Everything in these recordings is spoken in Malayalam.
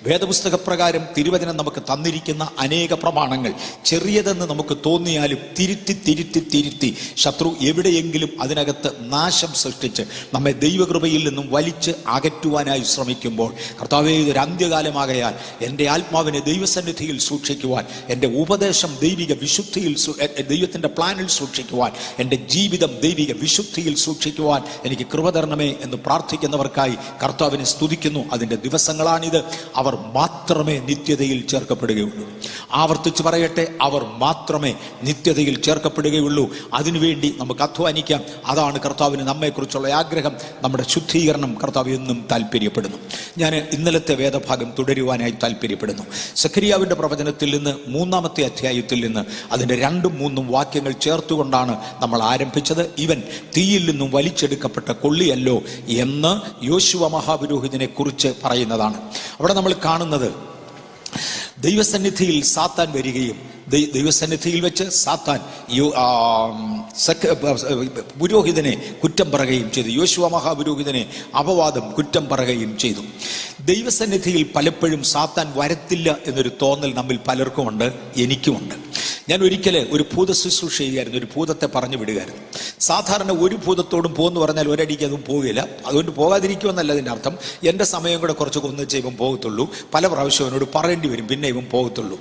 വേദപുസ്തകപ്രകാരം തിരുവചനം നമുക്ക് തന്നിരിക്കുന്ന അനേക പ്രമാണങ്ങൾ ചെറിയതെന്ന് നമുക്ക് തോന്നിയാലും തിരുത്തി ശത്രു എവിടെയെങ്കിലും അതിനകത്ത് നാശം സൃഷ്ടിച്ച് നമ്മെ ദൈവകൃപയിൽ നിന്നും വലിച്ച് അകറ്റുവാനായി ശ്രമിക്കുമ്പോൾ, കർത്താവേ, ഇതൊരു അന്ത്യകാലമാകയാൽ എൻ്റെ ആത്മാവിനെ ദൈവസന്നിധിയിൽ സൂക്ഷിക്കുവാൻ, എൻ്റെ ഉപദേശം ദൈവിക വിശുദ്ധിയിൽ, ദൈവത്തിൻ്റെ പ്ലാനിൽ സൂക്ഷിക്കുവാൻ, എൻ്റെ ജീവിതം ദൈവിക വിശുദ്ധിയിൽ സൂക്ഷിക്കുവാൻ എനിക്ക് കൃപ തരണമേ എന്ന് പ്രാർത്ഥിക്കുന്നവർക്കായി കർത്താവിനെ സ്തുതിക്കുന്നു. അതിൻ്റെ ദിവസങ്ങളാണിത്. അവർ മാത്രമേ നിത്യതയിൽ ചേർക്കപ്പെടുകയുള്ളൂ. ആവർത്തിച്ച് പറയട്ടെ, അവർ മാത്രമേ നിത്യതയിൽ ചേർക്കപ്പെടുകയുള്ളൂ. അതിനുവേണ്ടി നമുക്ക് അധ്വാനിക്കാം. അതാണ് കർത്താവിന് നമ്മെക്കുറിച്ചുള്ള ആഗ്രഹം. നമ്മുടെ ശുദ്ധീകരണം കർത്താവ് എന്നും താല്പര്യപ്പെടുന്നു. ഞാൻ ഇന്നലത്തെ വേദഭാഗം തുടരുവാനായി താല്പര്യപ്പെടുന്നു. സഖരിയാവിൻ്റെ പ്രവചനത്തിൽ നിന്ന് 3-ാമത്തെ അധ്യായത്തിൽ നിന്ന് അതിൻ്റെ 2-3 വാക്യങ്ങൾ ചേർത്തുകൊണ്ടാണ് നമ്മൾ ആരംഭിച്ചത്. ഇവൻ തീയിൽ നിന്നും വലിച്ചെടുക്കപ്പെട്ട കൊള്ളിയല്ലോ എന്ന് യോശുവ മഹാപുരോഹിതനെ കുറിച്ച് പറയുന്നതാണ്. അവിടെ നമ്മൾ കാണുന്നത് ദൈവസന്നിധിയിൽ സാത്താൻ വരികയും ദൈവസന്നിധിയിൽ വെച്ച് സാത്താൻ പുരോഹിതനെ കുറ്റം പറയുകയും ചെയ്തു. യോശുവ മഹാപുരോഹിതനെ അപവാദം കുറ്റം പറയുകയും ചെയ്തു. ദൈവസന്നിധിയിൽ പലപ്പോഴും സാത്താൻ വരത്തില്ല എന്നൊരു തോന്നൽ നമ്മിൽ പലർക്കുമുണ്ട്, എനിക്കുമുണ്ട്. ഞാൻ ഒരിക്കൽ ഒരു ഭൂത ശുശ്രൂഷ ചെയ്യുകയായിരുന്നു. ഒരു ഭൂതത്തെ പറഞ്ഞു വിടുകയായിരുന്നു. സാധാരണ ഒരു ഭൂതത്തോടും പോകുമെന്ന് പറഞ്ഞാൽ ഒരടിക്ക് അതും പോവുകയില്ല. അതുകൊണ്ട് പോകാതിരിക്കുമെന്നല്ല അതിൻ്റെ അർത്ഥം. എൻ്റെ സമയം കൂടെ കുറച്ച് കൊന്നിച്ച് ഇവൻ പോകത്തുള്ളൂ. പല പ്രാവശ്യം അവനോട് പറയേണ്ടി വരും, പിന്നെ ഇവൻ പോകത്തുള്ളൂ.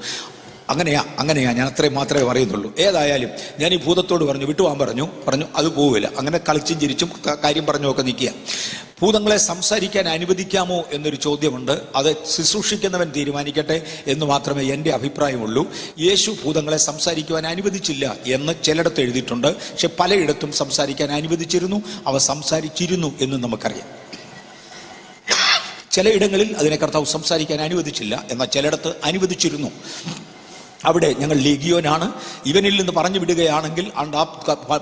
അങ്ങനെയാ ഞാൻ അത്രയും മാത്രമേ പറയുന്നുള്ളൂ. ഏതായാലും ഞാൻ ഈ ഭൂതത്തോട് പറഞ്ഞു, വിട്ടുപോകാൻ പറഞ്ഞു അത് പോവില്ല. അങ്ങനെ കളിച്ചും ചിരിച്ചും കാര്യം പറഞ്ഞുമൊക്കെ നിൽക്കുക. ഭൂതങ്ങളെ സംസാരിക്കാൻ അനുവദിക്കാമോ എന്നൊരു ചോദ്യമുണ്ട്. അത് ശുശ്രൂഷിക്കുന്നവൻ തീരുമാനിക്കട്ടെ എന്ന് മാത്രമേ എൻ്റെ അഭിപ്രായമുള്ളൂ. യേശു ഭൂതങ്ങളെ സംസാരിക്കുവാൻ അനുവദിച്ചില്ല എന്ന് ചിലയിടത്ത് എഴുതിയിട്ടുണ്ട്. പക്ഷെ പലയിടത്തും സംസാരിക്കാൻ അനുവദിച്ചിരുന്നു, അവ സംസാരിച്ചിരുന്നു എന്ന് നമുക്കറിയാം. ചിലയിടങ്ങളിൽ അതിനെ കർത്താവ് സംസാരിക്കാൻ അനുവദിച്ചില്ല, എന്നാൽ ചിലയിടത്ത് അനുവദിച്ചിരുന്നു. അവിടെ ഞങ്ങൾ ലേഗിയോനാണ്, ഇവനിൽ നിന്ന് പറഞ്ഞു വിടുകയാണെങ്കിൽ ആ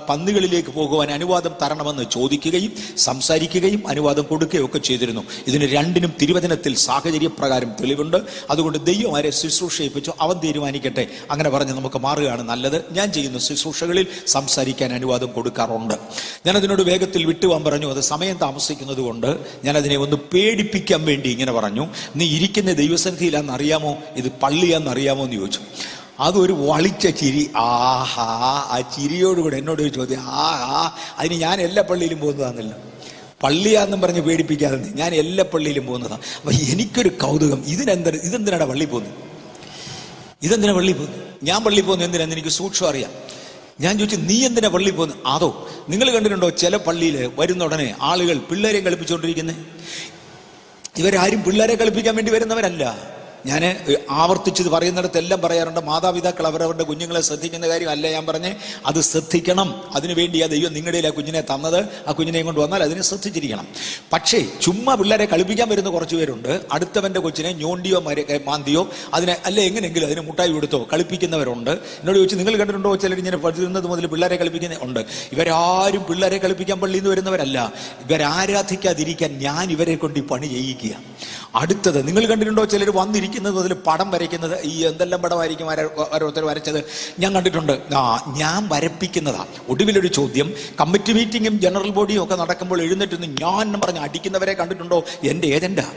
പന്നികളിലേക്ക് പോകുവാൻ അനുവാദം തരണമെന്ന് ചോദിക്കുകയും സംസാരിക്കുകയും അനുവാദം കൊടുക്കുകയൊക്കെ ചെയ്തിരുന്നു. ഇതിന് രണ്ടിനും തിരുവചനത്തിൽ സാഹചര്യപ്രകാരം തെളിവുണ്ട്. അതുകൊണ്ട് ദൈവം ആരെ ശുശ്രൂഷ ചെയ്യിപ്പിച്ചു, അവൻ തീരുമാനിക്കട്ടെ. അങ്ങനെ പറഞ്ഞ് നമുക്ക് മാറുകയാണ് നല്ലത്. ഞാൻ ചെയ്യുന്ന ശുശ്രൂഷകളിൽ സംസാരിക്കാൻ അനുവാദം കൊടുക്കാറുണ്ട്. ഞാനതിനോട് വേഗത്തിൽ വിട്ടുപോകാൻ പറഞ്ഞു. അത് സമയം താമസിക്കുന്നത് കൊണ്ട് ഞാനതിനെ ഒന്ന് പേടിപ്പിക്കാൻ വേണ്ടി ഇങ്ങനെ പറഞ്ഞു, നീ ഇരിക്കുന്ന ദൈവസന്നിധിയിലാണെന്ന് അറിയാമോ, ഇത് പള്ളിയാണെന്നറിയാമോ എന്ന് ചോദിച്ചു. അതൊരു വളിച്ച ചിരി. ആഹാ, ആ ചിരിയോടുകൂടെ എന്നോട് ഒരു ചോദ്യം, ആഹാ, അതിന് ഞാൻ എല്ലാ പള്ളിയിലും പോകുന്നതാണെന്നില്ല. പള്ളിയാണെന്നും പറഞ്ഞ് പേടിപ്പിക്കാതെ ഞാൻ എല്ലാ പള്ളിയിലും പോകുന്നതാണ്. അപ്പൊ എനിക്കൊരു കൗതുകം, ഇതെന്തിനാണ് പള്ളി പോകുന്നത്? ഇതെന്തിനാ പള്ളി പോകുന്നത്? ഞാൻ പള്ളി പോകുന്നത് എന്തിനാന്ന് എനിക്ക് സൂക്ഷ്മം അറിയാം. ഞാൻ ചോദിച്ചു, നീ എന്തിനാ പള്ളി പോകുന്നത്? അതോ, നിങ്ങൾ കണ്ടിട്ടുണ്ടോ ചില പള്ളിയിൽ വരുന്ന ഉടനെ ആളുകൾ പിള്ളേരെ കളിപ്പിച്ചുകൊണ്ടിരിക്കുന്നത്? ഇവരാരും പിള്ളേരെ കളിപ്പിക്കാൻ വേണ്ടി വരുന്നവരല്ല. ഞാൻ ആവർത്തിച്ചത് പറയുന്നിടത്തെല്ലാം പറയാറുണ്ട്, മാതാപിതാക്കൾ അവരവരുടെ കുഞ്ഞുങ്ങളെ ശ്രദ്ധിക്കുന്ന കാര്യം അല്ല ഞാൻ പറഞ്ഞേ. അത് ശ്രദ്ധിക്കണം. അതിനുവേണ്ടി ആ ദൈവം നിങ്ങളുടെ ആ കുഞ്ഞിനെ തന്നത്. ആ കുഞ്ഞിനെ കൊണ്ട് വന്നാൽ അതിനെ ശ്രദ്ധിച്ചിരിക്കണം. പക്ഷേ ചുമ്മാ പിള്ളേരെ കളിപ്പിക്കാൻ വരുന്ന കുറച്ച് പേരുണ്ട്. അടുത്തവന്റെ കൊച്ചിനെ ഞോണ്ടിയോ മാന്തിയോ അതിനെ അല്ല എങ്ങനെയെങ്കിലും അതിന് മുട്ടായി കൊടുത്തോ കളിപ്പിക്കുന്നവരുണ്ട്. എന്നോട് ചോദിച്ചു, നിങ്ങൾ കണ്ടിട്ടുണ്ടോ ചിലർ ഇങ്ങനെ പഠിക്കുന്നത് മുതൽ പിള്ളേരെ കളിപ്പിക്കുന്ന ഉണ്ട്? ഇവരാരും പിള്ളേരെ കളിപ്പിക്കാൻ പള്ളിയിൽ നിന്ന് വരുന്നവരല്ല. ഇവരാരാധിക്കാതിരിക്കാൻ ഞാൻ ഇവരെ കൊണ്ട് ഈ പണി ചെയ്യിക്കുക. അടുത്തത് നിങ്ങൾ കണ്ടിട്ടുണ്ടോ ചിലർ വന്നിരിക്കുന്നത് മുതൽ പടം വരയ്ക്കുന്നത്? ഈ എന്തെല്ലാം പടമായിരിക്കും ഓരോരുത്തർ വരച്ചത് ഞാൻ കണ്ടിട്ടുണ്ട്. ഞാൻ വരപ്പിക്കുന്നതാ. ഒടുവിലൊരു ചോദ്യം, കമ്മിറ്റി മീറ്റിങ്ങും ജനറൽ ബോഡിയും ഒക്കെ നടക്കുമ്പോൾ എഴുന്നേറ്റ് ഞാൻ പറഞ്ഞ് അടിക്കുന്നവരെ കണ്ടിട്ടുണ്ടോ? എൻ്റെ ഏജന്റാ.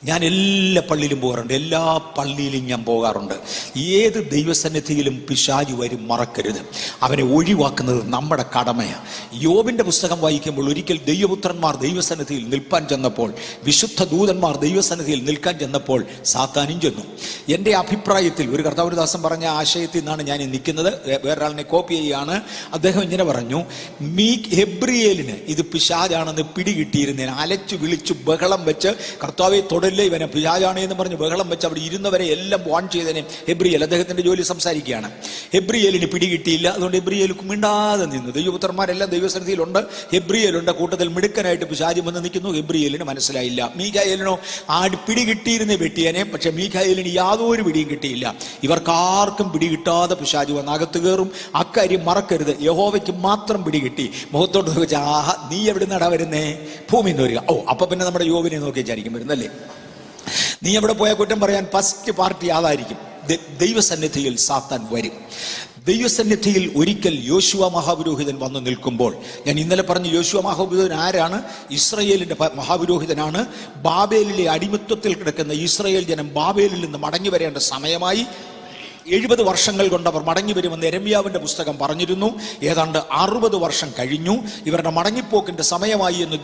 ഞാൻ എല്ലാ പള്ളിയിലും പോകാറുണ്ട്, എല്ലാ പള്ളിയിലും ഞാൻ പോകാറുണ്ട്. ഏത് ദൈവസന്നിധിയിലും പിശാച് വരും, മറക്കരുത്. അവനെ ഒഴിവാക്കുന്നത് നമ്മുടെ കടമയാണ്. യോബിന്റെ പുസ്തകം വായിക്കുമ്പോൾ ഒരിക്കൽ ദൈവപുത്രന്മാർ ദൈവസന്നിധിയിൽ നിൽപ്പാൻ ചെന്നപ്പോൾ, വിശുദ്ധ ദൂതന്മാർ ദൈവസന്നിധിയിൽ നിൽക്കാൻ ചെന്നപ്പോൾ സാത്താനും ചെന്നു. എൻ്റെ അഭിപ്രായത്തിൽ ഒരു കർത്താവദാസൻ പറഞ്ഞ ആശയത്തിൽ നിന്നാണ് ഞാൻ നിൽക്കുന്നത്. വേറൊരാളിനെ കോപ്പി ചെയ്യുകയാണ്. അദ്ദേഹം ഇങ്ങനെ പറഞ്ഞു, ഹെബ്രിയേലിന് ഇത് പിശാചാണെന്ന് പിടികിട്ടിയിരുന്നേനെ അലച്ചു വിളിച്ചു ബഹളം വെച്ച്, കർത്താവെ തൊടല്ലേ ഇവനെ പിശാചാണ് എന്ന് പറഞ്ഞ് ബഹളം വെച്ച് അവിടെ ഇരുന്നവരെ എല്ലാം വാൺ ചെയ്തതിനെ ഹെബ്രിയേൽ, അദ്ദേഹത്തിന്റെ ജോലി സംസാരിക്കുകയാണ്. ഹെബ്രിയേലിന് പിടികിട്ടിയില്ല. അതുകൊണ്ട് ഹെബ്രിയേൽ മിണ്ടാതെ നിന്നു. ദൈവപുത്രന്മാരെല്ലാം ദൈവസന്നിധിയിലുണ്ട്, ഹെബ്രിയേലുണ്ട്. കൂട്ടത്തിൽ മിടുക്കനായിട്ട് പിശാച് വന്ന് നിൽക്കുന്നു. ഹെബ്രിയേലിന് മനസ്സിലായില്ല. മീഖായേലിനോ പിടികിട്ടിയിരുന്നേ വെട്ടിയനെ. പക്ഷെ മീഖായേലിന് യാതൊരു പിടിയും കിട്ടിയില്ല. ഇവർക്കാർക്കും പിടികിട്ടാതെ പിശാച് വന്ന് അകത്ത് കയറും. അക്കാര്യം മറക്കരുത്. യഹോവയ്ക്ക് മാത്രം പിടികിട്ടി. മുഖത്തോട്ട് നോക്കി, ആഹാ, നീ എവിടെ നടാ വരുന്നേ? ഭൂമി എന്ന് വരിക. അപ്പൊ പിന്നെ നമ്മുടെ യോബിനെ നോക്കി വിചാരിക്കും വരുന്നല്ലേ. നീ എവിടെ പോയാൽ കുറ്റം പറയാൻ ഫസ്റ്റ് പാർട്ടി അതായിരിക്കും. ദൈവസന്നിധിയിൽ സാത്താൻ വരും. ദൈവസന്നിധിയിൽ ഒരിക്കൽ യോശുവ മഹാപുരോഹിതൻ വന്നു നിൽക്കുമ്പോൾ, ഞാൻ ഇന്നലെ പറഞ്ഞു യോശുവ മഹാപുരോഹിതൻ ആരാണ്? ഇസ്രായേലിന്റെ മഹാപുരോഹിതനാണ്. ബാബേലിലെ അടിമത്വത്തിൽ കിടക്കുന്ന ഇസ്രായേൽ ജനം ബാബേലിൽ നിന്ന് മടങ്ങി വരേണ്ട സമയമായി. 70 വർഷങ്ങൾ കൊണ്ട് അവർ മടങ്ങി വരുമെന്ന് യെരമ്യാവിന്റെ പുസ്തകം പറഞ്ഞിരുന്നു. ഏതാണ്ട് 60 വർഷം കഴിഞ്ഞു. ഇവരുടെ മടങ്ങിപ്പോക്കിന്റെ സമയമായി എന്ന്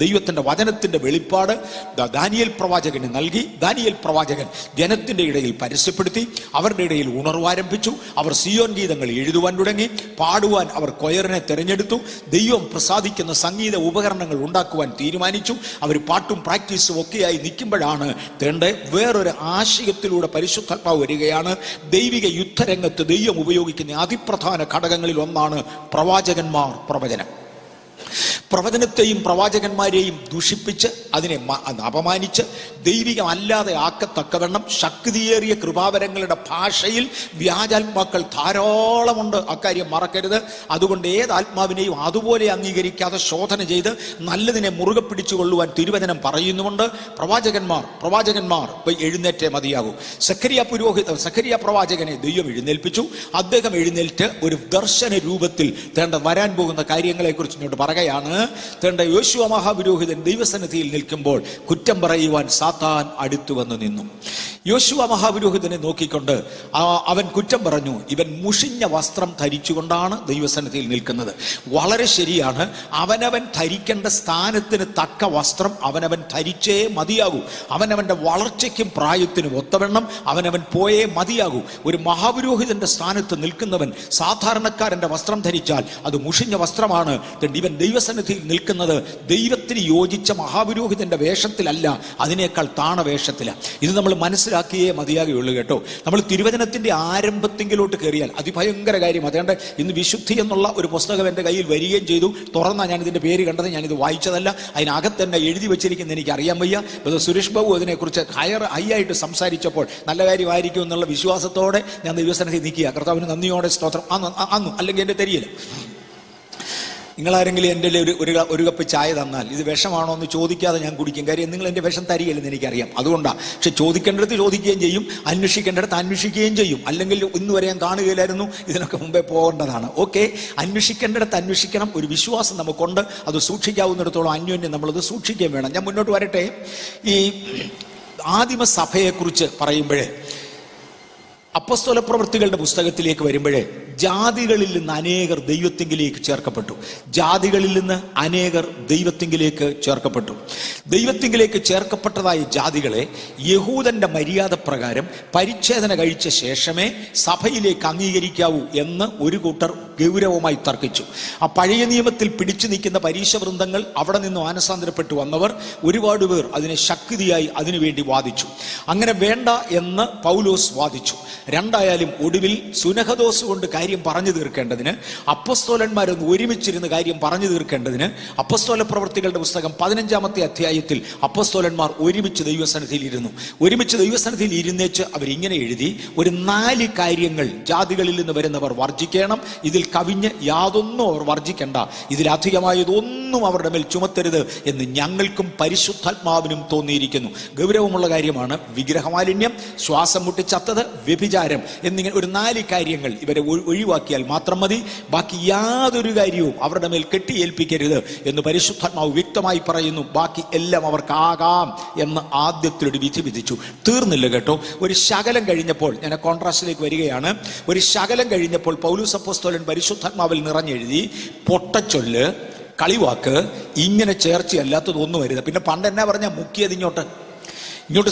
ദൈവത്തിന്റെ വചനത്തിന്റെ വെളിപ്പാട് ദാനിയേൽ പ്രവാചകന് നൽകി. ദാനിയേൽ പ്രവാചകൻ ജനത്തിന്റെ ഇടയിൽ പരസ്യപ്പെടുത്തി. അവരുടെ ഇടയിൽ ഉണർവാരംഭിച്ചു. അവർ സിയോൻ ഗീതങ്ങൾ എഴുതുവാൻ തുടങ്ങി. പാടുവാൻ അവർ കൊയറിനെ തെരഞ്ഞെടുത്തു. ദൈവം പ്രസാദിക്കുന്ന സംഗീത ഉപകരണങ്ങൾ ഉണ്ടാക്കുവാൻ തീരുമാനിച്ചു. അവർ പാട്ടും പ്രാക്ടീസും ഒക്കെയായി നിൽക്കുമ്പോഴാണ് വേറൊരു ആശയത്തിലൂടെ പരിശുദ്ധാത്മാവ് വരികയാണ്. ദൈവിക യുദ്ധരംഗത്ത് ദൈവം ഉപയോഗിക്കുന്ന അതിപ്രധാന ഘടകങ്ങളിൽ ഒന്നാണ് പ്രവാചകന്മാർ, പ്രവചനം. പ്രവചനത്തെയും പ്രവാചകന്മാരെയും ദുഷിപ്പിച്ച് അതിനെ അപമാനിച്ച് ദൈവികമല്ലാതെ ആക്കത്തക്കവണ്ണം ശക്തിയേറിയ കൃപാവരങ്ങളുടെ ഭാഷയിൽ വ്യാജാത്മാക്കൾ ധാരാളമുണ്ട്. അക്കാര്യം മറക്കരുത്. അതുകൊണ്ട് ഏത് ആത്മാവിനെയും അതുപോലെ അംഗീകരിക്കാതെ ശോധന ചെയ്ത് നല്ലതിനെ മുറുകെ പിടിച്ചുകൊള്ളുവാൻ തിരുവചനം പറയുന്നുമുണ്ട്. പ്രവാചകന്മാർ എഴുന്നേറ്റേ മതിയാകൂ. സഖരിയ പ്രവാചകനെ ദൈവം എഴുന്നേൽപ്പിച്ചു. അദ്ദേഹം എഴുന്നേറ്റ് ഒരു ദർശന രൂപത്തിൽ വരാൻ പോകുന്ന കാര്യങ്ങളെക്കുറിച്ച് ഇങ്ങോട്ട് പറയുകയാണ്. യോശുവ മഹാപുരോഹിതൻ ദൈവസന്നിധിയിൽ നിൽക്കുമ്പോൾ കുറ്റം പറയുവാൻ സാത്താൻ അടുത്തു വന്നു നിന്നു. യോശുവ മഹാപുരോഹിതനെ നോക്കിക്കൊണ്ട് അവൻ കുറ്റം പറഞ്ഞു. ഇവൻ മുഷിഞ്ഞ വസ്ത്രം ധരിച്ചുകൊണ്ടാണ് ദൈവസന്നിധിയിൽ നിൽക്കുന്നത്. വളരെ ശരിയാണ്. അവനവൻ ധരിക്കേണ്ട സ്ഥാനത്തിന് തക്ക വസ്ത്രം അവനവൻ ധരിച്ചേ മതിയാകൂ. അവനവന്റെ വളർച്ചയ്ക്കും പ്രായത്തിനും ഒത്തവണ്ണം അവനവൻ പോയേ മതിയാകൂ. ഒരു മഹാപുരോഹിതന്റെ സ്ഥാനത്ത് നിൽക്കുന്നവൻ സാധാരണക്കാരന്റെ വസ്ത്രം ധരിച്ചാൽ അത് മുഷിഞ്ഞ വസ്ത്രമാണ്. ഇവൻ ദൈവസന്നിധിയിൽ നിൽക്കുന്നത് ദൈവത്തിന് യോജിച്ച മഹാപുരോഹിതന്റെ വേഷത്തിലല്ല, അതിനേക്കാൾ താണ വേഷത്തിലാണ്. ഇത് നമ്മൾ മനസ്സിലാക്കിയേ മതിയാകുള്ളൂ കേട്ടോ. നമ്മൾ തിരുവചനത്തിന്റെ ആരംഭത്തിങ്കിലോട്ട് കയറിയാൽ അതിഭയങ്കര കാര്യം. അതുകൊണ്ട് ഇന്ന് വിശുദ്ധി എന്നുള്ള ഒരു പുസ്തകം എൻ്റെ കയ്യിൽ വരികയും ചെയ്തു. തുറന്നാൽ ഞാൻ ഇതിന്റെ പേര് കണ്ടത്, ഞാനിത് വായിച്ചതല്ല. അതിനകത്ത് തന്നെ എഴുതി വെച്ചിരിക്കുന്നത് എനിക്ക് അറിയാൻ വയ്യ. സുരേഷ് ബാബു അതിനെക്കുറിച്ച് ഹൈയായിട്ട് സംസാരിച്ചപ്പോൾ നല്ല കാര്യമായിരിക്കും എന്നുള്ള വിശ്വാസത്തോടെ ഞാൻ ദൈവസന്നിധിയിൽ നിൽക്കുക. കർത്താവിന് നന്ദിയോടെ സ്തോത്രം. അന്നു അല്ലെങ്കിൽ എൻ്റെ തെരിയില്ല. നിങ്ങളാരെങ്കിലും എൻ്റെ ഒരു കപ്പ് ചായ തന്നാൽ ഇത് വിഷമാണോ എന്ന് ചോദിക്കാതെ ഞാൻ കുടിക്കും. കാര്യം നിങ്ങൾ എൻ്റെ വിഷം തരികയില്ലെന്ന് എനിക്കറിയാം. അതുകൊണ്ടാണ്. പക്ഷെ ചോദിക്കേണ്ടടുത്ത് ചോദിക്കുകയും ചെയ്യും, അന്വേഷിക്കേണ്ടടുത്ത് അന്വേഷിക്കുകയും ചെയ്യും. അല്ലെങ്കിൽ ഇന്ന് വരെ ഞാൻ കാണുകയില്ലായിരുന്നു, ഇതിനൊക്കെ മുമ്പേ പോകേണ്ടതാണ്. ഓക്കെ, അന്വേഷിക്കേണ്ടടുത്ത് അന്വേഷിക്കണം. ഒരു വിശ്വാസം നമുക്കുണ്ട്, അത് സൂക്ഷിക്കാവുന്നിടത്തോളം അന്യോന്യം നമ്മളത് സൂക്ഷിക്കുകയും വേണം. ഞാൻ മുന്നോട്ട് വരട്ടെ. ഈ ആദിമസഭയെക്കുറിച്ച് പറയുമ്പോഴേ, അപ്പോസ്തല പ്രവൃത്തികളുടെ പുസ്തകത്തിലേക്ക് വരുമ്പോഴേ, ജാതികളിൽ നിന്ന് അനേകർ ദൈവത്തിങ്കിലേക്ക് ചേർക്കപ്പെട്ടു. ജാതികളിൽ നിന്ന് അനേകർ ദൈവത്തിങ്കിലേക്ക് ചേർക്കപ്പെട്ടു. ദൈവത്തിങ്കിലേക്ക് ചേർക്കപ്പെട്ടതായ ജാതികളെ യഹൂദന്റെ മര്യാദ പ്രകാരം പരിച്ഛേദന കഴിച്ച ശേഷമേ സഭയിലേക്ക് അംഗീകരിക്കാവൂ എന്ന് ഒരു കൂട്ടർ ഗൗരവമായി തർക്കിച്ചു. ആ പഴയ നിയമത്തിൽ പിടിച്ചു നിൽക്കുന്ന പരീശവൃന്ദങ്ങൾ, അവിടെ നിന്ന് മാനസാന്തരപ്പെട്ടു വന്നവർ ഒരുപാട് പേർ അതിനെ ശക്തിയായി അതിനുവേണ്ടി വാദിച്ചു. അങ്ങനെ വേണ്ട എന്ന് പൗലോസ് വാദിച്ചു. രണ്ടായാലും ഒടുവിൽ സുനഹദോസ് കൊണ്ട് കാര്യം പറഞ്ഞു തീർക്കേണ്ടതിന്, അപ്പസ്തോലന്മാരൊന്ന് ഒരുമിച്ചിരുന്ന് കാര്യം പറഞ്ഞു തീർക്കേണ്ടതിന്, അപ്പസ്തോല പ്രവൃത്തികളുടെ പുസ്തകം 15-ാമത്തെ അധ്യായത്തിൽ അപ്പസ്തോലന്മാർ ഒരുമിച്ച് ദൈവസന്നിധിയിൽ ഇരുന്നു. ഒരുമിച്ച് ദൈവസന്നിധിയിൽ ഇരുന്നേച്ച് അവരിങ്ങനെ എഴുതി, ഒരു 4 കാര്യങ്ങൾ ജാതികളിൽ നിന്ന് വരുന്നവർ വർജിക്കണം. ഇതിൽ കവിഞ്ഞ് യാതൊന്നും അവർ വർജിക്കേണ്ട, ഇതിലധികമായതൊന്നും അവരുടെ മേൽ ചുമത്തരുത് എന്ന് ഞങ്ങൾക്കും പരിശുദ്ധാത്മാവിനും തോന്നിയിരിക്കുന്നു. ഗൗരവമുള്ള കാര്യമാണ്. വിഗ്രഹമാലിന്യം, ശ്വാസം മുട്ടിച്ചത്തത്, വ്യഭിചാരം എന്നിങ്ങനെ ഒരു 4 കാര്യങ്ങൾ ഇവരെ ഒഴിവാക്കിയാൽ മാത്രം മതി. ബാക്കി യാതൊരു കാര്യവും അവരുടെ മേൽ കെട്ടിയേൽപ്പിക്കരുത് എന്ന് പരിശുദ്ധാത്മാവ് വ്യക്തമായി പറയുന്നു. ബാക്കി എല്ലാം അവർക്കാകാം എന്ന് ആദ്യത്തിലൊരു വിധി വിധിച്ചു. തീർന്നില്ല കേട്ടോ. ഒരു ശകലം കഴിഞ്ഞപ്പോൾ, ഞാൻ കോൺട്രാസ്റ്റിലേക്ക് വരികയാണ്, ഒരു ശകലം കഴിഞ്ഞപ്പോൾ പൗലോസ് അപ്പോസ്തലൻ പരിശുദ്ധാത്മാവിൽ നിറഞ്ഞെഴുതി, പൊട്ടച്ചൊല്ല്, കളിവാക്ക്, ഇങ്ങനെ ചേർച്ചയല്ലാത്തതൊന്നും വരുന്നത്. പിന്നെ പണ്ട് എന്നാ പറഞ്ഞ മുക്കിയത് ഇങ്ങോട്ട്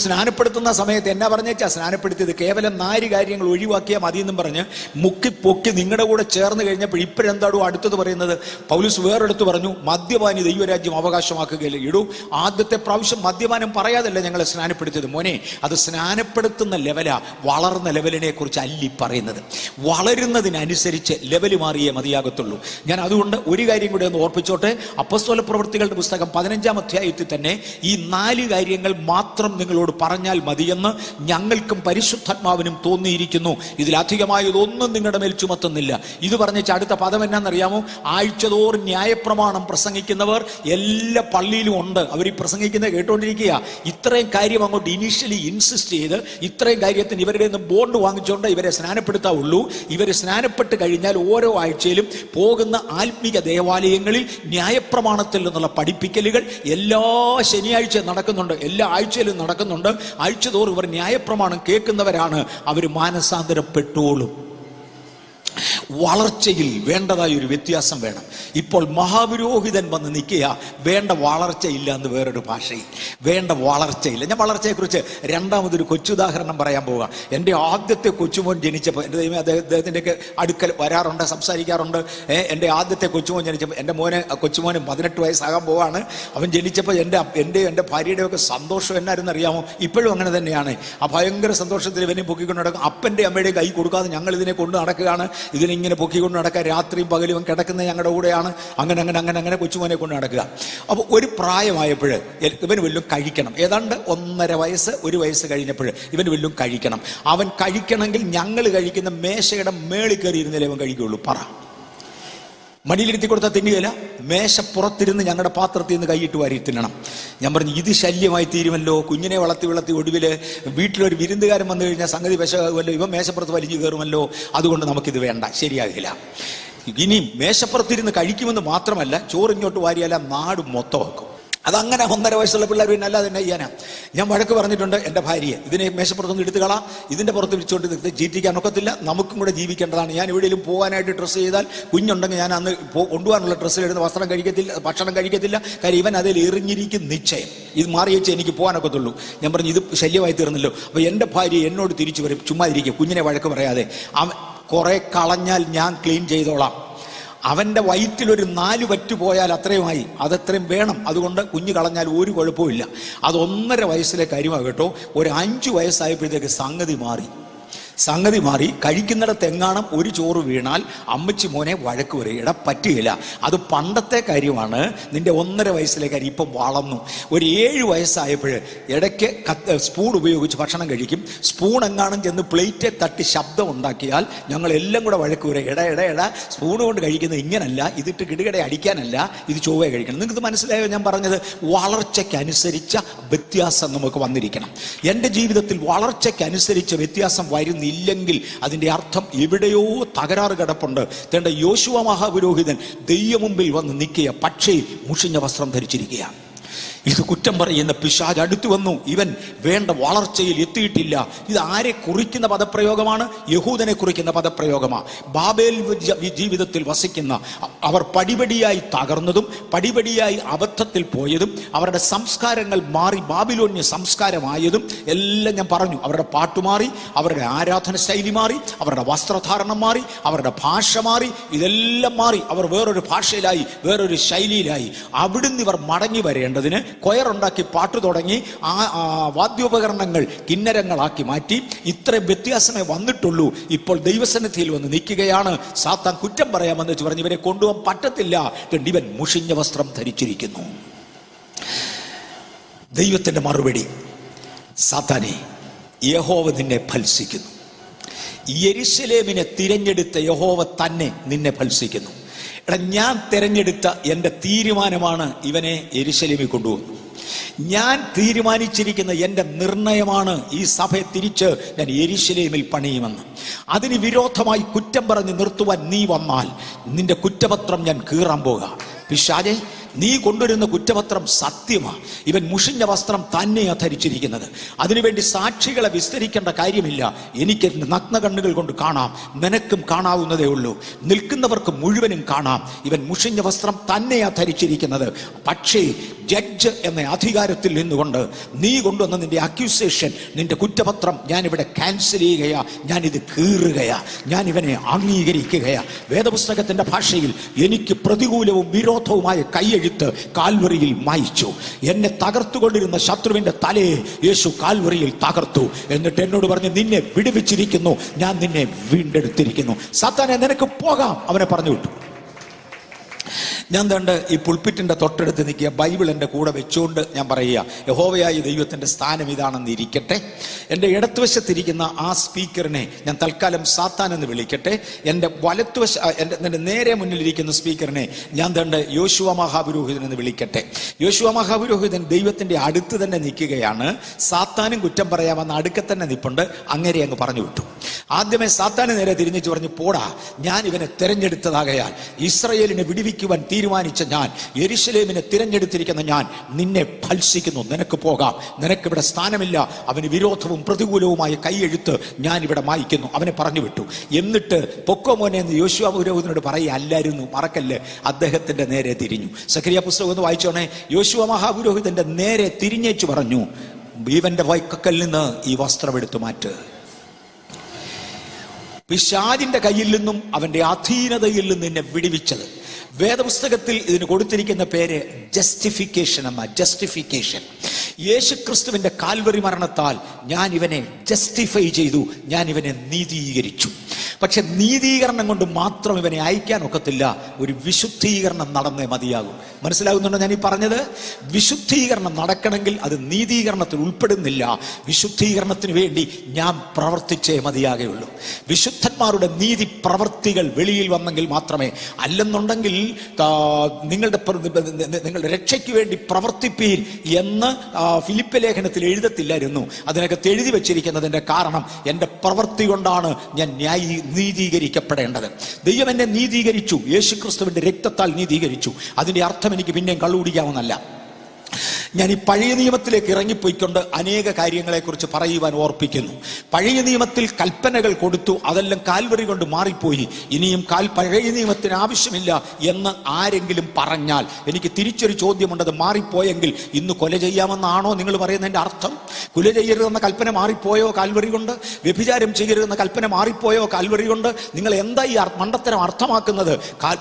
സ്നാനപ്പെടുത്തുന്ന സമയത്ത് എന്നാ പറഞ്ഞേച്ചാ സ്നാനപ്പെടുത്തിയത്? കേവലം 4 കാര്യങ്ങൾ ഒഴിവാക്കിയാൽ മതിയെന്നും പറഞ്ഞ് മുക്കിപ്പൊക്കി നിങ്ങളുടെ കൂടെ ചേർന്ന് കഴിഞ്ഞപ്പോൾ ഇപ്പോഴെന്താടോ അടുത്തത് പറയുന്നത്? പൗലോസ് വേറെടുത്ത് പറഞ്ഞു, മദ്യപാനി ദൈവരാജ്യം അവകാശമാക്കുകയില്ല. ഇടൂ, ആദ്യത്തെ പ്രാവശ്യം മദ്യപാനം പറയാതല്ല ഞങ്ങളെ സ്നാനപ്പെടുത്തിയത്. മോനെ, അത് സ്നാനപ്പെടുത്തുന്ന ലെവലാ, വളർന്ന ലെവലിനെ കുറിച്ച് അല്ലി പറയുന്നത്. വളരുന്നതിനനുസരിച്ച് ലെവൽ മാറിയേ മതിയാകത്തുള്ളൂ. ഞാൻ അതുകൊണ്ട് ഒരു കാര്യം കൂടെ ഒന്ന് ഓർപ്പിച്ചോട്ടെ. അപ്പോസ്തല പ്രവൃത്തികളുടെ പുസ്തകം 15-ാം അധ്യായത്തിൽ തന്നെ ഈ 4 കാര്യങ്ങൾ മാത്രം നിങ്ങൾ നിങ്ങളോട് പറഞ്ഞാൽ മതിയെന്ന് ഞങ്ങൾക്കും പരിശുദ്ധാത്മാവിനും തോന്നിയിരിക്കുന്നു. ഇതിലധികമായതൊന്നും നിങ്ങളുടെ മേൽ ചുമത്തുന്നില്ല. ഇത് പറഞ്ഞിട്ട് അടുത്ത പദം എന്നാന്നറിയാമോ? ആഴ്ചതോറും ന്യായപ്രമാണം പ്രസംഗിക്കുന്നവർ എല്ലാ പള്ളിയിലും ഉണ്ട്. അവർ ഈ പ്രസംഗിക്കുന്നത് കേട്ടുകൊണ്ടിരിക്കുക. ഇത്രയും കാര്യം അങ്ങോട്ട് ഇനീഷ്യലി ഇൻസിസ്റ്റ് ചെയ്ത് ഇത്രയും കാര്യത്തിന് ഇവരുടെ നിന്ന് ബോണ്ട് വാങ്ങിച്ചുകൊണ്ട് ഇവരെ സ്നാനപ്പെടുത്താവുള്ളൂ. ഇവർ സ്നാനപ്പെട്ട് കഴിഞ്ഞാൽ ഓരോ ആഴ്ചയിലും പോകുന്ന ആത്മീക ദേവാലയങ്ങളിൽ ന്യായപ്രമാണത്തിൽ നിന്നുള്ള പഠിപ്പിക്കലുകൾ എല്ലാ ശനിയാഴ്ചയും നടക്കുന്നുണ്ട്, എല്ലാ ആഴ്ചയിലും നടക്കുന്നുണ്ട്. ആഴ്ചതോറും ഇവർ ന്യായപ്രമാണം കേൾക്കുന്നവരാണ്. അവർ മാനസാന്തരപ്പെട്ടോളും. വളർച്ചയിൽ വേണ്ടതായ ഒരു വ്യത്യാസം വേണം. ഇപ്പോൾ മഹാപുരോഹിതൻ വന്ന് നിൽക്കുക, വേണ്ട വളർച്ചയില്ല എന്ന് വേറൊരു ഭാഷയിൽ, വേണ്ട വളർച്ചയില്ല. ഞാൻ വളർച്ചയെക്കുറിച്ച് രണ്ടാമതൊരു കൊച്ചുദാഹരണം പറയാൻ പോവുക. എൻ്റെ ആദ്യത്തെ കൊച്ചുമോൻ ജനിച്ചപ്പോൾ, എൻ്റെ ദൈവം അദ്ദേഹത്തിൻ്റെയൊക്കെ അടുക്കൽ വരാറുണ്ട്, സംസാരിക്കാറുണ്ട്. എൻ്റെ ആദ്യത്തെ കൊച്ചുമോൻ ജനിച്ചപ്പോൾ, എൻ്റെ കൊച്ചുമോന് 18 വയസ്സാകാൻ പോവാണ്. അവൻ ജനിച്ചപ്പോൾ എൻ്റെ ഭാര്യയുടെ ഒക്കെ സന്തോഷം എന്നായിരുന്നു അറിയാമോ? ഇപ്പോഴും അങ്ങനെ തന്നെയാണ്. ആ ഭയങ്കര സന്തോഷത്തിൽ ഇവനെ പൊക്കിക്കൊണ്ട് നടക്കും. അപ്പൻ്റെ അമ്മയുടെയും കൈ കൊടുക്കാതെ ഞങ്ങൾ ഇതിനെ കൊണ്ട് നടക്കുകയാണ്. ഇതിനിങ്ങനെ പൊക്കിക്കൊണ്ട് നടക്കുക. രാത്രിയും പകലും ഇവൻ കിടക്കുന്നത് ഞങ്ങളുടെ കൂടെയാണ്. അങ്ങനെ കൊച്ചുമോനെ കൊണ്ട് നടക്കുക. അപ്പോൾ ഒരു പ്രായമായപ്പോൾ ഇവന് വല്ലതും കഴിക്കണം. ഏതാണ്ട് 1.5 വയസ്സ് 1 വയസ്സ് കഴിഞ്ഞപ്പോൾ ഇവന് വല്ലതും കഴിക്കണം. അവൻ കഴിക്കണമെങ്കിൽ ഞങ്ങൾ കഴിക്കുന്ന മേശയുടെ മേളിൽ കയറിയിരുന്നില്ലേ അവൻ കഴിക്കുകയുള്ളൂ. പറ, മടിയിലിരുത്തി കൊടുത്താൽ തിന്നുകയില്ല. മേശപ്പുറത്തിരുന്ന് ഞങ്ങളുടെ പാത്രത്തിൽ നിന്ന് കൈയിട്ട് വാരി തിന്നണം. ഞാൻ പറഞ്ഞു, ഇത് ശല്യമായി തീരുമല്ലോ. കുഞ്ഞിനെ വളർത്തി ഒടുവിൽ വീട്ടിലൊരു വിരുന്നുകാരൻ വന്നു കഴിഞ്ഞാൽ സംഗതി വിശകുമല്ലോ. ഇവൻ മേശപ്പുറത്ത് വലിഞ്ഞു കയറുമല്ലോ. അതുകൊണ്ട് നമുക്കിത് വേണ്ട, ശരിയാകില്ല. ഇനി മേശപ്പുറത്തിരുന്ന് കഴിക്കുമെന്ന് മാത്രമല്ല, ചോറിങ്ങോട്ട് വാരിയല്ല നാട് മൊത്തം വെക്കും. അതങ്ങനെ 1.5 വയസ്സുള്ള പിള്ളേർ പിന്നെ അല്ലാതെ തന്നെ ചെയ്യാനാ. ഞാൻ വഴക്ക് പറഞ്ഞിട്ടുണ്ട് എൻ്റെ ഭാര്യയെ, ഇതിനെ മേശപ്പുറത്തൊന്നും എടുത്ത് കളാ, ഇതിൻ്റെ പുറത്ത് വിളിച്ചുകൊണ്ട് ജീവിക്കാൻ ഒക്കത്തില്ല, നമുക്കും കൂടെ ജീവിക്കേണ്ടതാണ്. ഞാൻ എവിടെയെങ്കിലും പോകാനായിട്ട് ഡ്രസ്സ് ചെയ്താൽ കുഞ്ഞുണ്ടെങ്കിൽ ഞാൻ അന്ന് കൊണ്ടുപോകാനുള്ള ഡ്രസ്സിലെടുത്ത് ഭക്ഷണം കഴിക്കത്തില്ല. കാര്യം ഇവൻ അതിൽ എറിഞ്ഞിരിക്കും നിശ്ചയം. ഇത് മാറി വെച്ച് എനിക്ക് പോകാനൊക്കത്തുള്ളൂ. ഞാൻ പറഞ്ഞു, ഇത് ശല്യമായി തീർന്നല്ലോ. അപ്പോൾ എൻ്റെ ഭാര്യ എന്നോട് തിരിച്ചു വരും, ചുമ്മാ ഇരിക്കും, കുഞ്ഞിനെ വഴക്ക് പറയാതെ. അവൻ കുറേ കളഞ്ഞാൽ ഞാൻ ക്ലീൻ ചെയ്തോളാം. അവൻ്റെ വയറ്റിലൊരു 4 വറ്റ് പോയാൽ അത്രയുമായി, അതത്രയും വേണം. അതുകൊണ്ട് കുഞ്ഞ് കളഞ്ഞാൽ ഒരു കുഴപ്പമില്ല. അത് 1.5 വയസ്സിലെ കാര്യമാണ് കേട്ടോ. ഒരു 5 വയസ്സായപ്പോഴത്തേക്ക് സംഗതി മാറി. കഴിക്കുന്നിടത്ത് എങ്ങാണം ഒരു ചോറ് വീണാൽ അമ്മച്ചി മോനെ വഴക്ക് പറയും, ഇട പറ്റുകയില്ല. അത് പണ്ടത്തെ കാര്യമാണ്. നിന്റെ 1.5 വയസ്സിലെ കാര്യം ഇപ്പം വളർന്നു. ഒരു 7 വയസ്സായപ്പോൾ ഇടയ്ക്ക് സ്പൂൺ ഉപയോഗിച്ച് ഭക്ഷണം കഴിക്കും. സ്പൂൺ എങ്ങാനും ചെന്ന് പ്ലേറ്റെ തട്ടി ശബ്ദം ഉണ്ടാക്കിയാൽ ഞങ്ങളെല്ലാം കൂടെ വഴക്ക് പറയും, എടാ സ്പൂൺ കൊണ്ട് കഴിക്കുന്നത് ഇങ്ങനല്ല, ഇതിട്ട് കിടുകിടെ അടിക്കാനല്ല, ഇത് ചൊവ്വേ കഴിക്കണം. നിങ്ങൾക്ക് മനസ്സിലായോ ഞാൻ പറഞ്ഞത്? വളർച്ചയ്ക്കനുസരിച്ച വ്യത്യാസം നമുക്ക് വന്നിരിക്കണം. എൻ്റെ ജീവിതത്തിൽ വളർച്ചയ്ക്കനുസരിച്ച വ്യത്യാസം വരുന്നില്ലെങ്കിൽ അതിന്റെ അർത്ഥം എവിടെയോ തകരാറ് കിടപ്പുണ്ട്. തന്റെ യോശുവ മഹാപുരോഹിതൻ ദൈവമുമ്പിൽ വന്ന് നിൽക്കുക, പക്ഷേ മുഷിഞ്ഞ വസ്ത്രം ധരിച്ചിരിക്കുക. ഇത് കുറ്റം പറയുന്ന പിശാച് അടുത്തു വന്നു. ഇവൻ വേണ്ട വളർച്ചയിൽ എത്തിയിട്ടില്ല. ഇത് ആരെ കുറിക്കുന്ന പദപ്രയോഗമാണ്? യഹൂദനെ കുറിക്കുന്ന പദപ്രയോഗമാണ്. ബാബേൽ ജീവിതത്തിൽ വസിക്കുന്ന അവർ പടിപടിയായി തകർന്നതും പടിപടിയായി അബദ്ധത്തിൽ പോയതും അവരുടെ സംസ്കാരങ്ങൾ മാറി ബാബിലോന്യ സംസ്കാരമായതും എല്ലാം ഞാൻ പറഞ്ഞു. അവരുടെ പാട്ട് മാറി, അവരുടെ ആരാധന ശൈലി മാറി, അവരുടെ വസ്ത്രധാരണം മാറി, അവരുടെ ഭാഷ മാറി, ഇതെല്ലാം മാറി. അവർ വേറൊരു ഭാഷയിലായി, വേറൊരു ശൈലിയിലായി. അവിടുന്ന് ഇവർ മടങ്ങി വരേണ്ടതിന് കൊയറുണ്ടാക്കി പാട്ടു തുടങ്ങി, ആ വാദ്യോപകരണങ്ങൾ കിന്നരങ്ങളാക്കി മാറ്റി. ഇത്രയും വ്യത്യാസമേ വന്നിട്ടുള്ളൂ. ഇപ്പോൾ ദൈവസന്നിധിയിൽ വന്ന് നിൽക്കുകയാണ്. സാത്താൻ കുറ്റം പറയാമെന്ന് വെച്ച് പറഞ്ഞ് ഇവരെ കൊണ്ടുപോകാൻ പറ്റത്തില്ല. ഇവൻ മുഷിഞ്ഞ വസ്ത്രം ധരിച്ചിരിക്കുന്നു. ദൈവത്തിന്റെ മറുപടി, സാത്താനെ, യഹോവ നിന്നെ ഭത്സിക്കുന്നു. യെരുശലേമിനെ തിരഞ്ഞെടുത്ത യഹോവ തന്നെ നിന്നെ ഭത്സിക്കുന്നു. ഞാൻ തിരഞ്ഞെടുത്ത എൻ്റെ തീരുമാനമാണ് ഇവനെ യെരുശലേമിൽ കൊണ്ടുപോകുന്നത്. ഞാൻ തീരുമാനിച്ചിരിക്കുന്ന എൻ്റെ നിർണയമാണ് ഈ സഭയെ തിരിച്ച് ഞാൻ യെരുശലേമിൽ പണിയുമെന്ന്. അതിന് വിരോധമായി കുറ്റം പറഞ്ഞ് നിർത്തുവാൻ നീ വന്നാൽ നിന്റെ കുറ്റപത്രം ഞാൻ കീറാൻ പോകാം. പിശാചേ, നീ കൊണ്ടുവരുന്ന കുറ്റപത്രം സത്യമാണ്. ഇവൻ മുഷിഞ്ഞ വസ്ത്രം തന്നെയാണ് ധരിച്ചിരിക്കുന്നത്. അതിനുവേണ്ടി സാക്ഷികളെ വിസ്തരിക്കേണ്ട കാര്യമില്ല. എനിക്ക് നഗ്ന കണ്ണുകൾ കൊണ്ട് കാണാം, നിനക്കും കാണാവുന്നതേ ഉള്ളൂ. നിൽക്കുന്നവർക്ക് മുഴുവനും കാണാം. ഇവൻ മുഷിഞ്ഞ വസ്ത്രം തന്നെയാണ് ധരിച്ചിരിക്കുന്നത്. പക്ഷേ ജഡ്ജ് എന്ന അധികാരത്തിൽ നിന്നുകൊണ്ട് നീ കൊണ്ടുവന്ന നിന്റെ അക്യൂസേഷൻ, നിന്റെ കുറ്റപത്രം ഞാനിവിടെ ക്യാൻസൽ ചെയ്യുകയാ, ഞാനിത് കീറുകയാ, ഞാൻ ഇവനെ അംഗീകരിക്കുകയാ. വേദപുസ്തകത്തിന്റെ ഭാഷയിൽ എനിക്ക് പ്രതികൂലവും വിരോധവുമായ കൈയെഴുത്ത് കാൽവറിയിൽ മായിച്ചു. എന്നെ തകർത്തുകൊണ്ടിരുന്ന ശത്രുവിന്റെ തലയെ യേശു കാൽവറിയിൽ തകർത്തു. എന്നിട്ട് എന്നോട് പറഞ്ഞു, നിന്നെ വിടുവിച്ചിരിക്കുന്നു, ഞാൻ നിന്നെ വീണ്ടെടുത്തിരിക്കുന്നു. സാത്താനെ, നിനക്ക് പോകാം. അവനെ പറഞ്ഞു വിട്ടു. ഞാൻ ദണ്ട് ഈ പുൾപ്പിറ്റിൻ്റെ തൊട്ടടുത്ത് നിൽക്കുക, ബൈബിൾ എൻ്റെ കൂടെ വെച്ചുകൊണ്ട് ഞാൻ പറയുക, യഹോവയായ ദൈവത്തിൻ്റെ സ്ഥാനം ഇതാണെന്ന് ഇരിക്കട്ടെ. എൻ്റെ ഇടത്തുവശത്തിരിക്കുന്ന ആ സ്പീക്കറിനെ ഞാൻ തൽക്കാലം സാത്താൻ എന്ന് വിളിക്കട്ടെ. എൻ്റെ എൻ്റെ നേരെ മുന്നിലിരിക്കുന്ന സ്പീക്കറിനെ ഞാൻ ദണ്ട് യോശുവ മഹാപുരോഹിതൻ എന്ന് വിളിക്കട്ടെ. യോശുവ മഹാപുരോഹിതൻ ദൈവത്തിൻ്റെ അടുത്ത് തന്നെ നിൽക്കുകയാണ്. സാത്താനും കുറ്റം പറയാമെന്ന് അടുക്കെ തന്നെ നിൽപ്പുണ്ട്. അങ്ങനെ അങ്ങ് പറഞ്ഞു വിട്ടു. ആദ്യമേ സാത്താന് നേരെ തിരിഞ്ഞു പറഞ്ഞു, പോടാ, ഞാൻ ഇവനെ തിരഞ്ഞെടുത്തതാകയാൽ, ഇസ്രായേലിനെ വിടുവിക്കുവാൻ തീരുമാനിച്ച ഞാൻ, യെരുശലേമിനെ തിരഞ്ഞെടുത്തിരിക്കുന്ന ഞാൻ നിന്നെ ഭത്സിക്കുന്നു. നിനക്ക് പോകാം, നിനക്കിവിടെ സ്ഥാനമില്ല. അവന് വിരോധവും പ്രതികൂലവുമായ കൈയെഴുത്ത് ഞാൻ ഇവിടെ മായ്ക്കുന്നു. അവനെ പറഞ്ഞു വിട്ടു. എന്നിട്ട് പൊക്കോ മോനെ എന്ന് യോശുവ പുരോഹിതനോട് പറയല്ലായിരുന്നു, മറക്കല്ല്. അദ്ദേഹത്തിന്റെ നേരെ തിരിഞ്ഞു. സഖരിയ പുസ്തകം ഒന്ന് വായിച്ചോണേ. യോശുവ മഹാപുരോഹിതന്റെ നേരെ തിരിഞ്ഞേച്ചു പറഞ്ഞു, ഇവന്റെ വൈക്കക്കൽ നിന്ന് ഈ വസ്ത്രം എടുത്തു മാറ്റ്. പിശാചിന്റെ കയ്യിൽ നിന്നും അവന്റെ അധീനതയിൽ നിന്ന് നിന്നെ വിടുവിച്ചത്. വേദപുസ്തകത്തിൽ ഇതിന് കൊടുത്തിരിക്കുന്ന പേര് ജസ്റ്റിഫിക്കേഷൻ എന്ന. ജസ്റ്റിഫിക്കേഷൻ. യേശുക്രിസ്തുവിന്റെ കാൽവറി മരണത്താൽ ഞാൻ ഇവനെ ജസ്റ്റിഫൈ ചെയ്തു, ഞാൻ ഇവനെ നീതീകരിച്ചു. പക്ഷെ നീതീകരണം കൊണ്ട് മാത്രം ഇവനെ അയക്കാൻ ഒക്കത്തില്ല, ഒരു വിശുദ്ധീകരണം നടന്നേ മതിയാകും. മനസ്സിലാകുന്നുണ്ടോ ഞാൻ ഈ പറഞ്ഞത്? വിശുദ്ധീകരണം നടക്കണമെങ്കിൽ അത് നീതീകരണത്തിൽ ഉൾപ്പെടുന്നില്ല. വിശുദ്ധീകരണത്തിന് വേണ്ടി ഞാൻ പ്രവർത്തിച്ചേ മതിയാകുള്ളൂ. വിശുദ്ധന്മാരുടെ നീതി പ്രവർത്തികൾ വെളിയിൽ വന്നെങ്കിൽ മാത്രമേ. അല്ലെന്നുണ്ടെങ്കിൽ നിങ്ങളുടെ രക്ഷയ്ക്ക് വേണ്ടി പ്രവർത്തിപ്പീൻ എന്ന് ഫിലിപ്പ് ലേഖനത്തിൽ എഴുതത്തില്ലായിരുന്നു. അതിനകത്ത് എഴുതി വെച്ചിരിക്കുന്നതിന്റെ കാരണം എൻ്റെ പ്രവൃത്തി കൊണ്ടാണ് ഞാൻ നീതീകരിക്കപ്പെടേണ്ടത്. ദൈവം എന്നെ നീതീകരിച്ചു, യേശുക്രിസ്തുവിന്റെ രക്തത്താൽ നീതീകരിച്ചു. അതിന്റെ അർത്ഥം എനിക്ക് പിന്നെയും കള്ളുകുടിക്കാമെന്നല്ല. ഞാൻ ഈ പഴയ നിയമത്തിലേക്ക് ഇറങ്ങിപ്പോയിക്കൊണ്ട് അനേക കാര്യങ്ങളെക്കുറിച്ച് പറയുവാൻ ഓർപ്പിക്കുന്നു. പഴയ നിയമത്തിൽ കൽപ്പനകൾ കൊടുത്തു, അതെല്ലാം കാൽവറി കൊണ്ട് മാറിപ്പോയി. ഇനിയും പഴയ നിയമത്തിന് ആവശ്യമില്ല എന്ന് ആരെങ്കിലും പറഞ്ഞാൽ എനിക്ക് തിരിച്ചൊരു ചോദ്യമുണ്ട്. അത് മാറിപ്പോയെങ്കിൽ ഇന്ന് കൊല ചെയ്യാമെന്നാണോ നിങ്ങൾ പറയുന്നതിൻ്റെ അർത്ഥം? കൊല ചെയ്യരുതെന്ന കൽപ്പന മാറിപ്പോയോ കാൽവറി കൊണ്ട്? വ്യഭിചാരം ചെയ്യരുതെന്ന കൽപ്പന മാറിപ്പോയോ കാൽവറി കൊണ്ട്? നിങ്ങൾ എന്താ ഈ മണ്ടത്തരം അർത്ഥമാക്കുന്നത്?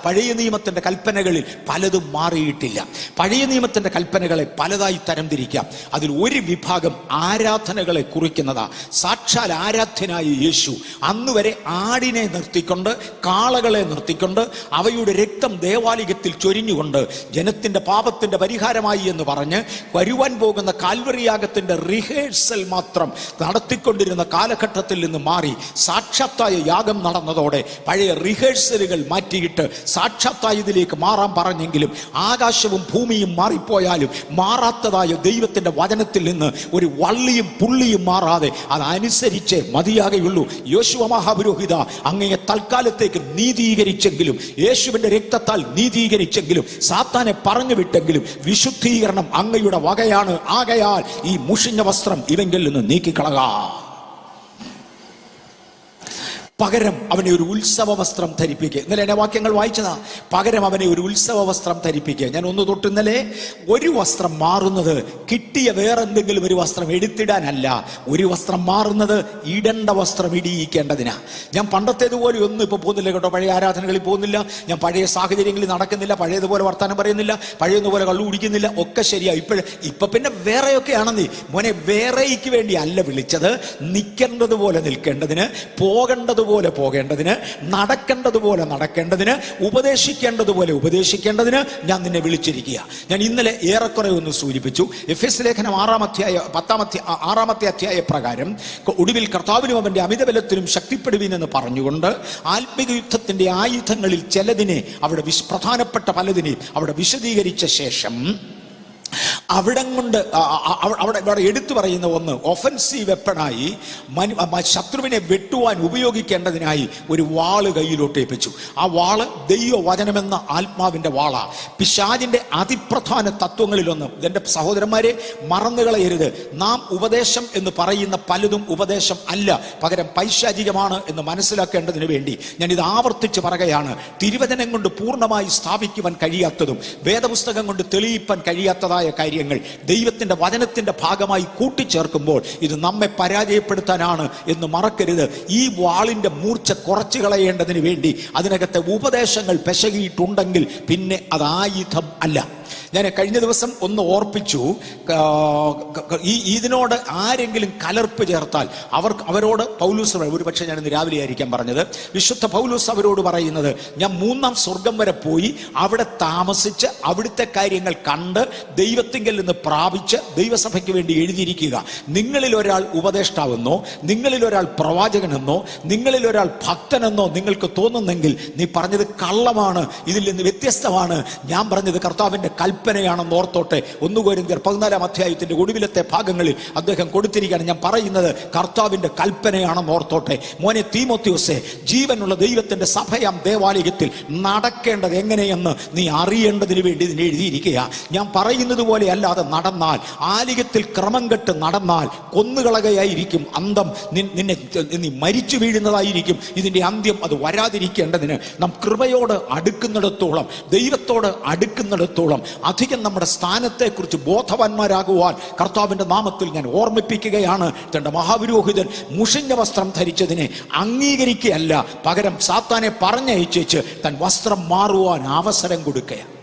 പഴയ നിയമത്തിന്റെ കൽപ്പനകളിൽ പലതും മാറിയിട്ടില്ല. പഴയ നിയമത്തിന്റെ കൽപ്പനകളെ പലതായി തരംതിരിക്കാം. അതിൽ ഒരു വിഭാഗം ആരാധനകളെ കുറിക്കുന്നതാ. സാക്ഷാൽ ആരാധ്യനായ യേശു അന്നുവരെ ആടിനെ നിർത്തിക്കൊണ്ട്, കാളകളെ നിർത്തിക്കൊണ്ട്, അവയുടെ രക്തം ദേവാലയത്തിൽ ചൊരിഞ്ഞുകൊണ്ട് ജനത്തിന്റെ പാപത്തിന്റെ പരിഹാരമായി എന്ന് പറഞ്ഞ് വരുവാൻ പോകുന്ന കാൽവറിയാഗത്തിന്റെ റിഹേഴ്സൽ മാത്രം നടത്തിക്കൊണ്ടിരുന്ന കാലഘട്ടത്തിൽ നിന്ന് മാറി സാക്ഷാത്തായ യാഗം നടന്നതോടെ പഴയ റിഹേഴ്സലുകൾ മാറ്റിയിട്ട് സാക്ഷാത്തായതിലേക്ക് മാറാൻ പറഞ്ഞെങ്കിലും ആകാശവും ഭൂമിയും മാറിപ്പോയാലും മാറാത്തതായ ദൈവത്തിന്റെ വചനത്തിൽ നിന്ന് ഒരു വള്ളിയും പുള്ളിയും മാറാതെ അതനുസരിച്ച് മതിയാകെയുള്ളൂ. യോശുവ മഹാപുരോഹിത, അങ്ങയെ തൽക്കാലത്തേക്ക് നീതീകരിച്ചെങ്കിലും, യേശുവിന്റെ രക്തത്താൽ നീതീകരിച്ചെങ്കിലും, സാത്താനെ പറഞ്ഞു വിട്ടെങ്കിലും വിശുദ്ധീകരണം അങ്ങയുടെ വകയാണ്. ആകയാൽ ഈ മുഷിഞ്ഞ വസ്ത്രം ഇവങ്കിൽ നിന്ന് നീക്കിക്കളക. പകരം അവനെ ഒരു ഉത്സവ വസ്ത്രം ധരിപ്പിക്കുക. ഇന്നലെ എന്നെ വാക്യങ്ങൾ വായിച്ചതാ. പകരം അവനെ ഒരു ഉത്സവ വസ്ത്രം ധരിപ്പിക്കുക. ഞാൻ ഒന്ന് തൊട്ട് ഇന്നലെ ഒരു വസ്ത്രം മാറുന്നത് കിട്ടിയ വേറെന്തെങ്കിലും ഒരു വസ്ത്രം എടുത്തിടാനല്ല. ഒരു വസ്ത്രം മാറുന്നത് ഇടേണ്ട വസ്ത്രം ഇടിയിക്കേണ്ടതിനാ. ഞാൻ പണ്ടത്തേതുപോലെ ഒന്നും ഇപ്പൊ പോകുന്നില്ല കേട്ടോ. പഴയ ആരാധനകളിൽ പോകുന്നില്ല, ഞാൻ പഴയ സാഹചര്യങ്ങളിൽ നടക്കുന്നില്ല, പഴയതുപോലെ വർത്താനം പറയുന്നില്ല, പഴയതുപോലെ കള്ളു കുടിക്കുന്നില്ല. ഒക്കെ ശരിയാ. ഇപ്പൊ പിന്നെ വേറെയൊക്കെയാണെന്നേ മോനെ. വേറെയ്ക്ക് വേണ്ടി അല്ല വിളിച്ചത്, നിൽക്കേണ്ടതുപോലെ നിൽക്കേണ്ടതിന്, പോകേണ്ടതുപോലെ പോകേണ്ടതിന്, നടക്കേണ്ടതുപോലെ നടക്കേണ്ടതിന്, ഉപദേശിക്കേണ്ടതുപോലെ ഉപദേശിക്കേണ്ടതിന് ഞാൻ നിന്നെ വിളിച്ചിരിക്കുക. ഞാൻ ഇന്നലെ ഏറെക്കുറെ ഒന്ന് സൂചിപ്പിച്ചു. എഫെസ് ലേഖനം 6-ാമത്തെ അധ്യായ പ്രകാരം ഒടുവിൽ കർത്താവിനും അവന്റെ അമിതബലത്തിനും ശക്തിപ്പെടുവീൻ എന്ന് പറഞ്ഞുകൊണ്ട് ആത്മിക യുദ്ധത്തിന്റെ ആയുധങ്ങളിൽ ചിലതിനെ, അവിടെ പ്രധാനപ്പെട്ട പലതിനെയും അവിടെ വിശദീകരിച്ച ശേഷം അവിടെ എടുത്തു പറയുന്ന ഒന്ന്, ഒഫൻസീവ് വെപ്പണായി ശത്രുവിനെ വെട്ടുവാൻ ഉപയോഗിക്കേണ്ടതിനായി ഒരു വാള് കയ്യിലോട്ട് ഏൽപ്പിച്ചു. ആ വാള് ദൈവവചനമെന്ന ആത്മാവിന്റെ വാളാ. പിശാചിന്റെ അതിപ്രധാന തത്വങ്ങളിലൊന്ന്, എന്റെ സഹോദരന്മാരെ മറന്നുകളയരുത്, നാം ഉപദേശം എന്ന് പറയുന്ന പലതും ഉപദേശം അല്ല, പകരം പൈശാചികമാണ് എന്ന് മനസ്സിലാക്കേണ്ടതിന് വേണ്ടി ഞാൻ ഇത് ആവർത്തിച്ച് പറയുകയാണ്. തിരുവചനം കൊണ്ട് പൂർണ്ണമായി സ്ഥാപിക്കുവാൻ കഴിയാത്തതും വേദപുസ്തകം കൊണ്ട് തെളിയിപ്പാൻ കഴിയാത്തതായ കാര്യങ്ങൾ ദൈവത്തിന്റെ വചനത്തിന്റെ ഭാഗമായി കൂട്ടിച്ചേർക്കുമ്പോൾ ഇത് നമ്മെ പരാജയപ്പെടുത്താനാണ് എന്ന് മറക്കരുത്. ഈ വാളിന്റെ മൂർച്ച കുറച്ചു കളയേണ്ടതിന് വേണ്ടി അതിനകത്തെ ഉപദേശങ്ങൾ പെശകിയിട്ടുണ്ടെങ്കിൽ പിന്നെ അത് ആയുധം അല്ല. ഞാൻ കഴിഞ്ഞ ദിവസം ഒന്ന് ഓർപ്പിച്ചു, ഇതിനോട് ആരെങ്കിലും കലർപ്പ് ചേർത്താൽ അവരോട് പൗലോസ്, ഒരു പക്ഷേ ഞാനിന്ന് രാവിലെ ആയിരിക്കാം പറഞ്ഞത്, വിശുദ്ധ പൗലോസ് അവരോട് പറയുന്നത്, ഞാൻ 3-ാം സ്വർഗം വരെ പോയി അവിടെ താമസിച്ച് അവിടുത്തെ കാര്യങ്ങൾ കണ്ട് ദൈവത്തിങ്കൽ നിന്ന് പ്രാപിച്ച് ദൈവസഭയ്ക്ക് വേണ്ടി എഴുതിയിരിക്കുക. നിങ്ങളിൽ ഒരാൾ ഉപദേഷ്ടാവെന്നോ, നിങ്ങളിൽ ഒരാൾ പ്രവാചകനെന്നോ, നിങ്ങളിൽ ഒരാൾ ഭക്തനെന്നോ നിങ്ങൾക്ക് തോന്നുന്നെങ്കിൽ നീ പറഞ്ഞത് കള്ളമാണ്, ഇതിൽ നിന്ന് വ്യത്യസ്തമാണ്. ഞാൻ പറഞ്ഞത് കർത്താവിന്റെ കൽപ്പനയാണെന്ന് ഓർത്തോട്ടെ. 1 കൊരിന്ത്യർ 14-ാം അധ്യായത്തിന്റെ ഒടുവിലത്തെ ഭാഗങ്ങളിൽ അദ്ദേഹം കൊടുത്തിരിക്കുകയാണ്. ഞാൻ പറയുന്നത് കർത്താവിന്റെ കൽപ്പനയാണെന്ന് ഓർത്തോട്ടെ. മോനെ തീമോത്തിയോസേ, ജീവനുള്ള ദൈവത്തിന്റെ സഭയാം ദേവാലയത്തിൽ നടക്കേണ്ടത് എങ്ങനെയെന്ന് നീ അറിയേണ്ടതിന് വേണ്ടി ഇതിനെ എഴുതിയിരിക്കുക. ഞാൻ പറയുന്നത് പോലെ അല്ലാതെ നടന്നാൽ, ആലയത്തിൽ ക്രമം കെട്ട് നടന്നാൽ കൊന്നുകളകയായിരിക്കും അന്തം. നിന്നെ നീ മരിച്ചു വീഴുന്നതായിരിക്കും ഇതിന്റെ അന്ത്യം. അത് വരാതിരിക്കേണ്ടതിന് നാം കൃപയോട് അടുക്കുന്നിടത്തോളം, ദൈവത്തോട് അടുക്കുന്നിടത്തോളം അധികം നമ്മുടെ സ്ഥാനത്തെക്കുറിച്ച് ബോധവാന്മാരാകുവാൻ കർത്താവിന്റെ നാമത്തിൽ ഞാൻ ഓർമ്മിപ്പിക്കുകയാണ്. തന്റെ മഹാപുരോഹിതൻ മുഷിഞ്ഞ വസ്ത്രം ധരിച്ചതിനെ അംഗീകരിക്കുകയല്ല, പകരം സാത്താനെ പറഞ്ഞയച്ചേച്ച് തൻ വസ്ത്രം മാറുവാൻ അവസരം കൊടുക്കുകയാണ്.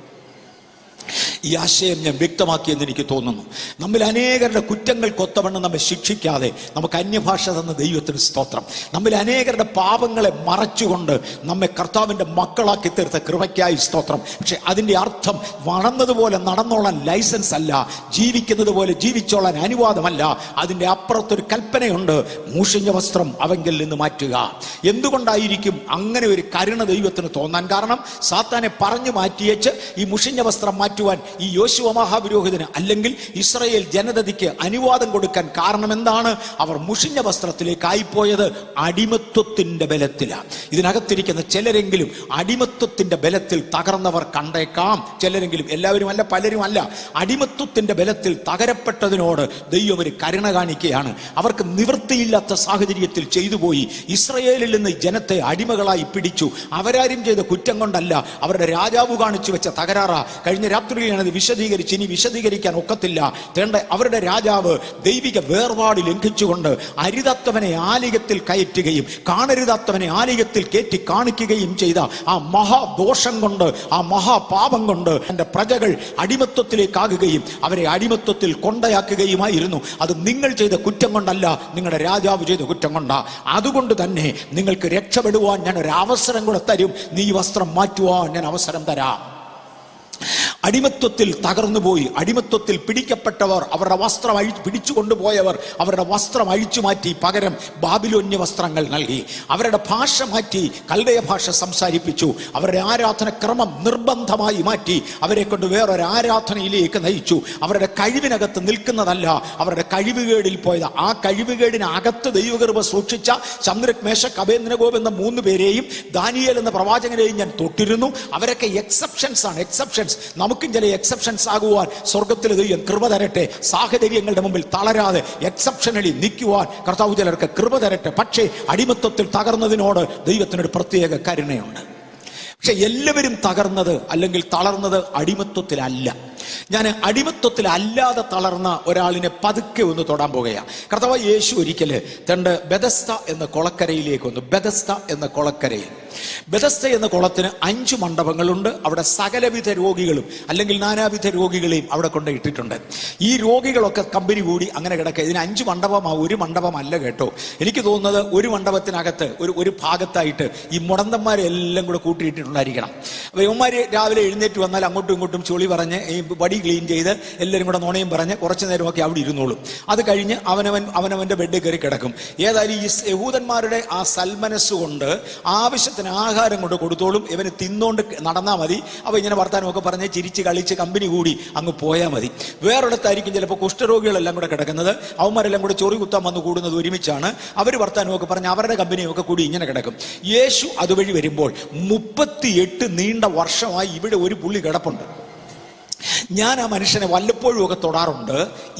ഈ ആശയം ഞാൻ വ്യക്തമാക്കിയെന്ന് എനിക്ക് തോന്നുന്നു. നമ്മിൽ അനേകരുടെ കുറ്റങ്ങൾക്കൊത്തവണ്ണം നമ്മെ ശിക്ഷിക്കാതെ നമുക്ക് അന്യഭാഷ തന്ന ദൈവത്തിന് സ്തോത്രം. നമ്മിൽ അനേകരുടെ പാപങ്ങളെ മറച്ചുകൊണ്ട് നമ്മെ കർത്താവിന്റെ മക്കളാക്കി തീർത്ത കൃപയ്ക്കായി സ്തോത്രം. പക്ഷെ അതിന്റെ അർത്ഥം വളർന്നതുപോലെ നടന്നോളാൻ ലൈസൻസ് അല്ല, ജീവിക്കുന്നത് പോലെ ജീവിച്ചോളാൻ അനുവാദമല്ല. അതിന്റെ അപ്പുറത്തൊരു കൽപ്പനയുണ്ട്, മൂഷിഞ്ഞ വസ്ത്രം അവങ്കിൽ നിന്ന് മാറ്റുക. എന്തുകൊണ്ടായിരിക്കും അങ്ങനെ ഒരു കരുണ ദൈവത്തിന് തോന്നാൻ കാരണം? സാത്താനെ പറഞ്ഞു മാറ്റിയേച്ച് ഈ മുഷിഞ്ഞ വസ്ത്രം മാറ്റുവാൻ ഈ യോശുവ മഹാപുരോഹിതന് അല്ലെങ്കിൽ ഇസ്രായേൽ ജനതയ്ക്ക് അനുവാദം കൊടുക്കാൻ കാരണം എന്താണ്? അവർ മുഷിഞ്ഞ വസ്ത്രത്തിലേക്കായിപ്പോയത് അടിമത്വത്തിന്റെ ബലത്തിലാണ്. ഇതിനകത്തിരിക്കുന്ന ചിലരെങ്കിലും അടിമത്വത്തിന്റെ ബലത്തിൽ തകർന്നവർ കണ്ടേക്കാം. ചിലരെങ്കിലും, എല്ലാവരും അല്ല, പലരും അല്ല. അടിമത്വത്തിന്റെ ബലത്തിൽ തകരപ്പെട്ടതിനോട് ദൈവം ഒരു കരുണ കാണിക്കുകയാണ്. അവർക്ക് നിവൃത്തിയില്ലാത്ത സാഹചര്യത്തിൽ ചെയ്തുപോയി. ഇസ്രായേലിൽ നിന്ന് ജനത്തെ അടിമകളായി പിടിച്ചു. അവരാരും ചെയ്ത കുറ്റം കൊണ്ടല്ല, അവരുടെ രാജാവ് കാണിച്ചു വെച്ച തകരാറാ. കഴിഞ്ഞ രാത്രിയിലാണത് വിശദീകരിച്ച് ഇനി വിശദീകരിക്കാൻ ഒക്കത്തില്ല. അവരുടെ രാജാവ് ദൈവിക വേർപാട് ലംഘിച്ചുകൊണ്ട് അരുതാത്തവനെ ആലയത്തിൽ കയറ്റുകയും കാണരുതാത്തവനെ ആലയത്തിൽ കയറ്റി കാണിക്കുകയും ചെയ്ത ആ മഹാദോഷം കൊണ്ട്, ആ മഹാപാപം കൊണ്ട് എൻ്റെ പ്രജകൾ അടിമത്വത്തിലേക്കാകുകയും അവരെ അടിമത്വത്തിൽ കൊണ്ടയാക്കുകയുമായിരുന്നു. അത് നിങ്ങൾ ചെയ്ത കുറ്റം കൊണ്ടല്ല, നിങ്ങളുടെ രാജാവ് ചെയ്ത കുറ്റം കൊണ്ടാ. അതുകൊണ്ട് തന്നെ നിങ്ങൾക്ക് രക്ഷപ്പെടുവാൻ ഞാൻ ഒരു അവസരം കൂടെ തരും. നീ വസ്ത്രം മാറ്റുവാൻ ഞാൻ അവസരം തരാം. അടിമത്വത്തിൽ തകർന്നുപോയി, അടിമത്വത്തിൽ പിടിക്കപ്പെട്ടവർ, അവരുടെ വസ്ത്രം പിടിച്ചു കൊണ്ടുപോയവർ അവരുടെ വസ്ത്രം അഴിച്ചു മാറ്റി പകരം ബാബിലോന്യ വസ്ത്രങ്ങൾ നൽകി. അവരുടെ ഭാഷ മാറ്റി കൽദയ ഭാഷ സംസാരിപ്പിച്ചു. അവരുടെ ആരാധനക്രമം നിർബന്ധമായി മാറ്റി അവരെ കൊണ്ട് വേറൊരു ആരാധനയിലേക്ക് നയിച്ചു. അവരുടെ കഴിവിനകത്ത് നിൽക്കുന്നതല്ല, അവരുടെ കഴിവുകേടിൽ പോയത്. ആ കഴിവുകേടിനകത്ത് ദൈവകൃപ സൂക്ഷിച്ച ശദ്രക്, മേശക്, അബേദ്നെഗോ എന്ന 3 പേരെയും ദാനിയേൽ എന്ന പ്രവാചകനെയും ഞാൻ തൊട്ടിരുന്നു. അവരൊക്കെ എക്സെപ്ഷൻസ് ആണ്, എക്സെപ്ഷൻസ്. നമുക്കും ചില എക്സെപ്ഷൻസ് ആകുവാൻ സ്വർഗത്തിലെ ദൈവം കൃപ തരട്ടെ. സാഹചര്യങ്ങളുടെ മുമ്പിൽ തളരാതെ എക്സെപ്ഷനലി നിൽക്കുവാൻ കർത്താവ് ചിലർക്ക് കൃപ തരട്ടെ. പക്ഷേ അടിമത്വത്തിൽ തകർന്നതിനോട് ദൈവത്തിനൊരു പ്രത്യേക കരുണയുണ്ട്. പക്ഷെ എല്ലാവരും തകർന്നത് അല്ലെങ്കിൽ തളർന്നത് അടിമത്വത്തിലല്ല. ഞാൻ അടിമത്വത്തിൽ അല്ലാതെ തളർന്ന ഒരാളിനെ പതുക്കെ ഒന്ന് തൊടാൻ പോകുകയാണ്. കർത്താവ് യേശു ഒരിക്കല് തന്റെ ബെഥസ്ത എന്ന കുളക്കരയിലേക്ക് വന്നു. ബെഥസ്ത എന്ന കുളക്കരയിൽ, ബെഥസ്ത എന്ന കുളത്തിന് 5 മണ്ഡപങ്ങളുണ്ട്. അവിടെ സകലവിധ രോഗികളും അല്ലെങ്കിൽ നാനാവിധ രോഗികളെയും അവിടെ കൊണ്ട് ഇട്ടിട്ടുണ്ട്. ഈ രോഗികളൊക്കെ കമ്പനി കൂടി അങ്ങനെ കിടക്കുക. ഇതിന് 5 മണ്ഡപമാ, ഒരു മണ്ഡപമല്ല കേട്ടോ. എനിക്ക് തോന്നുന്നത് ഒരു മണ്ഡപത്തിനകത്ത് ഒരു ഭാഗത്തായിട്ട് ഈ മുടന്തന്മാരെല്ലാം കൂടെ കൂട്ടിയിട്ടിട്ടുണ്ടായിരിക്കണം. അപ്പൊ ഇവന്മാര് രാവിലെ എഴുന്നേറ്റ് വന്നാൽ അങ്ങോട്ടും ഇങ്ങോട്ടും ചൊളി പറഞ്ഞ് ഈ വടി ക്ലീൻ ചെയ്ത് എല്ലാവരും കൂടെ നുണയും പറഞ്ഞ് കുറച്ചു നേരമൊക്കെ അവിടെ ഇരുന്നോളും. അത് കഴിഞ്ഞ് അവനവന്റെ ബെഡിൽ കയറി കിടക്കും. ഏതായാലും ഈ യഹൂദന്മാരുടെ ആ സൽമനസ്സുകൊണ്ട് ആവശ്യത്തിന് ആഹാരം കൊണ്ട് കൊടുത്തോളും. ഇവന് തിന്നോണ്ട് നടന്നാൽ മതി. അപ്പൊ ഇങ്ങനെ വർത്താനമൊക്കെ പറഞ്ഞ് ചിരിച്ച് കളിച്ച് കമ്പനി കൂടി അങ്ങ് പോയാൽ മതി. വേറൊരിടത്തായിരിക്കും ചിലപ്പോൾ കുഷ്ഠരോഗികളെല്ലാം കൂടെ കിടക്കുന്നത്. അവന്മാരെല്ലാം കൂടെ ചൊറി കുത്താൻ വന്ന് കൂടുന്നത് ഒരുമിച്ചാണ്. അവർ വർത്താനമൊക്കെ പറഞ്ഞ് അവരുടെ കമ്പനിയൊക്കെ കൂടി ഇങ്ങനെ കിടക്കും. യേശു അതുവഴി വരുമ്പോൾ 38 നീണ്ട വർഷമായി ഇവിടെ ഒരു പുള്ളി കിടപ്പുണ്ട്. ഞാൻ ആ മനുഷ്യനെ വല്ലപ്പോഴും ഒക്കെ തൊടാറുണ്ട്.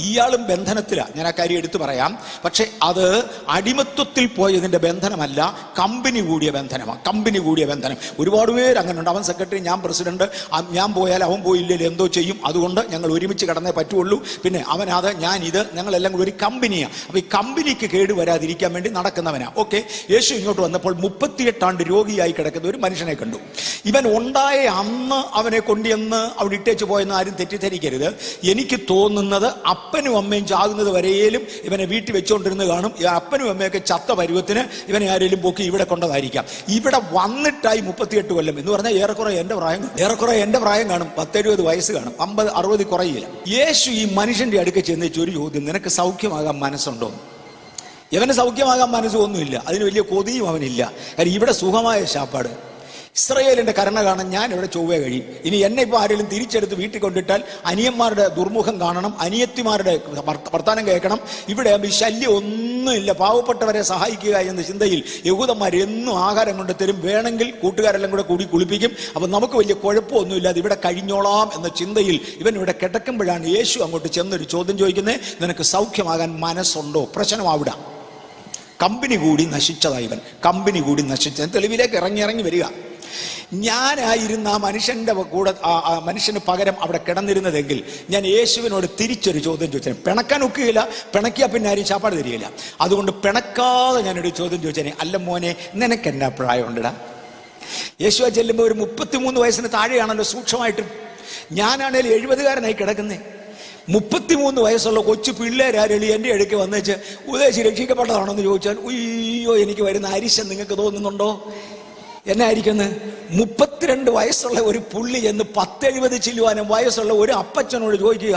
ഇയാളും ബന്ധനത്തിലാണ്, ഞാൻ ആ കാര്യം എടുത്തു പറയാം. പക്ഷെ അത് അടിമത്വത്തിൽ പോയതിന്റെ ബന്ധനമല്ല, കമ്പനി കൂടിയ ബന്ധനമാണ്. കമ്പനി കൂടിയ ബന്ധനം. ഒരുപാട് പേര് അങ്ങനെ ഉണ്ട്. അവൻ സെക്രട്ടറി, ഞാൻ പ്രസിഡന്റ്, ഞാൻ പോയാൽ അവൻ പോയില്ലെങ്കിൽ എന്തോ ചെയ്യും, അതുകൊണ്ട് ഞങ്ങൾ ഒരുമിച്ച് കിടന്നേ പറ്റുള്ളൂ. പിന്നെ അവനത്, ഞാനിത്, ഞങ്ങളെല്ലാം കൂടി ഒരു കമ്പനിയാണ്. അപ്പൊ ഈ കമ്പനിക്ക് കേട് വരാതിരിക്കാൻ വേണ്ടി നടക്കുന്നവനാ. ഓക്കെ, യേശു ഇങ്ങോട്ട് വന്നപ്പോൾ 38 ആണ്ട് രോഗിയായി കിടക്കുന്ന ഒരു മനുഷ്യനെ കണ്ടു. ഇവൻ ഉണ്ടായ അന്ന് അവനെ കൊണ്ടുവന്ന് അവിടെ ഇട്ടേച്ച് പോയെന്ന് എന്ന് ആരും തെറ്റിദ്ധരിക്കരുത്. എനിക്ക് തോന്നുന്നത് അപ്പനും അമ്മയും ചാകുന്നത് വരെയും ഇവനെ വീട്ടിൽ വെച്ചുകൊണ്ടിരുന്ന് കാണും. അപ്പനും അമ്മയൊക്കെ ചത്ത പരുവത്തിന് ഇവനെ ആരെങ്കിലും പൊക്കി ഇവിടെ കൊണ്ടതായിരിക്കാം. ഇവിടെ വന്നിട്ടായി 38 കൊല്ലം എന്ന് പറഞ്ഞാൽ ഏറെക്കുറെ എന്റെ പ്രായം കാണും. 10-70 വയസ്സ് കാണും. 50-60 കുറയില്ല. യേശു ഈ മനുഷ്യന്റെ അടുക്ക ചെന്നേച്ച് ഒരു ചോദ്യം, നിനക്ക് സൗഖ്യമാകാൻ മനസ്സുണ്ടോ? ഇവന് സൗഖ്യമാകാൻ മനസ്സൊന്നുമില്ല, അതിന് വലിയ കൊതിയും അവനില്ല. കാര്യം ഇവിടെ സുഖമായ ശാപ്പാട്. ഇസ്രയേലിന്റെ കരുണ കാണാൻ ഞാൻ ഇവിടെ ചൊവ്വേ കഴിയും. ഇനി എന്നെ ഇപ്പോൾ ആരെങ്കിലും തിരിച്ചെടുത്ത് വീട്ടിൽ കൊണ്ടിട്ടാൽ അനിയന്മാരുടെ ദുർമുഖം കാണണം, അനിയത്തിമാരുടെ വർത്താനം കേൾക്കണം. ഇവിടെ ഈ ശല്യം ഒന്നുമില്ല. പാവപ്പെട്ടവരെ സഹായിക്കുക എന്ന ചിന്തയിൽ യഹൂദന്മാർ എന്നും ആഹാരം കൊണ്ട് തരും. വേണമെങ്കിൽ കൂട്ടുകാരെല്ലാം കൂടെ കൂടി കുളിപ്പിക്കും. അപ്പം നമുക്ക് വലിയ കുഴപ്പമൊന്നുമില്ല, അത് ഇവിടെ കഴിഞ്ഞോളാം എന്ന ചിന്തയിൽ ഇവൻ ഇവിടെ കിടക്കുമ്പോഴാണ് യേശു അങ്ങോട്ട് ചെന്നൊരു ചോദ്യം ചോദിക്കുന്നത്, നിനക്ക് സൗഖ്യമാകാൻ മനസ്സുണ്ടോ? പ്രശ്നമാവിട. കമ്പനി കൂടി നശിച്ചതാ ഇവൻ. കമ്പനി കൂടി നശിച്ച തെളിവിലേക്ക് ഇറങ്ങി വരിക. ഞാനായിരുന്ന ആ മനുഷ്യന്റെ കൂടെ മനുഷ്യന് പകരം അവിടെ കിടന്നിരുന്നതെങ്കിൽ ഞാൻ യേശുവിനോട് തിരിച്ചൊരു ചോദ്യം ചോദിച്ചേ. പിണക്കാൻ ഒക്കുകയില്ല, പിണക്കിയാൽ പിന്നെ ആരും ചാപ്പാട് തരികയില്ല. അതുകൊണ്ട് പിണക്കാതെ ഞാനൊരു ചോദ്യം ചോദിച്ചേനെ, അല്ല മോനെ നിനക്ക് എന്നാ പ്രായമുണ്ടടാ? യേശുവ ചെല്ലുമ്പോൾ ഒരു 33 വയസ്സിന് താഴെയാണല്ലോ സൂക്ഷ്മമായിട്ട്. ഞാനാണേലും 70കാരനായി കിടക്കുന്നേ. 33 വയസ്സുള്ള കൊച്ചു പിള്ളേരാരെളി എൻ്റെ അടുക്ക് വന്നേച്ച് ഉദ്ദേശിച്ച് രക്ഷിക്കപ്പെട്ടതാണെന്ന് ചോദിച്ചാൽ ഉയ്യോ എനിക്ക് വരുന്ന അരിശം നിങ്ങൾക്ക് തോന്നുന്നുണ്ടോ? എന്നായിരിക്കുന്നത്? 32 വയസ്സുള്ള ഒരു പുള്ളി എന്ന് 10-70 ചില്ലുവാനും വയസ്സുള്ള ഒരു അപ്പച്ചനോട് ചോദിക്കുക,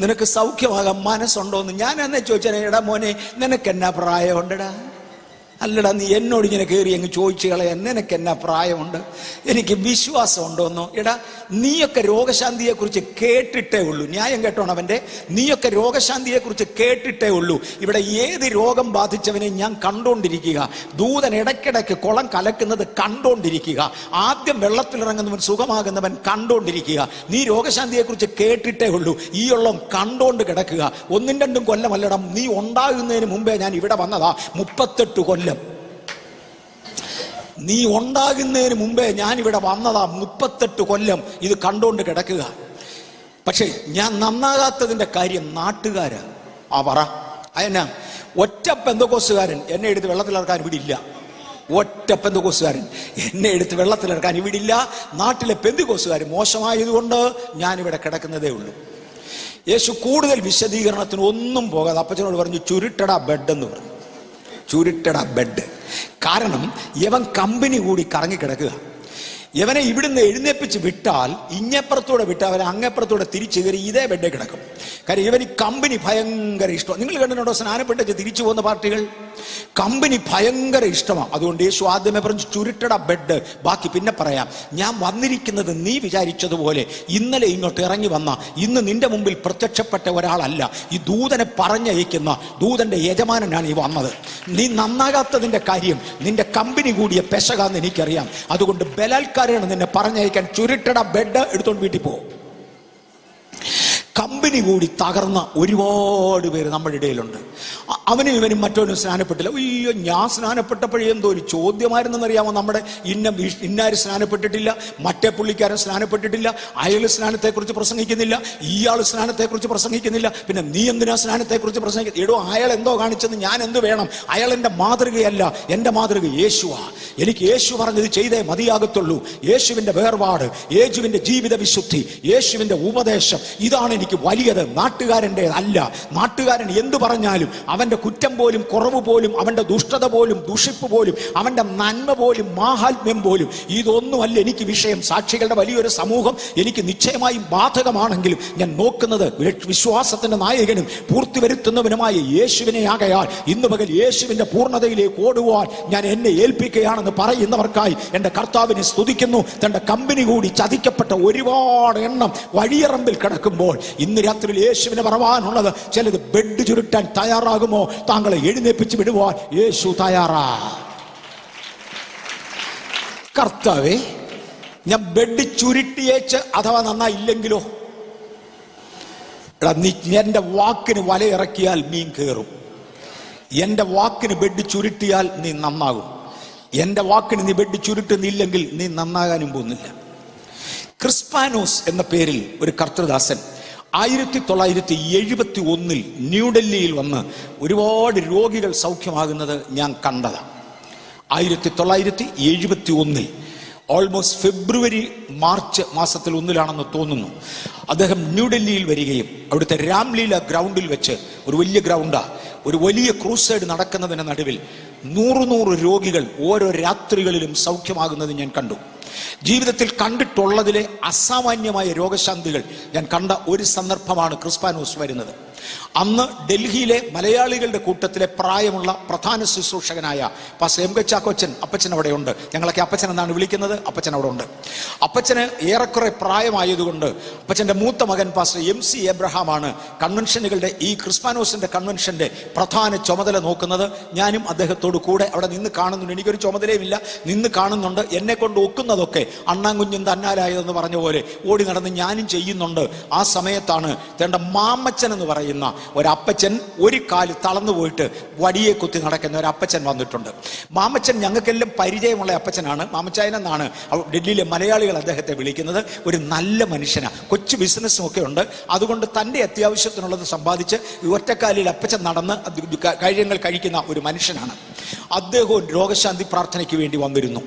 നിനക്ക് സൗഖ്യമാകാൻ മനസ്സുണ്ടോന്ന്. ഞാൻ എന്നെ ചോദിച്ചാൽ, എടാ മോനെ നിനക്ക് എന്നാ പ്രായമുണ്ടടാ? അല്ലടാ, നീ എന്നോട് ഇങ്ങനെ കയറി അങ്ങ് ചോദിച്ചു കളയാൻ, നിനക്ക് എന്നാ പ്രായമുണ്ട്, എനിക്ക് വിശ്വാസം ഉണ്ടോന്നോ? എടാ, നീയൊക്കെ രോഗശാന്തിയെക്കുറിച്ച് കേട്ടിട്ടേ ഉള്ളൂ. ന്യായം കേട്ടോണം അവൻ്റെ. നീയൊക്കെ രോഗശാന്തിയെക്കുറിച്ച് കേട്ടിട്ടേ ഉള്ളൂ. ഇവിടെ ഏത് രോഗം ബാധിച്ചവനെ ഞാൻ കണ്ടോണ്ടിരിക്കുക. ദൂതൻ ഇടയ്ക്കിടയ്ക്ക് കുളം കലക്കുന്നത് കണ്ടോണ്ടിരിക്കുക. ആദ്യം വെള്ളത്തിലിറങ്ങുന്നവൻ സുഖമാകുന്നവൻ കണ്ടോണ്ടിരിക്കുക. നീ രോഗശാന്തിയെക്കുറിച്ച് കേട്ടിട്ടേ ഉള്ളൂ. ഈ ഉള്ളം കണ്ടോണ്ട് കിടക്കുക. 1-2 കൊല്ലമല്ലടം, നീ ഉണ്ടാകുന്നതിന് മുമ്പേ ഞാൻ ഇവിടെ വന്നതാ. 38 കൊല്ലം. നീ ഉണ്ടാകുന്നതിന് മുമ്പേ ഞാൻ ഇവിടെ വന്നതാ. 38 കൊല്ലം ഇത് കണ്ടോണ്ട് കിടക്കുക. പക്ഷെ ഞാൻ നന്നാകാത്തതിന്റെ കാര്യം നാട്ടുകാരാ. പറ അതെന്നാ? ഒറ്റ പെന്തക്കോസ്തുകാരൻ എന്നെ എടുത്ത് വെള്ളത്തിലിറക്കാൻ ഇവിടെ ഇല്ല. ഒറ്റ പെന്തക്കോസ്തുകാരൻ എന്നെ എടുത്ത് വെള്ളത്തിലിറക്കാൻ ഇവിടെ ഇല്ല. നാട്ടിലെ പെന്തക്കോസ്തുകാർ മോശമായതുകൊണ്ട് ഞാനിവിടെ കിടക്കുന്നതേ ഉള്ളൂ. യേശു കൂടുതൽ വിശദീകരണത്തിന് ഒന്നും പോകാതെ അപ്പച്ചനോട് പറഞ്ഞു, ചുരുട്ടടാ ബെഡ് എന്ന് പറഞ്ഞു. ചുരുട്ടടാ ബെഡ്. കാരണം ഇവൻ കമ്പനി കൂടി കറങ്ങിക്കിടക്കുക. ഇവനെ ഇവിടുന്ന് എഴുന്നേപ്പിച്ച് വിട്ടാൽ ഇങ്ങപ്പുറത്തൂടെ വിട്ടാൽ അവൻ അങ്ങപ്പുറത്തൂടെ തിരിച്ചു കയറി ഇതേ ബെഡേ കിടക്കും. കാര്യം ഇവന് കമ്പനി ഭയങ്കര ഇഷ്ടം. നിങ്ങൾ കണ്ടിട്ടുണ്ടോ സ്നാനപ്പെട്ട് തിരിച്ചു പോകുന്ന പാർട്ടികൾ? കമ്പനി ഭയങ്കര ഇഷ്ടമാണ്. അതുകൊണ്ട് യേശു ആദ്യമേ പറഞ്ഞു ചുരുട്ടട ബെഡ്, ബാക്കി പിന്നെ പറയാം. ഞാൻ വന്നിരിക്കുന്നത് നീ വിചാരിച്ചതുപോലെ ഇന്നലെ ഇങ്ങോട്ട് ഇറങ്ങി വന്ന, ഇന്ന് നിന്റെ മുമ്പിൽ പ്രത്യക്ഷപ്പെട്ട ഒരാളല്ല. ഈ ദൂതനെ പറഞ്ഞയക്കുന്ന ദൂതന്റെ യജമാനനാണ് ഈ വന്നത്. നീ നന്നാകാത്തതിന്റെ കാര്യം നിന്റെ കമ്പനി കൂടിയ പെശകാന്ന് എനിക്കറിയാം. അതുകൊണ്ട് ബലാത്കാരാണ് നിന്നെ പറഞ്ഞയക്കാൻ. ചുരുട്ടട ബെഡ് എടുത്തോണ്ട് വീട്ടിൽ പോകും. കമ്പനി കൂടി തകർന്ന ഒരുപാട് പേര് നമ്മുടെ ഇടയിലുണ്ട്. അവനും ഇവനും മറ്റവനും സ്നാനപ്പെട്ടില്ല. അയ്യോ, ഞാൻ സ്നാനപ്പെട്ടപ്പോഴേ എന്തോ ഒരു ചോദ്യമായിരുന്നെന്നറിയാമോ? നമ്മുടെ ഇന്നാര് സ്നാനപ്പെട്ടിട്ടില്ല, മറ്റേ പുള്ളിക്കാരൻ സ്നാനപ്പെട്ടിട്ടില്ല, അയാൾ സ്നാനത്തെക്കുറിച്ച് പ്രസംഗിക്കുന്നില്ല, ഇയാൾ സ്നാനത്തെക്കുറിച്ച് പ്രസംഗിക്കുന്നില്ല, പിന്നെ നീ എന്തിനാ സ്നാനത്തെക്കുറിച്ച് പ്രസംഗിക്കുന്നത്? എടോ, അയാൾ എന്തോ കാണിച്ചെന്ന് ഞാൻ എന്ത് വേണം? അയാൾ എൻ്റെ മാതൃകയല്ല. എൻ്റെ മാതൃക യേശുവാ. എനിക്ക് യേശു പറഞ്ഞത് ചെയ്തേ മതിയാകത്തുള്ളൂ. യേശുവിൻ്റെ വേർപാട്, യേശുവിൻ്റെ ജീവിത വിശുദ്ധി, യേശുവിൻ്റെ ഉപദേശം, ഇതാണ് എനിക്ക് വലിയത്. നാട്ടുകാരൻ്റെ അല്ല. നാട്ടുകാരൻ എന്തു പറഞ്ഞാലും അവന്റെ കുറ്റം പോലും കുറവ് പോലും അവന്റെ ദുഷ്ടത പോലും ദുഷിപ്പ് പോലും അവന്റെ നന്മ പോലും മാഹാത്മ്യം പോലും ഇതൊന്നുമല്ല എനിക്ക് വിഷയം. സാക്ഷികളുടെ വലിയൊരു സമൂഹം എനിക്ക് നിശ്ചയമായും ബാധകമാണെങ്കിലും ഞാൻ നോക്കുന്നത് വിശ്വാസത്തിന്റെ നായകനും പൂർത്തി വരുത്തുന്നവനുമായ യേശുവിനെ ആകയാൽ ഇന്ന് പകൽ യേശുവിന്റെ പൂർണ്ണതയിലേക്ക് ഓടുവാൻ ഞാൻ എന്നെ ഏൽപ്പിക്കുകയാണെന്ന് പറയുന്നവർക്കായി എൻ്റെ കർത്താവിനെ സ്തുതിക്കുന്നു. തന്റെ കമ്പനി കൂടി ചതിക്കപ്പെട്ട ഒരുപാട് എണ്ണം വഴിയറമ്പിൽ കിടക്കുമ്പോൾ ഇന്ന് രാത്രി യേശുവിനെ പറവാനുള്ളത് ചിലത് ബെഡ് ചുരുട്ടാൻ തയ്യാറാകുമോ? താങ്കളെ എഴുന്നേപ്പിച്ച് വിടുവാൻ യേശു തയ്യാറാ. കർത്താവേ, ഞാൻ ബെഡ് ചുരുട്ടിയേച്ച് അഥവാ നന്നായില്ലെങ്കിലോ? എടാ, നീ എന്റെ വാക്കിന് വലയിറക്കിയാൽ മീൻ കയറും. എന്റെ വാക്കിന് ബെഡ് ചുരുട്ടിയാൽ നീ നന്നാകും. എന്റെ വാക്കിന് നീ ബെഡ് ചുരുട്ടുന്നില്ലെങ്കിൽ നീ നന്നാകാനും പോകുന്നില്ല. ക്രിസ്പാനോസ് എന്ന പേരിൽ ഒരു കർത്തൃദാസൻ 1971 ന്യൂഡൽഹിയിൽ വന്ന് ഒരുപാട് രോഗികൾ സൗഖ്യമാകുന്നത് ഞാൻ കണ്ടതാണ്. 1971 ഓൾമോസ്റ്റ് ഫെബ്രുവരി മാർച്ച് മാസത്തിൽ ഒന്നിലാണെന്ന് തോന്നുന്നു. അദ്ദേഹം ന്യൂഡൽഹിയിൽ വരികയും അവിടുത്തെ രാംലീല ഗ്രൗണ്ടിൽ വെച്ച്, ഒരു വലിയ ഗ്രൗണ്ടാ, ഒരു വലിയ ക്രൂസൈഡ് നടക്കുന്നതിന് നടുവിൽ 100 രോഗികൾ ഓരോ രാത്രികളിലും സൗഖ്യമാകുന്നത് ഞാൻ കണ്ടു. ജീവിതത്തിൽ കണ്ടിട്ടുള്ളതിലെ അസാമാന്യമായ രോഗശാന്തികൾ ഞാൻ കണ്ട ഒരു സന്ദർഭമാണ് ക്രിസ്പാനോസ് വരുന്നത്. അന്ന് ഡൽഹിയിലെ മലയാളികളുടെ കൂട്ടത്തിലെ പ്രായമുള്ള പ്രധാന ശുശ്രൂഷകനായ പാസ്റ്റർ എം കെ ചാക്കോച്ചൻ, അപ്പച്ചൻ അവിടെ ഉണ്ട്. ഞങ്ങളൊക്കെ അപ്പച്ചൻ എന്നാണ് വിളിക്കുന്നത്. അപ്പച്ചൻ അവിടെ ഉണ്ട്. അപ്പച്ചന് ഏറെക്കുറെ പ്രായമായതുകൊണ്ട് അപ്പച്ചൻ്റെ മൂത്ത മകൻ പാസ്റ്റർ MC എബ്രഹാമാണ് കൺവെൻഷനുകളുടെ, ഈ ക്രിസ്പാനോസിന്റെ കൺവെൻഷന്റെ പ്രധാന ചുമതല നോക്കുന്നത്. ഞാനും അദ്ദേഹത്തോട് കൂടെ അവിടെ നിന്ന് കാണുന്നുണ്ട്. എനിക്കൊരു ചുമതലയുമില്ല, നിന്ന് കാണുന്നുണ്ട്. എന്നെ കൊണ്ട് ഒക്കുന്നതൊക്കെ അണ്ണാങ്കുഞ്ഞും തന്നാലായതെന്ന് പറഞ്ഞ പോലെ ഓടി നടന്ന് ഞാനും ചെയ്യുന്നുണ്ട്. ആ സമയത്താണ് തേണ്ട മാമച്ചൻ എന്ന് പറയുന്ന ഒരപ്പച്ചൻ, ഒരു കാല് തളർന്നു പോയിട്ട് വടിയെ കുത്തി നടക്കുന്ന ഒരു അപ്പച്ചൻ വന്നിട്ടുണ്ട്. മാമച്ചൻ ഞങ്ങൾക്കെല്ലാം പരിചയമുള്ള അപ്പച്ചനാണ്. മാമച്ചായൻ എന്നാണ് ഡൽഹിയിലെ മലയാളികൾ അദ്ദേഹത്തെ വിളിക്കുന്നത്. ഒരു നല്ല മനുഷ്യനാണ്. കൊച്ചു ബിസിനസ്സും ഒക്കെ ഉണ്ട്. അതുകൊണ്ട് തൻ്റെ അത്യാവശ്യത്തിനുള്ളത് സമ്പാദിച്ച് ഒറ്റക്കാലിൽ അപ്പച്ചൻ നടന്ന് കാര്യങ്ങൾ കഴിക്കുന്ന ഒരു മനുഷ്യനാണ്. അദ്ദേഹവും രോഗശാന്തി പ്രാർത്ഥനയ്ക്ക് വേണ്ടി വന്നിരുന്നു.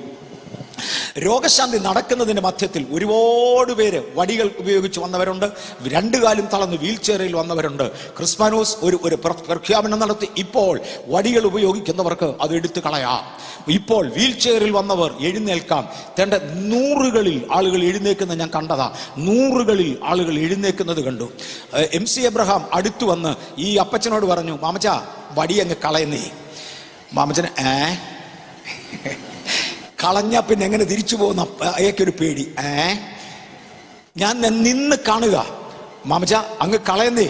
രോഗശാന്തി നടക്കുന്നതിന്റെ മധ്യത്തിൽ ഒരുപാട് പേര് വടികൾ ഉപയോഗിച്ച് വന്നവരുണ്ട്. 2 കാലും തളർന്ന് വീൽ ചെയറിൽ വന്നവരുണ്ട്. ക്രിസ്പാനോസ് ഒരു പ്രഖ്യാപനം നടത്തി. ഇപ്പോൾ വടികൾ ഉപയോഗിക്കുന്നവർക്ക് അത് എടുത്തു കളയാം. ഇപ്പോൾ വീൽ ചെയറിൽ വന്നവർ എഴുന്നേൽക്കാം. തന്റെ 100കളിൽ ആളുകൾ എഴുന്നേക്കുന്നത് ഞാൻ കണ്ടതാ. 100കളിൽ ആളുകൾ എഴുന്നേക്കുന്നത് കണ്ടു. MC എബ്രഹാം അടുത്തു വന്ന് ഈ അപ്പച്ചനോട് പറഞ്ഞു, മാമച്ച വടി അങ്ങ് കളയുന്നേ. മാമച്ചന് കളഞ്ഞ പിന്നെ എങ്ങനെ തിരിച്ചു പോകുന്ന അയാൾക്കൊരു പേടി. ഞാൻ നിന്ന് കാണുക. മാമച്ച അങ്ങ് കളയുന്നേ.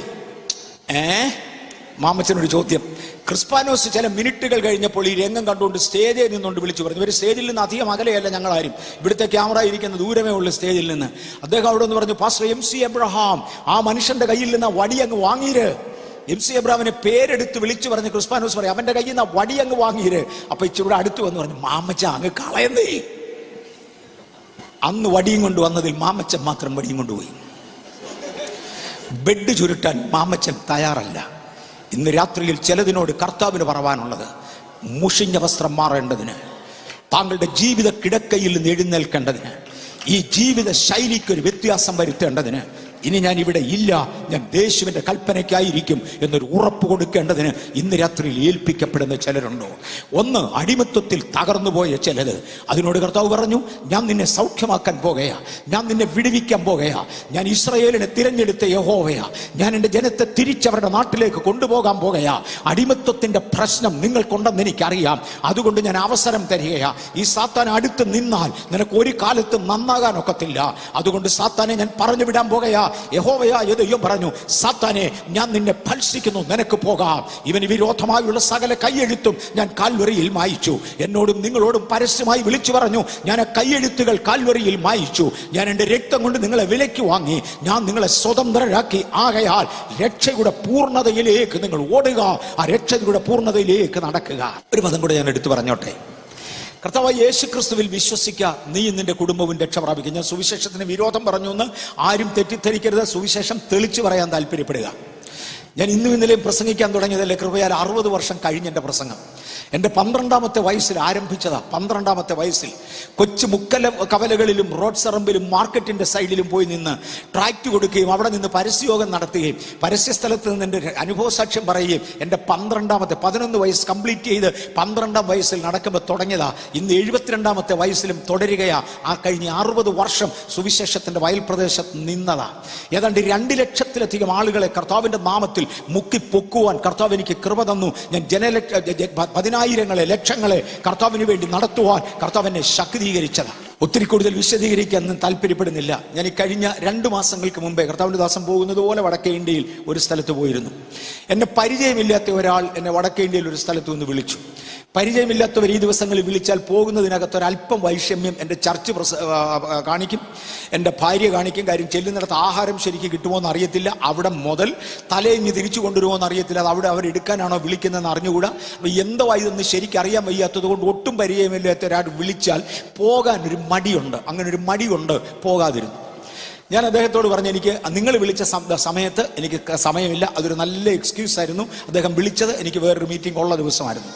മാമച്ചനൊരു ചോദ്യം. ക്രിസ്പാനോസ് ചില മിനിറ്റുകൾ കഴിഞ്ഞപ്പോൾ ഈ രംഗം കണ്ടുകൊണ്ട് സ്റ്റേജിൽ നിന്നുകൊണ്ട് വിളിച്ചു പറഞ്ഞു. ഇവർ സ്റ്റേജിൽ നിന്ന് അധികം അകലെയല്ല ഞങ്ങളാരും. ഇവിടുത്തെ ക്യാമറ ഇരിക്കുന്ന ദൂരമേ ഉള്ളൂ സ്റ്റേജിൽ നിന്ന്. അദ്ദേഹം അവിടെ നിന്ന് പറഞ്ഞു, പാസ്റ്റർ MC എബ്രഹാം ആ മനുഷ്യന്റെ കയ്യിൽ നിന്ന് വടി അങ്ങ് വാങ്ങീര്. MC എബ്രഹാമിനെ പേരെടുത്ത് വിളിച്ചു പറഞ്ഞ് ക്രിസ്പാനോസ് പറയും, അവന്റെ കയ്യിൽ നിന്ന് വടി അങ്ങ് വാങ്ങീര്. അപ്പൊ ഇച്ചിരി അടുത്ത് വന്ന് പറഞ്ഞു, മാമച്ച അങ്ങ് കളയുന്നേ. അന്ന് വടിയും കൊണ്ട് വന്നതിൽ മാമച്ചൻ മാത്രം വടിയും കൊണ്ടുപോയി. ബെഡ് ചുരുട്ടാൻ മാമച്ചൻ തയ്യാറല്ല. ഇന്ന് രാത്രിയിൽ ചിലതിനോട് കർത്താവിന് പറവാനുള്ളത്, മുഷിഞ്ഞ വസ്ത്രം മാറേണ്ടതിന്, താങ്കളുടെ ജീവിത കിടക്കയിൽ നിന്ന് എഴുന്നേൽക്കേണ്ടതിന്, ഈ ജീവിത ശൈലിക്കൊരു വ്യത്യാസം വരുത്തേണ്ടതിന്, ഇനി ഞാൻ ഇവിടെ ഇല്ല, ഞാൻ യേശുവിന്റെ കൽപ്പനയ്ക്കായിരിക്കും എന്നൊരു ഉറപ്പ് കൊടുക്കേണ്ടതിന് ഇന്ന് രാത്രിയിൽ ഏൽപ്പിക്കപ്പെടുന്ന ചിലരുണ്ടോ? ഒന്ന്, അടിമത്വത്തിൽ തകർന്നുപോയ ചിലത്. അതിനോട് കർത്താവ് പറഞ്ഞു, ഞാൻ നിന്നെ സൗഖ്യമാക്കാൻ പോകുകയാ, ഞാൻ നിന്നെ വിടുവിക്കാൻ പോകുകയാ, ഞാൻ ഇസ്രായേലിനെ തിരഞ്ഞെടുത്ത യഹോവയാ, ഞാൻ എൻ്റെ ജനത്തെ തിരിച്ചവരുടെ നാട്ടിലേക്ക് കൊണ്ടുപോകാൻ പോകുകയാ. അടിമത്വത്തിന്റെ പ്രശ്നം നിങ്ങൾക്കുണ്ടെന്ന് എനിക്കറിയാം. അതുകൊണ്ട് ഞാൻ അവസരം തരികയാ. ഈ സാത്താൻ അടുത്ത് നിന്നാൽ നിനക്ക് ഒരു കാലത്തും നന്നാകാനൊക്കത്തില്ല. അതുകൊണ്ട് സാത്താനെ ഞാൻ പറഞ്ഞു വിടാൻ പോകുകയാ. യഹോവയായ ദൈവം പറഞ്ഞു, സാത്താനെ ഞാൻ നിന്നെ ഭത്സിക്കുന്നു, നിനക്ക് പോകാം. ഇവന് വിരോധമായുള്ള സകല കൈയെഴുത്തും ഞാൻ കാൽവറിയിൽ മായിച്ചു. എന്നോടും നിങ്ങളോടും പരസ്യമായി വിളിച്ചു പറഞ്ഞു, ഞാൻ ആ കൈയെഴുത്തുകൾ കാൽവറിയിൽ മായിച്ചു. ഞാൻ എൻ്റെ രക്തം കൊണ്ട് നിങ്ങളെ വിലയ്ക്ക് വാങ്ങി, ഞാൻ നിങ്ങളെ സ്വതന്ത്രരാക്കി. ആകയാൽ രക്ഷയുടെ പൂർണ്ണതയിലേക്ക് നിങ്ങൾ ഓടുക, ആ രക്ഷയുടെ പൂർണ്ണതയിലേക്ക് നടക്കുക. ഒരു പദം കൂടെ ഞാൻ എടുത്തു പറഞ്ഞോട്ടെ. കർത്താവായ യേശു ക്രിസ്തുവിൽ വിശ്വസിക്കുക, നീ നിന്റെ കുടുംബവും രക്ഷ പ്രാപിക്കുക. ഞാൻ സുവിശേഷത്തിന് വിരോധം പറഞ്ഞു എന്ന് ആരും തെറ്റിദ്ധരിക്കരുത്. സുവിശേഷം തെളിച്ചു പറയാൻ താല്പര്യപ്പെടുക. ഞാൻ ഇന്നും ഇന്നലെയും പ്രസംഗിക്കാൻ തുടങ്ങിയതല്ലേ കൃപയാൽ 60 വർഷം കഴിഞ്ഞ് എൻ്റെ പ്രസംഗം. എൻ്റെ 12ാമത്തെ വയസ്സിൽ ആരംഭിച്ചതാ. 12ാമത്തെ വയസ്സിൽ കൊച്ചു കവലകളിലും റോഡ് സറമ്പിലും മാർക്കറ്റിന്റെ സൈഡിലും പോയി നിന്ന് ട്രാക്ട് കൊടുക്കുകയും അവിടെ നിന്ന് പരസ്യയോഗം നടത്തുകയും പരസ്യസ്ഥലത്ത് നിന്ന് എൻ്റെ അനുഭവ സാക്ഷ്യം പറയുകയും എൻ്റെ 11 വയസ്സ് കംപ്ലീറ്റ് ചെയ്ത് 12ാം വയസ്സിൽ നടക്കുമ്പോൾ തുടങ്ങിയതാ. ഇന്ന് 72ാമത്തെ വയസ്സിലും തുടരുകയാ. ആ കഴിഞ്ഞ 60 വർഷം സുവിശേഷത്തിന്റെ വയൽ പ്രദേശത്ത് നിന്നതാ. ഏതാണ്ട് 2 ലക്ഷത്തിലധികം ആളുകളെ കർത്താവിന്റെ നാമത്തിൽ മുക്കി പൊക്കുവാൻ കർത്താവ് എനിക്ക് കൃപ തന്നു. ഞാൻ 10,000-ങ്ങളെ ലക്ഷങ്ങളെ കർത്താവിന് വേണ്ടി നടത്തുവാൻ കർത്താവ് എന്നെ ശക്തീകരിച്ചതാണ്. ഒത്തിരി കൂടുതൽ വിശദീകരിക്കാൻ താല്പര്യപ്പെടുന്നില്ല. ഞാൻ ഈ കഴിഞ്ഞ 2 മാസങ്ങൾക്ക് മുമ്പേ കർത്താവിന്റെ ദാസം പോകുന്നത് പോലെ വടക്കേ ഇന്ത്യയിൽ ഒരു സ്ഥലത്ത് പോയിരുന്നു. എന്നെ പരിചയമില്ലാത്ത ഒരാൾ എന്നെ വടക്കേ ഇന്ത്യയിൽ ഒരു സ്ഥലത്ത് നിന്ന് വിളിച്ചു. പരിചയമില്ലാത്തവർ ഈ ദിവസങ്ങളിൽ വിളിച്ചാൽ പോകുന്നതിനകത്ത് ഒരല്പം വൈഷമ്യം എൻ്റെ ചർച്ച് കാണിക്കും, എൻ്റെ ഭാര്യ കാണിക്കും. കാര്യം ചെല്ലുന്നിടത്ത് ആഹാരം ശരിക്കും കിട്ടുമോ എന്ന് അറിയത്തില്ല. അവിടെ മുതൽ തലേഞ്ഞ് തിരിച്ചു കൊണ്ടുവരുമോ എന്ന് അറിയത്തില്ല. അത് അവിടെ അവരെടുക്കാനാണോ വിളിക്കുന്നതെന്ന് അറിഞ്ഞുകൂടാ. അപ്പോൾ എന്തോ ഇതെന്ന് ശരിക്കും അറിയാൻ വയ്യാത്തത് കൊണ്ട് ഒട്ടും പരിചയമില്ലാത്ത ഒരാൾ വിളിച്ചാൽ പോകാൻ ഒരു മടിയുണ്ട്. അങ്ങനെ ഒരു മടി കൊണ്ട് പോകാതിരുന്നു. ഞാൻ അദ്ദേഹത്തോട് പറഞ്ഞു, എനിക്ക് നിങ്ങൾ വിളിച്ച സമയത്ത് എനിക്ക് സമയമില്ല, അതൊരു നല്ല എക്സ്ക്യൂസ് ആയിരുന്നു. അദ്ദേഹം വിളിച്ചത് എനിക്ക് വേറൊരു മീറ്റിംഗ് ഉള്ള ദിവസമായിരുന്നു.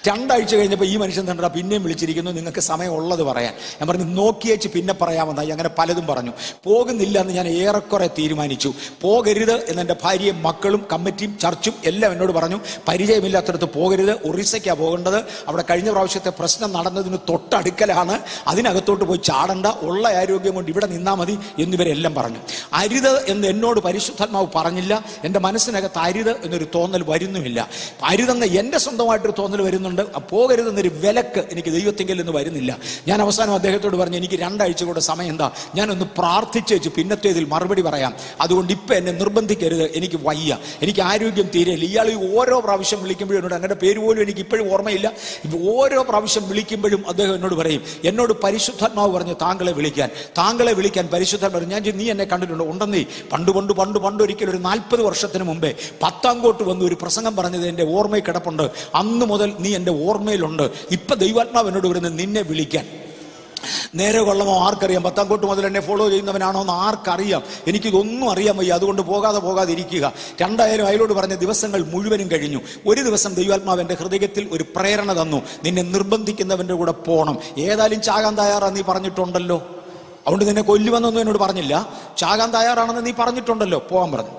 2 ആഴ്ച കഴിഞ്ഞപ്പോൾ ഈ മനുഷ്യൻ തണ്ടാ പിന്നെയും വിളിച്ചിരിക്കുന്നു, നിങ്ങൾക്ക് സമയം ഉള്ളത് പറയാൻ. ഞാൻ പറഞ്ഞു നോക്കിയേച്ച് പിന്നെ പറയാമെന്നായി. അങ്ങനെ പലതും പറഞ്ഞു. പോകുന്നില്ല എന്ന് ഞാൻ ഏറെക്കുറെ തീരുമാനിച്ചു. പോകരുത് എന്ന് എൻ്റെ ഭാര്യയും മക്കളും കമ്മിറ്റിയും ചർച്ചും എല്ലാം എന്നോട് പറഞ്ഞു. പരിചയമില്ലാത്തടത്ത് പോകരുത്, ഒറീസയ്ക്കാണ് പോകേണ്ടത്, അവിടെ കഴിഞ്ഞ പ്രാവശ്യത്തെ പ്രശ്നം നടന്നതിന് തൊട്ടടുക്കലാണ്, അതിനകത്തോട്ട് പോയി ചാടണ്ട, ഉള്ള ആരോഗ്യം കൊണ്ട് ഇവിടെ നിന്നാൽ മതി എന്നിവരെല്ലാം പറഞ്ഞു. അരുത് എന്ന് എന്നോട് പരിശുദ്ധാത്മാവ് പറഞ്ഞില്ല. എൻ്റെ മനസ്സിനകത്ത് അരുത് എന്നൊരു തോന്നൽ വരുന്നുമില്ല. അരുതെന്ന് എൻ്റെ സ്വന്തമായിട്ടൊരു തോന്നൽ വരുന്നുണ്ട്. പോകരുതെന്നൊരു വിലക്ക് എനിക്ക് ദൈവത്തിങ്കിൽ നിന്ന് വരുന്നില്ല. ഞാൻ അവസാനം അദ്ദേഹത്തോട് പറഞ്ഞു, എനിക്ക് 2 ആഴ്ച കൂടെ സമയം എന്താ, ഞാനൊന്ന് പ്രാർത്ഥിച്ചു പിന്നത്തേതിൽ മറുപടി പറയാം, അതുകൊണ്ട് ഇപ്പം എന്നെ നിർബന്ധിക്കരുത്, എനിക്ക് വയ്യ, എനിക്ക് ആരോഗ്യം തീരെയില്ല. ഇയാൾ ഓരോ പ്രാവശ്യം വിളിക്കുമ്പോഴും എന്നോട്, അങ്ങനെ പേര് പോലും എനിക്ക് ഇപ്പോഴും ഓർമ്മയില്ല, ഓരോ പ്രാവശ്യം വിളിക്കുമ്പോഴും അദ്ദേഹം എന്നോട് പറയും, എന്നോട് പരിശുദ്ധാത്മാവ് പറഞ്ഞു താങ്കളെ വിളിക്കാൻ പരിശുദ്ധാത്മാവ് പറഞ്ഞു. ഞാൻ നീ എന്നെ കണ്ടിട്ടുണ്ടോ? ഉണ്ടെന്നേ, പണ്ട് ഒരിക്കലും ഒരു 40 വർഷത്തിന് മുമ്പേ പത്താങ്കോട്ട് വന്ന് ഒരു പ്രസംഗം പറഞ്ഞത് എൻ്റെ ഓർമ്മയിൽ കിടപ്പുണ്ട്. അന്ന് മുതൽ നീ എൻ്റെ ഓർമ്മയിലുണ്ട്. ഇപ്പൊ ദൈവാത്മാവ് എന്നോട് വരുന്നത് നിന്നെ വിളിക്കാൻ. നേരെ കൊള്ളമോ ആർക്കറിയാം? പത്താങ്കോട്ട് മുതൽ എന്നെ ഫോളോ ചെയ്യുന്നവനാണോ എന്ന് ആർക്കറിയാം? എനിക്കിതൊന്നും അറിയാൻ വയ്യ. അതുകൊണ്ട് പോകാതെ ഇരിക്കുക. 2 ആയാലും അയാളോട് പറഞ്ഞ ദിവസങ്ങൾ മുഴുവനും കഴിഞ്ഞു. ഒരു ദിവസം ദൈവാത്മാവ് എൻ്റെ ഹൃദയത്തിൽ ഒരു പ്രേരണ തന്നു, നിന്നെ നിർബന്ധിക്കുന്നവൻ്റെ കൂടെ പോകണം. ഏതായാലും ചാകാൻ തയ്യാറാന്ന് നീ പറഞ്ഞിട്ടുണ്ടല്ലോ, അതുകൊണ്ട് നിന്നെ കൊല്ലുമെന്നൊന്നും എന്നോട് പറഞ്ഞില്ല, ചാകാൻ തയ്യാറാണെന്ന് നീ പറഞ്ഞിട്ടുണ്ടല്ലോ, പോകാൻ പറഞ്ഞു.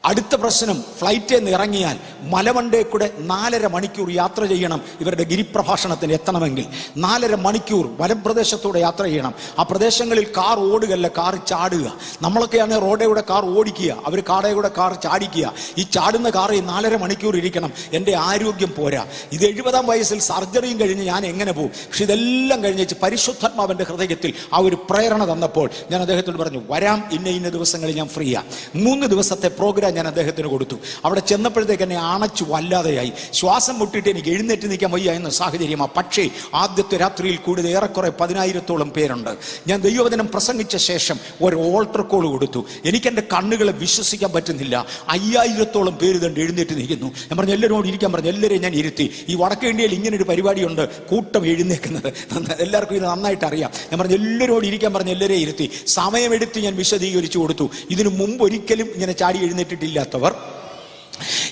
അടുത്ത പ്രശ്നം, ഫ്ലൈറ്റിൽ നിന്ന് ഇറങ്ങിയാൽ മലമണ്ടേ കൂടെ 4.5 മണിക്കൂർ യാത്ര ചെയ്യണം. ഇവരുടെ ഗിരിപ്രഭാഷണത്തിന് എത്തണമെങ്കിൽ 4.5 മണിക്കൂർ വനപ്രദേശത്തൂടെ യാത്ര ചെയ്യണം. ആ പ്രദേശങ്ങളിൽ കാർ ഓടുകയല്ല, കാർ ചാടുക. നമ്മളൊക്കെയാണ് റോഡേകൂടെ കാർ ഓടിക്കുക, അവർ കാടേകൂടെ കാർ ചാടിക്കുക. ഈ ചാടുന്ന കാറിൽ 4.5 മണിക്കൂർ ഇരിക്കണം. എൻ്റെ ആരോഗ്യം പോരാ. ഇത് 70-ാം വയസ്സിൽ സർജറിയും കഴിഞ്ഞ് ഞാൻ എങ്ങനെ പോകും? പക്ഷെ ഇതെല്ലാം കഴിഞ്ഞ് പരിശുദ്ധാത്മാവിൻ്റെ ഹൃദയത്തിൽ ആ ഒരു പ്രേരണ തന്നപ്പോൾ ഞാൻ അദ്ദേഹത്തോട് പറഞ്ഞു, വരാം, ഇന്ന ദിവസങ്ങളിൽ ഞാൻ ഫ്രീയാ. 3 ദിവസത്തെ പ്രോഗ്രാം ഞാൻ അദ്ദേഹത്തിന് കൊടുത്തു. അവിടെ ചെന്നപ്പോഴത്തേക്ക് എന്നെ അണച്ചു വല്ലാതെയായി. ശ്വാസം മുട്ടിയിട്ട് എനിക്ക് എഴുന്നേറ്റ് നിൽക്കാൻ വയ്യ എന്ന സാഹചര്യമാണ്. പക്ഷേ ആദ്യത്തെ രാത്രിയിൽ കൂടുതൽ ഏറെക്കുറെ 10,000-ഓളം പേരുണ്ട്. ഞാൻ ദൈവവചനം പ്രസംഗിച്ച ശേഷം ഒരു ഓൾട്ടർ കോൾ കൊടുത്തു. എനിക്ക് എൻ്റെ കണ്ണുകളെ വിശ്വസിക്കാൻ പറ്റുന്നില്ല. 5,000-ഓളം പേര് തന്നെ എഴുന്നേറ്റ് നിൽക്കുന്നു. ഞാൻ പറഞ്ഞു എല്ലാവരോട് ഇരിക്കാൻ പറഞ്ഞു. എല്ലാവരെയും ഞാൻ ഇരുത്തി. ഈ വടക്കേ ഇന്ത്യയിൽ ഇങ്ങനൊരു പരിപാടിയുണ്ട്, കൂട്ടം എഴുന്നേക്കുന്നത്, എല്ലാവർക്കും ഇത് നന്നായിട്ട് അറിയാം. ഞാൻ പറഞ്ഞു എല്ലാവരോട് ഇരിക്കാൻ പറഞ്ഞു, എല്ലാവരെയും ഇരുത്തി. സമയമെടുത്ത് ഞാൻ വിശദീകരിച്ചു കൊടുത്തു. ഇതിനു മുമ്പ് ഒരിക്കലും ഇങ്ങനെ ചാടി എഴുന്നേറ്റിട്ടില്ലാത്തവർ,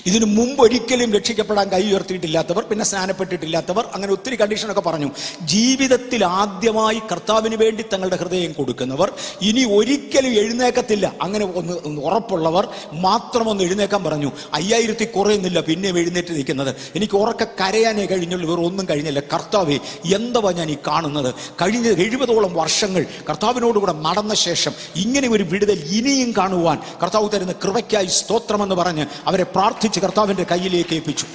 ഇതിനു മുമ്പ് ഒരിക്കലും രക്ഷിക്കപ്പെടാൻ കൈ ഉയർത്തിയിട്ടില്ലാത്തവർ, പിന്നെ സ്നാനപ്പെട്ടിട്ടില്ലാത്തവർ, അങ്ങനെ ഒത്തിരി കണ്ടീഷനൊക്കെ പറഞ്ഞു. ജീവിതത്തിൽ ആദ്യമായി കർത്താവിന് വേണ്ടി തങ്ങളുടെ ഹൃദയം കൊടുക്കുന്നവർ, ഇനി ഒരിക്കലും എഴുന്നേക്കത്തില്ല, അങ്ങനെ ഒന്ന് ഉറപ്പുള്ളവർ മാത്രം ഒന്ന് എഴുന്നേക്കാൻ പറഞ്ഞു. 5000 കുറയുന്നില്ല പിന്നെയും എഴുന്നേറ്റ് നിൽക്കുന്നത്. എനിക്ക് ഉറക്കെ കരയാനേ കഴിഞ്ഞുള്ളൂ, വേറെ ഒന്നും കഴിഞ്ഞില്ല. കർത്താവേ, എന്തുവാ ഞാൻ ഈ കാണുന്നത്? കഴിഞ്ഞ 70ഓളം വർഷങ്ങൾ കർത്താവിനോടുകൂടെ നടന്ന ശേഷം ഇങ്ങനെ ഒരു വിടുതൽ ഇനിയും കാണുവാൻ കർത്താവ് തരുന്ന കൃപയ്ക്കായി സ്തോത്രമെന്ന് പറഞ്ഞ് അവരെ പ്രാർത്ഥിച്ച് കർത്താവിന്റെ കയ്യിലേക്ക് ഏൽപ്പിച്ചു.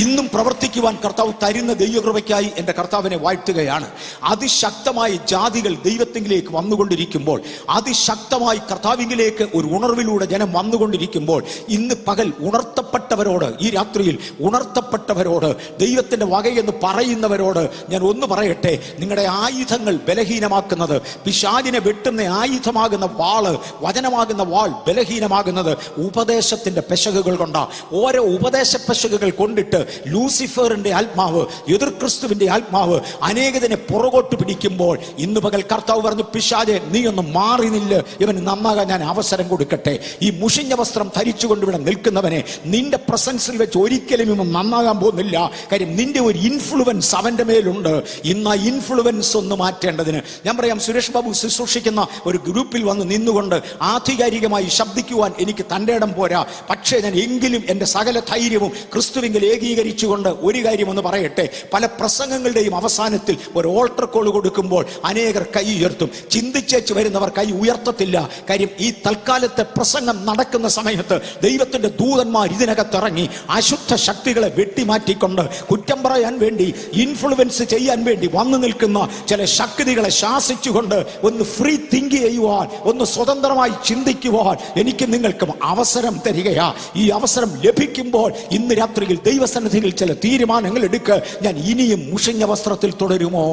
ഇന്നും പ്രവർത്തിക്കുവാൻ കർത്താവ് തരുന്ന ദൈവകൃപയ്ക്കായി എൻ്റെ കർത്താവിനെ വാഴ്ത്തുകയാണ്. അതിശക്തമായ ജാതികൾ ദൈവത്തിലേക്ക് വന്നുകൊണ്ടിരിക്കുമ്പോൾ, അതിശക്തമായി കർത്താവിലേക്ക് ഒരു ഉണർവിലൂടെ ജനം വന്നുകൊണ്ടിരിക്കുമ്പോൾ, ഇന്ന് പകൽ ഉണർത്തപ്പെട്ടവരോട്, ഈ രാത്രിയിൽ ഉണർത്തപ്പെട്ടവരോട്, ദൈവത്തിൻ്റെ വകയെന്ന് പറയുന്നവരോട് ഞാൻ ഒന്ന് പറയട്ടെ. നിങ്ങളുടെ ആയുധങ്ങൾ ബലഹീനമാക്കുന്നത്, പിശാചിനെ വെട്ടുന്ന ആയുധമാകുന്ന വാള്, വചനമാകുന്ന വാൾ ബലഹീനമാകുന്നത് ഉപദേശത്തിൻ്റെ പെശകുകൾ കൊണ്ടാണ്. ഓരോ ഉപദേശ പെശകുകൾ കൊണ്ടിട്ട് ലൂസിഫറിന്റെ ആത്മാവ്, എതിർ ക്രിസ്തുവിന്റെ ആത്മാവ് അനേകതിനെ പുറകോട്ട് പിടിക്കുമ്പോൾ ഇന്ന് പകൽ കർത്താവ് പറഞ്ഞു, പിശാചേ, നീ ഒന്ന് മാറി നില്ല്, ഇവന് നന്നാകാൻ ഞാൻ അവസരം കൊടുക്കട്ടെ. ഈ മുഷിഞ്ഞ വസ്ത്രം ധരിച്ചുകൊണ്ട് ഇവിടെ നിൽക്കുന്നവനെ നിന്റെ പ്രസൻസിൽ വെച്ച് ഒരിക്കലും ഇവൻ നന്നാകാൻ പോകുന്നില്ല. കാര്യം നിന്റെ ഒരു ഇൻഫ്ലുവൻസ് അവന്റെ മേലുണ്ട്. ഇന്ന് ആ ഇൻഫ്ലുവൻസ് ഒന്ന് മാറ്റേണ്ടതിന് ഞാൻ പറയാം, സുരേഷ് ബാബു ശുശ്രൂഷിക്കുന്ന ഒരു ഗ്രൂപ്പിൽ വന്ന് നിന്നുകൊണ്ട് ആധികാരികമായി ശബ്ദിക്കുവാൻ എനിക്ക് തൻ്റെ ഇടം പോരാ. പക്ഷേ ഞാൻ എങ്കിലും എൻ്റെ സകല ധൈര്യവും ക്രിസ്തുവിങ്കിൽ കൊണ്ട് ഒരു കാര്യം ഒന്ന് പറയട്ടെ. പല പ്രസംഗങ്ങളുടെയും അവസാനത്തിൽ ഒരു ഓൾട്ടർ കോൾ കൊടുക്കുമ്പോൾ അനേകർ കൈ ഉയർത്തും. ചിന്തിച്ചേച്ച് വരുന്നവർ കൈ ഉയർത്തത്തില്ല. കാര്യം ഈ തൽക്കാലത്തെ പ്രസംഗം നടക്കുന്ന സമയത്ത് ദൈവത്തിന്റെ ദൂതന്മാർ ഇതിനകത്തിറങ്ങി അശുദ്ധ ശക്തികളെ വെട്ടിമാറ്റിക്കൊണ്ട് കുറ്റം പറയാൻ വേണ്ടി, ഇൻഫ്ലുവൻസ് ചെയ്യാൻ വേണ്ടി വന്നു നിൽക്കുന്ന ചില ശക്തികളെ ശാസിച്ചുകൊണ്ട് ഒന്ന് ഫ്രീ തിങ്ക് ചെയ്യുവാൻ, ഒന്ന് സ്വതന്ത്രമായി ചിന്തിക്കുവാൻ എനിക്ക് നിങ്ങൾക്കും അവസരം തരികയാ. ഈ അവസരം ലഭിക്കുമ്പോൾ ഇന്ന് രാത്രിയിൽ ദൈവസന്നിധിയിൽ ചില തീരുമാനങ്ങൾ എടുക്കുക. ഞാൻ ഇനിയും മുഷിഞ്ഞ വസ്ത്രത്തിൽ തുടരുമോ?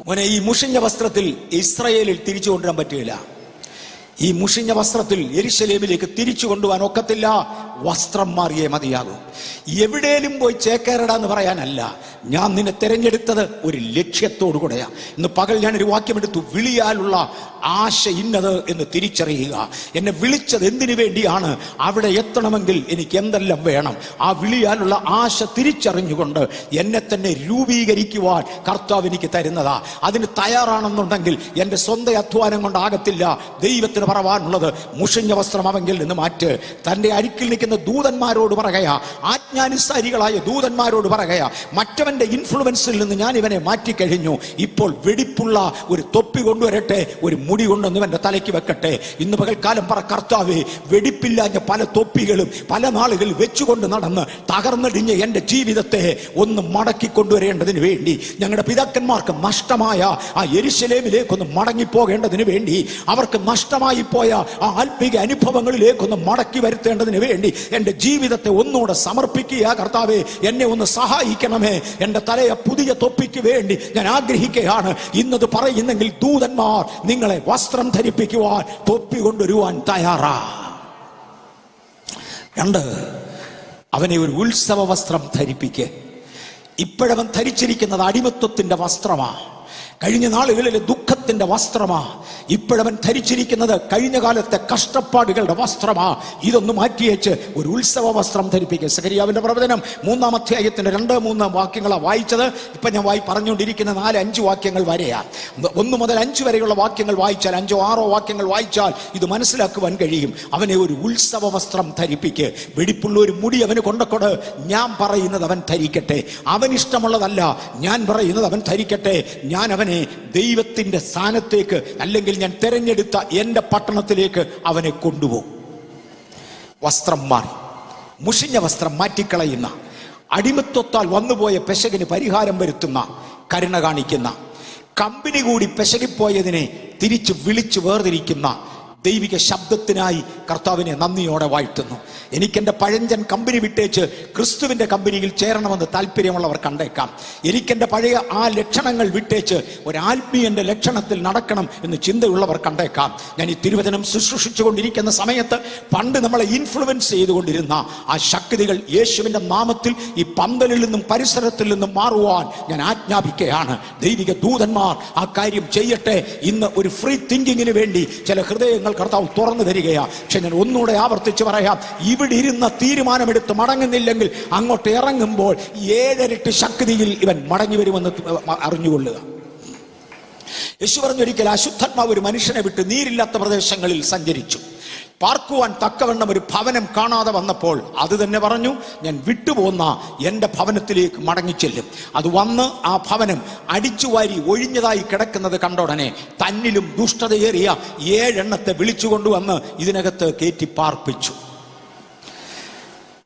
മോനെ, ഈ മുഷിഞ്ഞ വസ്ത്രത്തിൽ ഇസ്രായേലിൽ തിരിച്ചു കൊണ്ടുവരാൻ പറ്റുകയില്ല. ഈ മുഷിഞ്ഞ വസ്ത്രത്തിൽ യെരുശലേമിലേക്ക് തിരിച്ചു കൊണ്ടുപോകാൻ ഒക്കത്തില്ല. വസ്ത്രം മാറിയേ മതിയാകും. എവിടെയും പോയി ചേക്കേറടാന്ന് പറയാനല്ല, ഞാൻ നിന്നെ തിരഞ്ഞെടുത്തത് ഒരു ലക്ഷ്യത്തോടു കൂടെയാ. ഇന്ന് പകൽ ഞാനൊരു വാക്യമെടുത്തു, വിളിയാലുള്ള ആശ ഇന്നത് എന്ന് തിരിച്ചറിയുക. എന്നെ വിളിച്ചത് എന്തിനു വേണ്ടിയാണ്, അവിടെ എത്തണമെങ്കിൽ എനിക്ക് എന്തെല്ലാം വേണം, ആ വിളിയാലുള്ള ആശ തിരിച്ചറിഞ്ഞുകൊണ്ട് എന്നെ തന്നെ രൂപീകരിക്കുവാൻ കർത്താവ് എനിക്ക് തരുന്നതാ. അതിന് തയ്യാറാണെന്നുണ്ടെങ്കിൽ എൻ്റെ സ്വന്തം അധ്വാനം കൊണ്ടാകത്തില്ല. ദൈവത്തിന് പറവാനുള്ളത്, മുഷിഞ്ഞ വസ്ത്രം അവങ്കിൽ നിന്ന് മാറ്റ്. തൻ്റെ അരികിൽ നിൽക്കുന്ന ദൂതന്മാരോട് പറയുകയാ, ആജ്ഞാനുസാരികളായ ദൂതന്മാരോട് പറയുകയാ, മറ്റവന്റെ ഇൻഫ്ലുവൻസിൽ നിന്ന് ഞാൻ ഇവനെ മാറ്റിക്കഴിഞ്ഞു. ഇപ്പോൾ വെടിപ്പുള്ള ഒരു തൊപ്പി കൊണ്ടുവരട്ടെ, ഒരു മുടി കൊണ്ടുവന്ന് ഇവന്റെ തലയ്ക്ക് വെക്കട്ടെ. ഇന്ന് പകൽക്കാലം പറ, കർത്താവേ, വെടിപ്പില്ലാഞ്ഞ പല തൊപ്പികളും പല നാളുകൾ വെച്ചുകൊണ്ട് നടന്ന് തകർന്നടിഞ്ഞ എൻ്റെ ജീവിതത്തെ ഒന്ന് മടക്കി കൊണ്ടുവരേണ്ടതിന് വേണ്ടി, ഞങ്ങളുടെ പിതാക്കന്മാർക്ക് നഷ്ടമായ ആ യെരുശലേമിലേക്കൊന്ന് മടങ്ങിപ്പോകേണ്ടതിന് വേണ്ടി, അവർക്ക് നഷ്ടമായി പോയ ആ ആത്മീക അനുഭവങ്ങളിലേക്കൊന്ന് മടക്കി വരുത്തേണ്ടതിന് വേണ്ടി എൻ്റെ ജീവിതത്തെ ഒന്നുകൂടെ സമർപ്പിക്കുക. കർത്താവേ, എന്നെ ഒന്ന് സഹായിക്കണമേ. എൻ്റെ തലയെ പുതിയ തൊപ്പിക്ക് വേണ്ടി ഞാൻ ആഗ്രഹിക്കുകയാണ്. ഇന്നത് പറയുന്നെങ്കിൽ ദൂതന്മാർ നിങ്ങളെ വസ്ത്രം ധരിപ്പിക്കുവാൻ, തൊപ്പി കൊണ്ടുവരുവാൻ തയ്യാറാ. 2, അവനെ ഒരു ഉത്സവ വസ്ത്രം ധരിപ്പിക്കുക. ഇപ്പോഴവൻ ധരിച്ചിരിക്കുന്നത് അടിമത്വത്തിന്റെ വസ്ത്രമാ, കഴിഞ്ഞ നാളുകളിലെ ദുഃഖത്തിന്റെ വസ്ത്രമാ. ഇപ്പോഴവൻ ധരിച്ചിരിക്കുന്നത് കഴിഞ്ഞ കാലത്തെ കഷ്ടപ്പാടുകളുടെ വസ്ത്രമാ. ഇതൊന്ന് മാറ്റിയേച്ച് ഒരു ഉത്സവ വസ്ത്രം ധരിപ്പിക്കുക. സെഖരിയാവിന്റെ പ്രവചനം 3-ാം അധ്യായത്തിന്റെ 2-3 വാക്യങ്ങളാണ് വായിച്ചത്. ഇപ്പൊ ഞാൻ പറഞ്ഞുകൊണ്ടിരിക്കുന്ന 4-5 വാക്യങ്ങൾ വരെയാ. 1 മുതൽ 5 വരെയുള്ള വാക്യങ്ങൾ വായിച്ചാൽ, 5-6 വാക്യങ്ങൾ വായിച്ചാൽ ഇത് മനസ്സിലാക്കുവാൻ കഴിയും. അവനെ ഒരു ഉത്സവ വസ്ത്രം ധരിപ്പിക്കുക. വെടിപ്പുള്ള ഒരു മുടി അവന് കൊണ്ടക്കൊട്. ഞാൻ പറയുന്നത് അവൻ ധരിക്കട്ടെ. അവൻ ഇഷ്ടമുള്ളതല്ല, ഞാൻ പറയുന്നത് അവൻ ധരിക്കട്ടെ. ഞാൻ അവനെ ദൈവത്തിന്റെ സ്ഥാനത്തേക്ക്, അല്ലെങ്കിൽ ഞാൻ തെരഞ്ഞെടുത്ത എന്റെ പട്ടണത്തിലേക്ക് അവനെ കൊണ്ടുപോകും. വസ്ത്രം മാറി, മുഷിഞ്ഞ വസ്ത്രം മാറ്റിക്കളയുന്ന, അടിമത്വത്താൽ വന്നുപോയ പെശകിന് പരിഹാരം വരുത്തുന്ന, കരുണ കാണിക്കുന്ന, കമ്പനി കൂടി പെശകിപ്പോയതിനെ തിരിച്ച് വിളിച്ചു വേർതിരിക്കുന്ന ദൈവിക ശബ്ദത്തിനായി കർത്താവിനെ നന്ദിയോടെ വാഴ്ത്തുന്നു. എനിക്കെൻ്റെ പഴഞ്ചൻ കമ്പനി വിട്ടേച്ച് ക്രിസ്തുവിൻ്റെ കമ്പനിയിൽ ചേരണമെന്ന് താല്പര്യമുള്ളവർ കണ്ടേക്കാം. എനിക്കെൻ്റെ പഴയ ആ ലക്ഷണങ്ങൾ വിട്ടേച്ച് ഒരാത്മീയൻ്റെ ലക്ഷണത്തിൽ നടക്കണം എന്ന് ചിന്തയുള്ളവർ കണ്ടേക്കാം. ഞാൻ ഈ തിരുവചനം ശുശ്രൂഷിച്ചുകൊണ്ടിരിക്കുന്ന സമയത്ത് പണ്ട് നമ്മളെ ഇൻഫ്ലുവൻസ് ചെയ്തുകൊണ്ടിരുന്ന ആ ശക്തികൾ യേശുവിൻ്റെ നാമത്തിൽ ഈ പന്തലിൽ നിന്നും പരിസരത്തിൽ നിന്നും മാറുവാൻ ഞാൻ ആജ്ഞാപിക്കുകയാണ്. ദൈവിക ദൂതന്മാർ ആ കാര്യം ചെയ്യട്ടെ. ഇന്ന് ഒരു ഫ്രീ തിങ്കിങ്ങിന് വേണ്ടി ചില ഹൃദയങ്ങൾ കർത്താവ് തുറന്നു തരികയാണ്. പക്ഷെ ഞാൻ ഒന്നുകൂടെ ആവർത്തിച്ച് പറയാം, ഇവിടെ ഇരുന്ന തീരുമാനമെടുത്ത് മടങ്ങുന്നില്ലെങ്കിൽ അങ്ങോട്ട് ഇറങ്ങുമ്പോൾ 7 ഇരട്ടി ശക്തിയിൽ ഇവൻ മടങ്ങി വരുമെന്ന് അറിഞ്ഞുകൊള്ളുക. യേശു പറഞ്ഞൊരിക്കൽ അശുദ്ധാത്മാവ് ഒരു മനുഷ്യനെ വിട്ട് നീരില്ലാത്ത പ്രദേശങ്ങളിൽ സഞ്ചരിച്ചു. പാർക്കുവാൻ തക്കവണ്ണം ഒരു ഭവനം കാണാതെ വന്നപ്പോൾ അത് തന്നെ പറഞ്ഞു, ഞാൻ വിട്ടുപോന്ന എൻ്റെ ഭവനത്തിലേക്ക് മടങ്ങിച്ചെല്ലും. അത് വന്ന് ആ ഭവനം അടിച്ചുവാരി ഒഴിഞ്ഞതായി കിടക്കുന്നത് കണ്ടോടനെ തന്നിലും ദുഷ്ടതയേറിയ 7 എണ്ണത്തെ വിളിച്ചുകൊണ്ടുവന്ന് ഇതിനകത്ത് കയറ്റി പാർപ്പിച്ചു.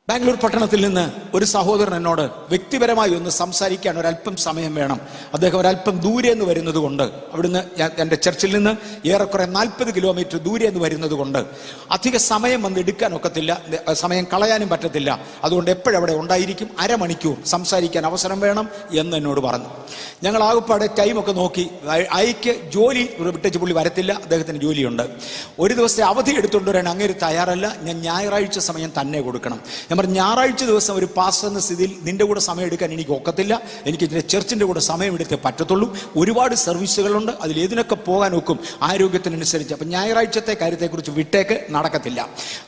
ബാംഗ്ലൂർ പട്ടണത്തിൽ നിന്ന് ഒരു സഹോദരൻ എന്നോട് വ്യക്തിപരമായി ഒന്ന് സംസാരിക്കാൻ ഒരല്പം സമയം വേണം. അദ്ദേഹം ഒരല്പം ദൂരെ നിന്ന് വരുന്നത് കൊണ്ട്, അവിടുന്ന് എൻ്റെ ചർച്ചിൽ നിന്ന് ഏറെക്കുറെ 40 കിലോമീറ്റർ ദൂരെ നിന്ന് വരുന്നത് കൊണ്ട് അധിക സമയം വന്ന് എടുക്കാൻ ഒക്കത്തില്ല, സമയം കളയാനും പറ്റത്തില്ല. അതുകൊണ്ട് എപ്പോഴവിടെ ഉണ്ടായിരിക്കും, അരമണിക്കൂർ സംസാരിക്കാൻ അവസരം വേണം എന്ന് എന്നോട് പറഞ്ഞു. ഞങ്ങൾ ആകപ്പാടെ ടൈമൊക്കെ നോക്കി. അയക്ക് ജോലി വിട്ടേച്ച് പുള്ളി വരത്തില്ല, അദ്ദേഹത്തിന് ജോലിയുണ്ട്. ഒരു ദിവസത്തെ അവധി എടുത്തുകൊണ്ട് വരാൻ അങ്ങേര് തയ്യാറല്ല. ഞാൻ ഞായറാഴ്ച സമയം തന്നെ കൊടുക്കണം. ഞായറാഴ്ച ദിവസം ഒരു പാസ്റ്റർ എന്ന സ്ഥിതിയിൽ നിന്റെ കൂടെ സമയം എടുക്കാൻ എനിക്ക് ഒക്കത്തില്ല. എനിക്ക് ചർച്ചിൻ്റെ കൂടെ സമയം എടുത്തേ പറ്റത്തുള്ളൂ. ഒരുപാട് സർവീസുകളുണ്ട്, അതിലേതിനൊക്കെ പോകാൻ ഒക്കും ആരോഗ്യത്തിനനുസരിച്ച്. അപ്പം ഞായറാഴ്ചത്തെ കാര്യത്തെക്കുറിച്ച് വിട്ടേക്ക്, നടക്കത്തില്ല.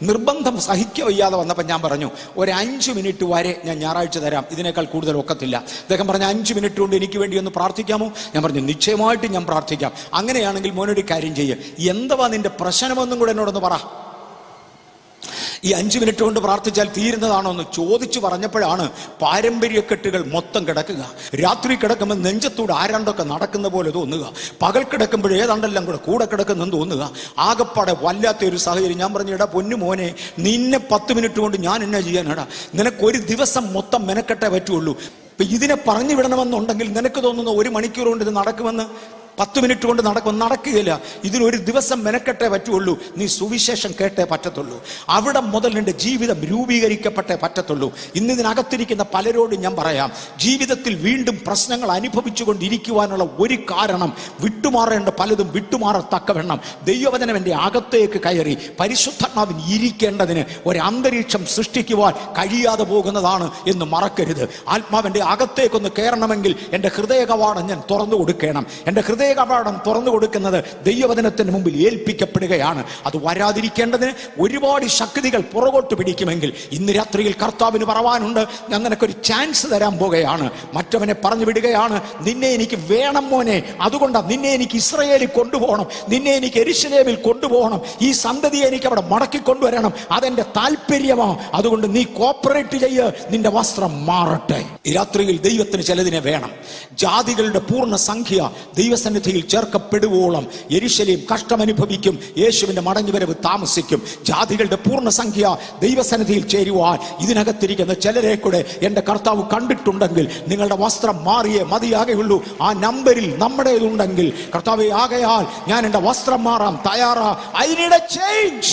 നിർബന്ധം സഹിക്കവയ്യാതെ വന്നപ്പോൾ ഞാൻ പറഞ്ഞു, ഒരു 5 മിനിറ്റ് വരെ ഞാൻ ഞായറാഴ്ച തരാം, ഇതിനേക്കാൾ കൂടുതൽ ഒക്കത്തില്ല. അദ്ദേഹം പറഞ്ഞു, 5 മിനിറ്റ് കൊണ്ട് എനിക്ക് വേണ്ടി ഒന്ന് പ്രാർത്ഥിക്കാമോ? ഞാൻ പറഞ്ഞു, നിശ്ചയമായിട്ട് ഞാൻ പ്രാർത്ഥിക്കാം. അങ്ങനെയാണെങ്കിൽ മോനൊരു കാര്യം ചെയ്യുക, എന്തുവാ നിന്റെ പ്രശ്നമെന്നും കൂടെ എന്നോടൊന്ന് പറ. ഈ 5 മിനിറ്റ് കൊണ്ട് പ്രാർത്ഥിച്ചാൽ തീരുന്നതാണോ എന്ന് ചോദിച്ചു പറഞ്ഞപ്പോഴാണ് പാരമ്പര്യക്കെട്ടുകൾ മൊത്തം കിടക്കുക. രാത്രി കിടക്കുമ്പോൾ നെഞ്ചത്തൂടെ ആരാണ്ടൊക്കെ നടക്കുന്ന പോലെ തോന്നുക, പകൽ കിടക്കുമ്പോൾ ഏതാണ്ടെല്ലാം കൂടെ കിടക്കുന്നെന്ന് തോന്നുക. ആകപ്പാടെ വല്ലാത്തൊരു സാഹചര്യം. ഞാൻ പറഞ്ഞു, എടാ പൊന്നു മോനെ, നിന്നെ 10 മിനിറ്റ് കൊണ്ട് ഞാൻ എന്നാ ചെയ്യാനാടാ? നിനക്കൊരു ദിവസം മൊത്തം മെനക്കെട്ടേ പറ്റുള്ളൂ. ഇപ്പം ഇതിനെ പറഞ്ഞു വിടണമെന്നുണ്ടെങ്കിൽ നിനക്ക് തോന്നുന്ന 1 മണിക്കൂർ കൊണ്ട് ഇത് നടക്കുമെന്ന് 10 മിനിറ്റ് കൊണ്ട് നടക്കുകയില്ല. ഇതിനൊരു ദിവസം മെനക്കെട്ടേ പറ്റുള്ളൂ. നീ സുവിശേഷം കേട്ടേ പറ്റത്തുള്ളൂ. അവിടെ മുതൽ നിന്റെ ജീവിതം രൂപീകരിക്കപ്പെട്ടേ പറ്റത്തുള്ളൂ. ഇന്ന് ഇതിനകത്തിരിക്കുന്ന പലരോടും ഞാൻ പറയാം, ജീവിതത്തിൽ വീണ്ടും പ്രശ്നങ്ങൾ അനുഭവിച്ചു കൊണ്ടിരിക്കുവാനുള്ള ഒരു കാരണം വിട്ടുമാറേണ്ട പലതും വിട്ടുമാറത്തക്കവണ്ണം ദൈവവചനം എൻ്റെ അകത്തേക്ക് കയറി പരിശുദ്ധാത്മാവിന് ഇരിക്കേണ്ടതിന് ഒരു അന്തരീക്ഷം സൃഷ്ടിക്കുവാൻ കഴിയാതെ പോകുന്നതാണ് എന്ന് മറക്കരുത്. ആത്മാവിൻ്റെ അകത്തേക്കൊന്ന് കയറണമെങ്കിൽ എൻ്റെ ഹൃദയ കവാടം ഞാൻ തുറന്നു കൊടുക്കണം. എൻ്റെ ഹൃദയ കവാടം തുറന്നു കൊടുക്കുന്നത് ദൈവവചനത്തിന് മുമ്പിൽ ഏൽപ്പിക്കപ്പെടുകയാണ്. അത് വരാതിരിക്കേണ്ടതിന് ഒരുപാട് ശക്തികൾ പുറകോട്ട് പിടിക്കുമെങ്കിൽ ഇന്ന് രാത്രിയിൽ കർത്താവിന് പറവാനുണ്ട്, ഞാൻ നിനക്കൊരു ചാൻസ് തരാൻ പോകുകയാണ്. മറ്റവനെ പറഞ്ഞു വിടുകയാണ്, നിന്നെ എനിക്ക് വേണം മോനെ, അതുകൊണ്ടാണ് നിന്നെ എനിക്ക് ഇസ്രായേലിൽ കൊണ്ടുപോകണം, നിന്നെ എനിക്ക് യെരൂശലേമിൽ കൊണ്ടുപോകണം, ഈ സന്തതിയെ എനിക്ക് അവിടെ മടക്കി കൊണ്ടുവരണം, അതെന്റെ താല്പര്യമാണ്. അതുകൊണ്ട് നീ കോപ്പറേറ്റ് ചെയ്യ്, നിന്റെ വസ്ത്രം മാറട്ടെ. ഈ രാത്രിയിൽ ദൈവത്തിന് ചിലതിനെ വേണം. ജാതികളുടെ പൂർണ്ണ സംഖ്യ ദൈവസന്നിധിയിൽ ചേർക്കപ്പെടുവോളം യെരൂശലേം കഷ്ടമനുഭവിക്കും. യേശുവിന്റെ മടങ്ങിവരവ് താമസിക്കും. ജാതികളുടെ പൂർണ്ണ സംഖ്യ ദൈവസന്നിധിയിൽ ചേരുവാൻ ഇതിനകത്തിരിക്കുന്ന ചിലരെ കൂടെ എന്റെ കർത്താവ് കണ്ടിട്ടുണ്ടെങ്കിൽ നിങ്ങളുടെ വസ്ത്രം മാറിയേ മതിയാകെയുള്ളൂ. ആ നമ്പറിൽ നമ്മുടേതുണ്ടെങ്കിൽ കർത്താവേ, ആകയാൽ ഞാൻ എന്റെ വസ്ത്രം മാറാം തയ്യാറാ. I need a change.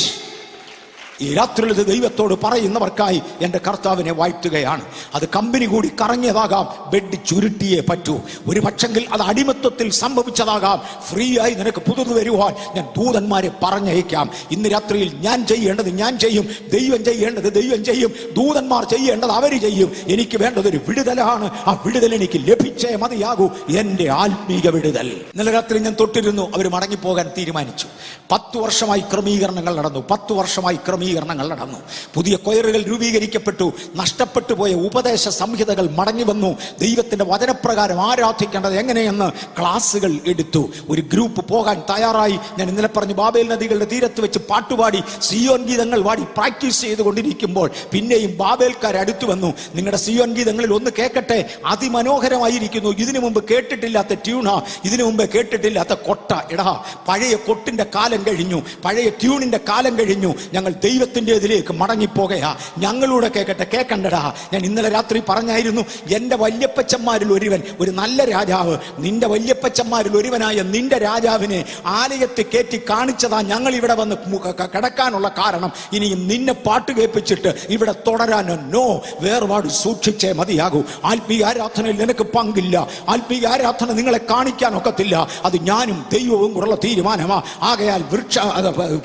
ഈ രാത്രിയിൽ ഇത് ദൈവത്തോട് പറയുന്നവർക്കായി എൻ്റെ കർത്താവിനെ വാഴ്ത്തുകയാണ്. അത് കമ്പനി കൂടി കറങ്ങിയതാകാം, ബെഡ് ചുരുട്ടിയേ പറ്റൂ. ഒരു പക്ഷെങ്കിൽ അത് അടിമത്വത്തിൽ സംഭവിച്ചതാകാം. ഫ്രീ ആയി നിനക്ക് പുതുതു വരുവാൻ ഞാൻ ദൂതന്മാരെ പറഞ്ഞയക്കാം. ഇന്ന് രാത്രിയിൽ ഞാൻ ചെയ്യേണ്ടത് ഞാൻ ചെയ്യും, ദൈവം ചെയ്യേണ്ടത് ദൈവം ചെയ്യും, ദൂതന്മാർ ചെയ്യേണ്ടത് അവർ ചെയ്യും. എനിക്ക് വേണ്ടത് ഒരു വിടുതലാണ്. ആ വിടുതൽ എനിക്ക് ലഭിച്ചേ മതിയാകൂ, എൻ്റെ ആത്മീക വിടുതൽ. ഇന്നലെ രാത്രി ഞാൻ തൊട്ടിരുന്നു, അവർ മടങ്ങിപ്പോകാൻ തീരുമാനിച്ചു. 10 വർഷമായി ക്രമീകരണങ്ങൾ നടന്നു. 10 വർഷമായി ക്രമീകരണങ്ങൾ നടന്നു. പുതിയ കൊയറുകൾ രൂപീകരിക്കപ്പെട്ടു. നഷ്ടപ്പെട്ടു പോയ ഉപദേശ സംഹിതകൾ മടങ്ങി വന്നു. ദൈവത്തിന്റെ വചനപ്രകാരം ആരാധിക്കേണ്ടത് എങ്ങനെയെന്ന് ക്ലാസുകൾ എടുത്തു. ഒരു ഗ്രൂപ്പ് പോകാൻ തയ്യാറായി. ഞാൻ ഇന്നലെ പറഞ്ഞു, ബാബേൽ നദികളുടെ തീരത്ത് വെച്ച് പാട്ടുപാടി സിയോൻ ഗീതങ്ങൾ പാടി പ്രാക്ടീസ് ചെയ്തുകൊണ്ടിരിക്കുമ്പോൾ പിന്നെയും ബാബേൽക്കാർ അടുത്തു വന്നു. നിങ്ങളുടെ സിയോൻ ഗീതങ്ങളിൽ ഒന്ന് കേൾക്കട്ടെ, അതിമനോഹരമായിരിക്കുന്നു, ഇതിനു മുമ്പ് കേട്ടിട്ടില്ലാത്ത ട്യൂണ, ഇതിനു മുമ്പ് കേട്ടിട്ടില്ലാത്ത കൊട്ട. എടാ, പഴയ കൊട്ടിന്റെ കാലം കഴിഞ്ഞു, പഴയ ട്യൂണിന്റെ കാലം കഴിഞ്ഞു. ഞങ്ങൾ ദൈവത്തിന്റെ ഇതിലേക്ക് മടങ്ങിപ്പോകയാ. ഞങ്ങളൂടെ കേൾക്കട്ടെ. കേൾക്കണ്ടടാ, ഞാൻ ഇന്നലെ രാത്രി പറഞ്ഞായിരുന്നു, എന്റെ വല്യപ്പച്ചന്മാരിൽ ഒരുവൻ, ഒരു നല്ല രാജാവ്, നിന്റെ വല്യപ്പച്ചന്മാരിൽ ഒരുവനായ നിന്റെ രാജാവിനെ ആലയത്തിൽ കയറ്റി കാണിച്ചതാ ഞങ്ങൾ ഇവിടെ വന്ന് കിടക്കാനുള്ള കാരണം. ഇനിയും നിന്നെ പാട്ട് കേൾപ്പിച്ചിട്ട് ഇവിടെ തുടരാനോ നോ, വേർപാട് സൂക്ഷിച്ചേ മതിയാകൂ. ആത്മീയ ആരാധനയിൽ നിനക്ക് പങ്കില്ല. ആത്മീയ ആരാധന നിങ്ങളെ കാണിക്കാനൊക്കത്തില്ല. അത് ഞാനും ദൈവവും ഉള്ള തീരുമാനമാ. ആകയാൽ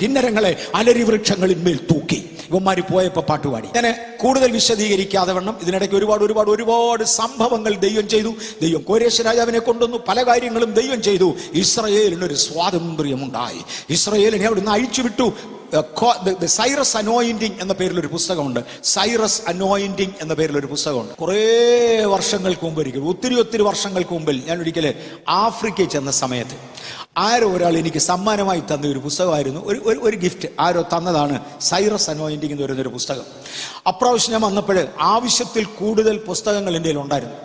കിന്നരങ്ങളെ അലരി വൃക്ഷങ്ങളിൽ മേൽ തൂക്കി. ഇവന്മാര് പോയപ്പോ പാട്ടുപാടി. ഞാൻ കൂടുതൽ വിശദീകരിക്കാതെ വണ്ണം ഇതിനിടയ്ക്ക് ഒരുപാട് സംഭവങ്ങൾ ദൈവം ചെയ്തു. ദൈവം കോരേശ് രാജാവിനെ കൊണ്ടുവന്നു. പല കാര്യങ്ങളും ദൈവം ചെയ്തു. ഇസ്രായേലിനൊരു സ്വാതന്ത്ര്യമുണ്ടായി. ഇസ്രായേലിനെ അവിടുന്ന് അഴിച്ചുവിട്ടു. സൈറസ് അനോയിന്റിങ് എന്ന പേരിലൊരു പുസ്തകമുണ്ട്. സൈറസ് അനോയിന്റിങ് എന്ന പേരിലൊരു പുസ്തകമുണ്ട്. കുറേ വർഷങ്ങൾക്ക് മുമ്പ്, ഒത്തിരി വർഷങ്ങൾക്ക് മുമ്പിൽ ഞാൻ ഒരിക്കൽ ആഫ്രിക്കയിൽ ചെന്ന സമയത്ത് ആരോ ഒരാൾ എനിക്ക് സമ്മാനമായി തന്ന ഒരു പുസ്തകമായിരുന്നു. ഒരു ഗിഫ്റ്റ് ആരോ തന്നതാണ് സൈറസ് അനോയിന്റിങ് എന്ന് പറയുന്നൊരു പുസ്തകം. അപ്രാവശ്യം ഞാൻ വന്നപ്പോൾ ആവശ്യത്തിൽ കൂടുതൽ പുസ്തകങ്ങൾ എൻ്റെ കയ്യിൽ ഉണ്ടായിരുന്നു.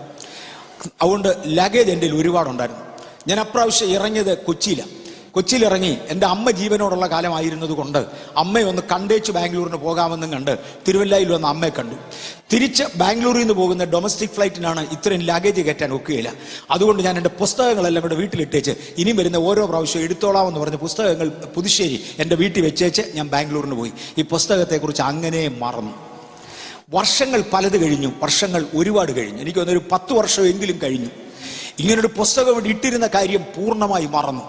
അതുകൊണ്ട് ലഗേജ് എൻ്റെ കയ്യിൽ ഒരുപാടുണ്ടായിരുന്നു. ഞാൻ അപ്രാവശ്യം ഇറങ്ങിയത് കൊച്ചിയിൽ ഇറങ്ങി. എൻ്റെ അമ്മ ജീവനോടുള്ള കാലമായിരുന്നത് കൊണ്ട് അമ്മയെ ഒന്ന് കണ്ടേച്ച് ബാംഗ്ലൂരിന് പോകാമെന്നും കണ്ട് തിരുവല്ലയിൽ വന്ന് അമ്മയെ കണ്ടു. തിരിച്ച് ബാംഗ്ലൂരിൽ നിന്ന് പോകുന്ന ഡൊമസ്റ്റിക് ഫ്ലൈറ്റിനാണ് ഇത്രയും ലഗേജ് കയറ്റാൻ ഒക്കുകയില്ല. അതുകൊണ്ട് ഞാൻ എൻ്റെ പുസ്തകങ്ങളെല്ലാം ഇവിടെ വീട്ടിലിട്ടേച്ച് ഇനി വരുന്ന ഓരോ പ്രാവശ്യം എടുത്തോളാമെന്ന് പറഞ്ഞ പുസ്തകങ്ങൾ പുതുശ്ശേരി എൻ്റെ വീട്ടിൽ വെച്ചേച്ച് ഞാൻ ബാംഗ്ലൂരിന് പോയി. ഈ പുസ്തകത്തെക്കുറിച്ച് അങ്ങനെ മറന്നു. വർഷങ്ങൾ പലത് കഴിഞ്ഞു, വർഷങ്ങൾ ഒരുപാട് കഴിഞ്ഞു. എനിക്ക് തോന്നുന്നു ഒരു 10 വർഷമെങ്കിലും കഴിഞ്ഞു. ഇങ്ങനൊരു പുസ്തകം ഇവിടെ ഇട്ടിരുന്ന കാര്യം പൂർണ്ണമായി മറന്നു.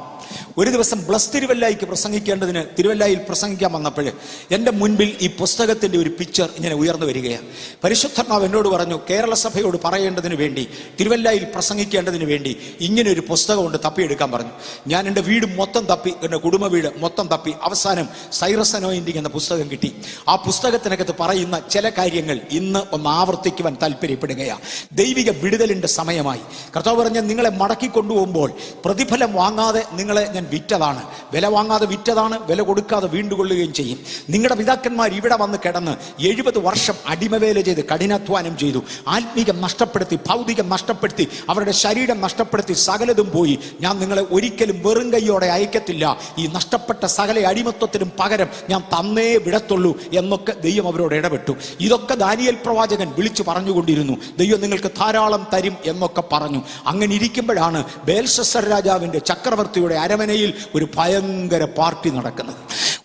ഒരു ദിവസം ബ്ലസ് തിരുവല്ലായിക്ക് പ്രസംഗിക്കേണ്ടതിന് തിരുവല്ലായിൽ പ്രസംഗിക്കാൻ വന്നപ്പോൾ എൻ്റെ മുൻപിൽ ഈ പുസ്തകത്തിൻ്റെ ഒരു പിക്ചർ ഇങ്ങനെ ഉയർന്നു വരികയാണ്. പരിശുദ്ധാത്മാവ് എന്നോട് പറഞ്ഞു, കേരള സഭയോട് പറയേണ്ടതിന് വേണ്ടി, തിരുവല്ലായിൽ പ്രസംഗിക്കേണ്ടതിന് വേണ്ടി ഇങ്ങനെ ഒരു പുസ്തകം കൊണ്ട് തപ്പിയെടുക്കാൻ പറഞ്ഞു. ഞാൻ എൻ്റെ വീട് മൊത്തം തപ്പി, എൻ്റെ കുടുംബ വീട് മൊത്തം തപ്പി. അവസാനം സൈറസ് അനോയിന്റിങ് എന്ന പുസ്തകം കിട്ടി. ആ പുസ്തകത്തിനകത്ത് പറയുന്ന ചില കാര്യങ്ങൾ ഇന്ന് ഒന്ന് ആവർത്തിക്കുവാൻ താല്പര്യപ്പെടുകയാണ്. ദൈവിക വിടുതലിൻ്റെ സമയമായി. കർത്താവ് പറഞ്ഞ, നിങ്ങളെ മടക്കി കൊണ്ടുപോകുമ്പോൾ പ്രതിഫലം വാങ്ങാതെ നിങ്ങളെ ഞാൻ വിറ്റതാണ്, വില വാങ്ങാതെ വിറ്റതാണ്, വില കൊടുക്കാതെ വീണ്ടുകൊള്ളുകയും ചെയ്യും. നിങ്ങളുടെ പിതാക്കന്മാർ ഇവിടെ വന്ന് കിടന്ന് 70 വർഷം അടിമവേല ചെയ്ത് കഠിനാധ്വാനം ചെയ്തു, ആത്മീകം നഷ്ടപ്പെടുത്തി, ഭൗതികം നഷ്ടപ്പെടുത്തി, അവരുടെ ശരീരം നഷ്ടപ്പെടുത്തി, സകലതും പോയി. ഞാൻ നിങ്ങളെ ഒരിക്കലും വെറും കൈയോടെ അയക്കത്തില്ല, ഈ നഷ്ടപ്പെട്ട സകല അടിമത്വത്തിനും പകരം ഞാൻ തന്നേ വിടത്തുള്ളൂ എന്നൊക്കെ ദൈവം അവരോട് ഇടപെട്ടു. ഇതൊക്കെ ദാനിയേൽ പ്രവാചകൻ വിളിച്ചു പറഞ്ഞുകൊണ്ടിരുന്നു. ദൈവം നിങ്ങൾക്ക് ധാരാളം തരും എന്നൊക്കെ പറഞ്ഞു. അങ്ങനെ ഇരിക്കുമ്പോഴാണ് ബേൽശസ്സർ രാജാവിന്റെ ചക്രവർത്തിയുടെ അരമനയിൽ ഒരു ഭയങ്കര പാർട്ടി നടക്കുന്നത്.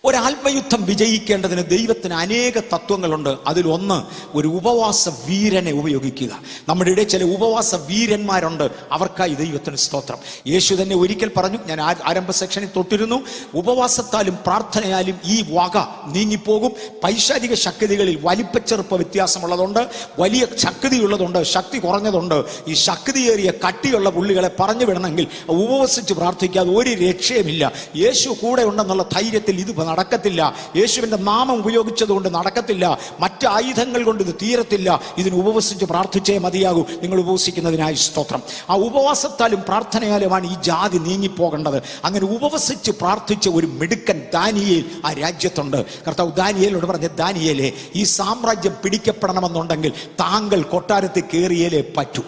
ഒരാത്മയുദ്ധം വിജയിക്കേണ്ടതിന് ദൈവത്തിന് അനേക തത്വങ്ങളുണ്ട്. അതിലൊന്ന് ഒരു ഉപവാസ വീരനെ ഉപയോഗിക്കുക. നമ്മുടെ ഇടയിൽ ചില ഉപവാസ വീരന്മാരുണ്ട്, അവർക്കായി ദൈവത്തിന് സ്തോത്രം. യേശു തന്നെ ഒരിക്കൽ പറഞ്ഞു, ഞാൻ ആരംഭ സെക്ഷനിൽ തൊട്ടിരുന്നു, ഉപവാസത്താലും പ്രാർത്ഥനയാലും ഈ വക നീങ്ങിപ്പോകും. പൈശാചിക ശക്തികളിൽ വലിപ്പച്ചെറുപ്പ വ്യത്യാസമുള്ളതുണ്ട്, വലിയ ശക്തിയുള്ളതുണ്ട്, ശക്തി കുറഞ്ഞതുണ്ട്. ഈ ശക്തിയേറിയ കട്ടിയുള്ള പുള്ളികളെ പറഞ്ഞു വിടണമെങ്കിൽ ഉപവസിച്ച് പ്രാർത്ഥിക്കാതെ ഒരു രക്ഷയുമില്ല. യേശു കൂടെ ഉണ്ടെന്നുള്ള ധൈര്യത്തിൽ ഇത് നടക്കത്തില്ല. യേശുവിന്റെ നാമം ഉപയോഗിച്ചത് കൊണ്ട് നടക്കത്തില്ല. മറ്റ് ആയുധങ്ങൾ കൊണ്ട് ഇത് തീരത്തില്ല. ഇതിന് ഉപവസിച്ച് പ്രാർത്ഥിച്ചേ മതിയാകൂ. നിങ്ങൾ ഉപവസിക്കുന്നതിനായി സ്തോത്രം. ആ ഉപവാസത്താലും പ്രാർത്ഥനയാലുമാണ് ഈ ജാതി നീങ്ങിപ്പോകേണ്ടത്. അങ്ങനെ ഉപവസിച്ച് പ്രാർത്ഥിച്ച ഒരു മിടുക്കൻ ദാനിയേൽ ആ രാജ്യത്തുണ്ട്. കർത്താവ് ദാനിയേലോട് പറഞ്ഞ, ദാനിയേലേ, ഈ സാമ്രാജ്യം പിടിക്കപ്പെടണമെന്നുണ്ടെങ്കിൽ താങ്കൾ കൊട്ടാരത്തിൽ കയറിയാലേ പറ്റൂ.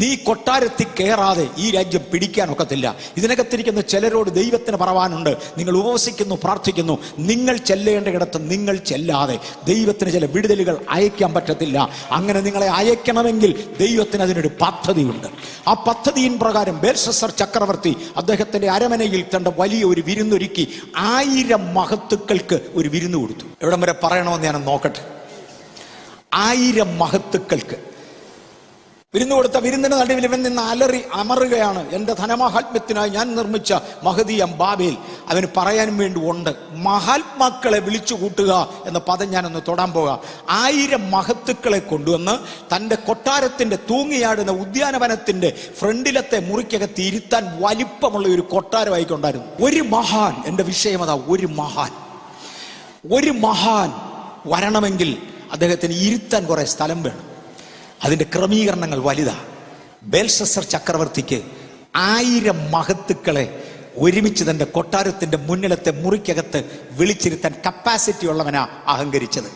നീ കൊട്ടാരത്തിൽ കയറാതെ ഈ രാജ്യം പിടിക്കാനൊക്കത്തില്ല. ഇതിനകത്തിരിക്കുന്ന ചിലരോട് ദൈവത്തിന് പറവാനുണ്ട്, നിങ്ങൾ ഉപവസിക്കുന്നു, പ്രാർത്ഥിക്കുന്നു, നിങ്ങൾ ചെല്ലേണ്ട ഇടത്ത് നിങ്ങൾ ചെല്ലാതെ ദൈവത്തിന് ചില വിടുതലുകൾ അയക്കാൻ പറ്റത്തില്ല. അങ്ങനെ നിങ്ങളെ അയക്കണമെങ്കിൽ ദൈവത്തിന് അതിനൊരു പദ്ധതിയുണ്ട്. ആ പദ്ധതിயின் പ്രകാരം ബേൽശസ്സർ ചക്രവർത്തി അദ്ദേഹത്തിന്റെ അരമനയിൽ തന്റെ വലിയ ഒരു വിരുന്നൊരുക്കി 1000 മഹത്തുക്കൾക്ക് ഒരു വിരുന്ന് കൊടുത്തു. എവിടം വരെ പറയണമെന്ന് ഞാൻ നോക്കട്ടെ. 1000 മഹത്തുക്കൾക്ക് വിരുന്ന് കൊടുത്ത വിരുന്നിന് നടുവിൽ ഇവൻ നിന്ന് അലറി അമറുകയാണ്, എന്റെ ധനമാഹാത്മ്യത്തിനായി ഞാൻ നിർമ്മിച്ച മഹദീയം ബാബേൽ അവന് പറയാനും വേണ്ടി ഉണ്ട്. മഹാത്മാക്കളെ വിളിച്ചു കൂട്ടുക എന്ന പദം ഞാനൊന്ന് തൊടാൻ പോകാം. 1000 മഹത്തുക്കളെ കൊണ്ടുവന്ന് തന്റെ കൊട്ടാരത്തിന്റെ തൂങ്ങിയാടുന്ന ഉദ്യാനവനത്തിന്റെ ഫ്രണ്ടിലത്തെ മുറിക്കകത്ത് ഇരുത്താൻ വലിപ്പമുള്ള ഒരു കൊട്ടാരമായിക്കൊണ്ടായിരുന്നു. ഒരു മഹാൻ, എന്റെ വിഷയം അതാ, ഒരു മഹാൻ വരണമെങ്കിൽ അദ്ദേഹത്തിന് ഇരുത്താൻ കുറെ സ്ഥലം വേണം. അതിന്റെ ക്രമീകരണങ്ങൾ വലുതാ. ബേൽശസ്സർ ചക്രവർത്തിക്ക് 1000 മഹത്തുക്കളെ ഒരുമിച്ച് തന്റെ കൊട്ടാരത്തിന്റെ മുന്നിലത്തെ മുറിക്കകത്ത് വിളിച്ചിരുത്താൻ കപ്പാസിറ്റി ഉള്ളവനാ അഹങ്കരിച്ചത്.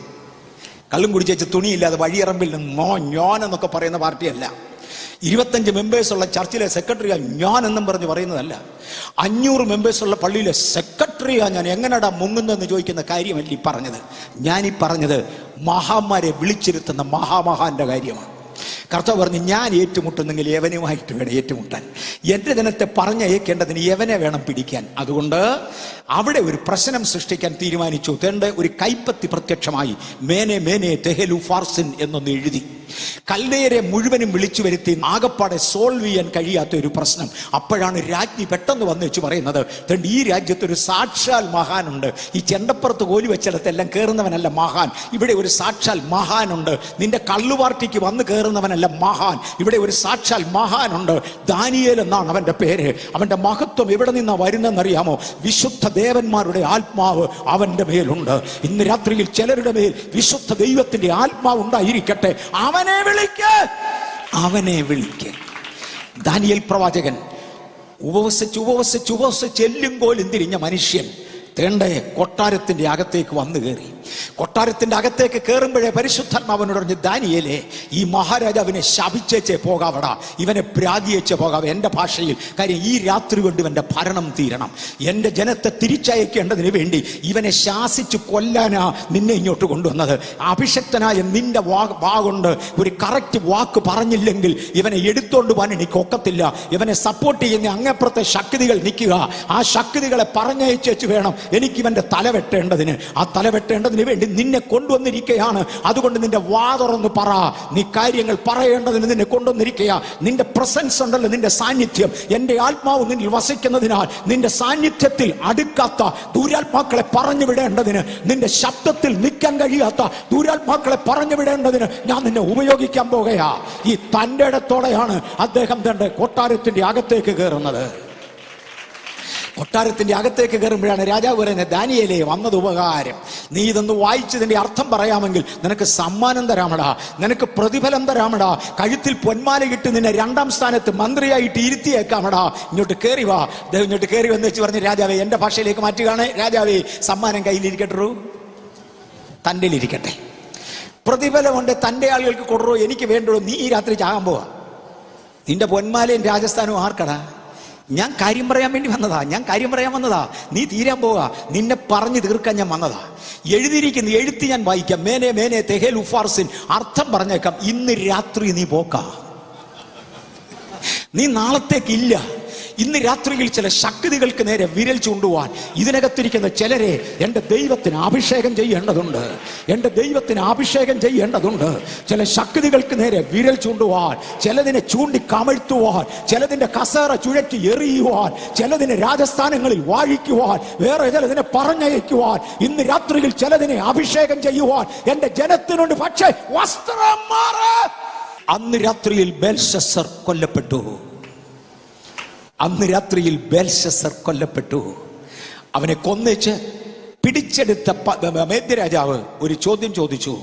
കള്ളും കുടിച്ചേച്ച് തുണിയില്ലാതെ വഴിയറമ്പിൽ നിന്ന് ഞാൻ എന്നൊക്കെ പറയുന്ന പാർട്ടിയല്ല. 25 മെമ്പേഴ്സുള്ള ചർച്ചിലെ സെക്രട്ടറിയാ ഞാൻ എന്നും പറഞ്ഞ് പറയുന്നതല്ല. 500 മെമ്പേഴ്സുള്ള പള്ളിയിലെ സെക്രട്ടറിയാ ഞാൻ, എങ്ങനെടാ മുങ്ങുന്നതെന്ന് ചോദിക്കുന്ന കാര്യമല്ല ഈ പറഞ്ഞത്. ഞാനീ പറഞ്ഞത് മഹാന്മാരെ വിളിച്ചിരുത്തുന്ന മഹാമഹാന്റെ കാര്യമാണ്. കർത്താവ് പറഞ്ഞു, ഞാൻ ഏറ്റുമുട്ടുന്നെങ്കിൽ യവനുമായിട്ട് വേണം ഏറ്റുമുട്ടാൻ. എന്റെ ജനത്തെ പറഞ്ഞയക്കേണ്ടതിന് യവനെ വേണം പിടിക്കാൻ. അതുകൊണ്ട് അവിടെ ഒരു പ്രശ്നം സൃഷ്ടിക്കാൻ തീരുമാനിച്ചു. തന്റെ ഒരു കൈപ്പത്തി പ്രത്യക്ഷമായി, മേനെ മേനെ തെഹലു ഫാർസിൻ എന്നൊന്ന് എഴുതി. കൽദയരെ മുഴുവനും വിളിച്ചു വരുത്തി ആകപ്പാടെ സോൾവ് ചെയ്യാൻ കഴിയാത്ത ഒരു പ്രശ്നം. അപ്പോഴാണ് രാജ്ഞി പെട്ടെന്ന് വന്ന് വെച്ച് പറയുന്നത്, ഈ രാജ്യത്തൊരു സാക്ഷാൽ മഹാനുണ്ട്. ഈ ചെണ്ടപ്പുറത്ത് കോലി വെച്ചിടത്തെല്ലാം കയറുന്നവനല്ല മഹാൻ, ഇവിടെ ഒരു സാക്ഷാൽ മഹാനുണ്ട്. നിന്റെ കള്ളുപാർട്ടിക്ക് വന്ന് കയറുന്നവനല്ല മഹാൻ, ഇവിടെ ഒരു സാക്ഷാൽ മഹാനുണ്ട്. ദാനിയേൽ എന്നാണ് അവന്റെ പേര്. അവന്റെ മഹത്വം എവിടെ നിന്നാ വരുന്നതെന്നറിയാമോ? വിശുദ്ധ ദേവന്മാരുടെ ആത്മാവ് അവന്റെ മേലുണ്ട്. ഇന്ന് രാത്രിയിൽ ചിലരുടെ മേൽ വിശുദ്ധ ദൈവത്തിന്റെ ആത്മാവ് ഉണ്ടായിരിക്കട്ടെ. അവനെ വിളിക്ക്. ദാനിയേൽ പ്രവാചകൻ ഉപവസിച്ച് എല്ലും തിരിഞ്ഞ മനുഷ്യൻ തേണ്ടേ കൊട്ടാരത്തിന്റെ അകത്തേക്ക് വന്നു കയറി. കൊട്ടാരത്തിന്റെ അകത്തേക്ക് കയറുമ്പോഴേ പരിശുദ്ധാത്മാവിനോട് പറഞ്ഞു, ദാനിയേലേ, ഈ മഹാരാജാവിനെ ശപിച്ചേച്ചേ പോകാവടാ, ഇവനെ പ്രാഗിയേച്ചേ പോകാവ. എന്റെ ഭാഷയിൽ, കാര്യം ഈ രാത്രി കൊണ്ട് ഇവന്റെ ഭരണം തീരണം. എന്റെ ജനത്തെ തിരിച്ചയക്കേണ്ടതിന് വേണ്ടി ഇവനെ ശാസിച്ച് കൊല്ലാനാ നിന്നെ ഇങ്ങോട്ട് കൊണ്ടുവന്നത്. അഭിഷക്തനായ നിന്റെ വാഗുണ്ട് ഒരു കറക്റ്റ് വാക്ക് പറഞ്ഞില്ലെങ്കിൽ ഇവനെ എടുത്തോണ്ട് പോകാൻ എനിക്ക് ഒക്കത്തില്ല. ഇവനെ സപ്പോർട്ട് ചെയ്യുന്ന അങ്ങേപ്പുറത്തെ ശക്തികൾ നിൽക്കുക. ആ ശക്തികളെ പറഞ്ഞയച്ചേച്ച് വേണം എനിക്ക് ഇവന്റെ തല വെട്ടേണ്ടതിന്. ആ തല വെട്ടേണ്ടതിന് വേണ്ടി നിന്നെ കൊണ്ടുവന്നിരിക്കുകയാണ്. അതുകൊണ്ട് നിന്റെ വാ തുറന്ന് പറ. നീ കാര്യങ്ങൾ പറയേണ്ടതിന് നിന്നെ കൊണ്ടുവന്നിരിക്കുക. നിന്റെ പ്രസൻസ് ഉണ്ടല്ലോ, നിന്റെ സാന്നിധ്യം, എന്റെ ആത്മാവ് നിന്നിൽ വസിക്കുന്നതിനാൽ നിന്റെ സാന്നിധ്യത്തിൽ അടുക്കാത്ത ദൂരാത്മാക്കളെ പറഞ്ഞു വിടേണ്ടതിന്, നിന്റെ ശബ്ദത്തിൽ നിൽക്കാൻ കഴിയാത്ത ദൂരാത്മാക്കളെ പറഞ്ഞു വിടേണ്ടതിന് ഞാൻ നിന്നെ ഉപയോഗിക്കാൻ പോകുകയാ. ഈ തന്റെ ഇടത്തോടെയാണ് അദ്ദേഹം തന്റെ കൊട്ടാരത്തിന്റെ അകത്തേക്ക് കയറുന്നത്. കൊട്ടാരത്തിന്റെ അകത്തേക്ക് കയറുമ്പോഴാണ് രാജാവ് പറയുന്നത്, ദാനിയേലേ, വന്നത് ഉപകാരം. നീ ഇതൊന്ന് വായിച്ചതിന്റെ അർത്ഥം പറയാമെങ്കിൽ നിനക്ക് സമ്മാനം തരാമടാ, നിനക്ക് പ്രതിഫലം തരാമടാ, കഴുത്തിൽ പൊന്മാലയിട്ട് നിന്നെ 2ാം സ്ഥാനത്ത് മന്ത്രിയായിട്ട് ഇരുത്തിയേക്കാമടാ. ഇങ്ങോട്ട് കയറി വാ. അദ്ദേഹം ഇങ്ങോട്ട് കയറി വന്ന് വെച്ച് പറഞ്ഞു, രാജാവേ, എന്റെ ഭാഷയിലേക്ക് മാറ്റുകയാണ്, രാജാവേ, സമ്മാനം കയ്യിലിരിക്കട്ടു, തൻ്റെ ഇരിക്കട്ടെ. പ്രതിഫലം കൊണ്ട് തൻ്റെ ആളുകൾക്ക് കൊടുറോ, എനിക്ക് വേണ്ടോ, നീ ഈ രാത്രി ചാകാൻ പോവാ. നിന്റെ പൊന്മാലയും രാജസ്ഥാനും ആർക്കടാ? ഞാൻ കാര്യം പറയാൻ വേണ്ടി വന്നതാ, ഞാൻ കാര്യം പറയാൻ വന്നതാ. നീ തീരാൻ പോവാ, നിന്നെ പറഞ്ഞു തീർക്കാൻ ഞാൻ വന്നതാ. എഴുതിയിരിക്കുന്ന എഴുത്ത് ഞാൻ വായിക്കാം. മേനെ മേനെ തെഹേൽ ഉഫാർസിൻ, അർത്ഥം പറഞ്ഞേക്കാം. ഇന്ന് രാത്രി നീ പോക്ക, നീ നാളത്തേക്കില്ല. ഇന്ന് രാത്രിയിൽ ചില ശക്തികൾക്ക് നേരെ വിരൽ ചൂണ്ടുവാൻ ഇതിനകത്തിരിക്കുന്ന ചിലരെ എൻ്റെ ദൈവത്തിന് അഭിഷേകം ചെയ്യേണ്ടതുണ്ട്, എൻ്റെ ദൈവത്തിന് അഭിഷേകം ചെയ്യേണ്ടതുണ്ട്. ചില ശക്തികൾക്ക് നേരെ വിരൽ ചൂണ്ടുവാൻ, ചിലതിനെ ചൂണ്ടി കമഴ്ത്തുവാൻ, ചിലതിൻ്റെ കസേറ ചുഴറ്റി എറിയുവാൻ, ചിലതിനെ രാജസ്ഥാനങ്ങളിൽ വാഴിക്കുവാൻ, വേറെ ചിലതിനെ പറഞ്ഞയക്കുവാൻ, ഇന്ന് രാത്രിയിൽ ചിലതിനെ അഭിഷേകം ചെയ്യുവാൻ എൻ്റെ ജനത്തിനുണ്ട്. പക്ഷേ വസ്ത്രം മാറ്. അന്ന് രാത്രിയിൽ ബേൽശസ്സർ കൊല്ലപ്പെട്ടു. അന്ന് രാത്രിയിൽ ബേൽശസ്സർ കൊല്ലപ്പെട്ടു. അവനെ കൊന്നേച്ച് പിടിച്ചെടുത്ത മേദ്യ രാജാവ് ഒരു ചോദ്യം ചോദിച്ചു.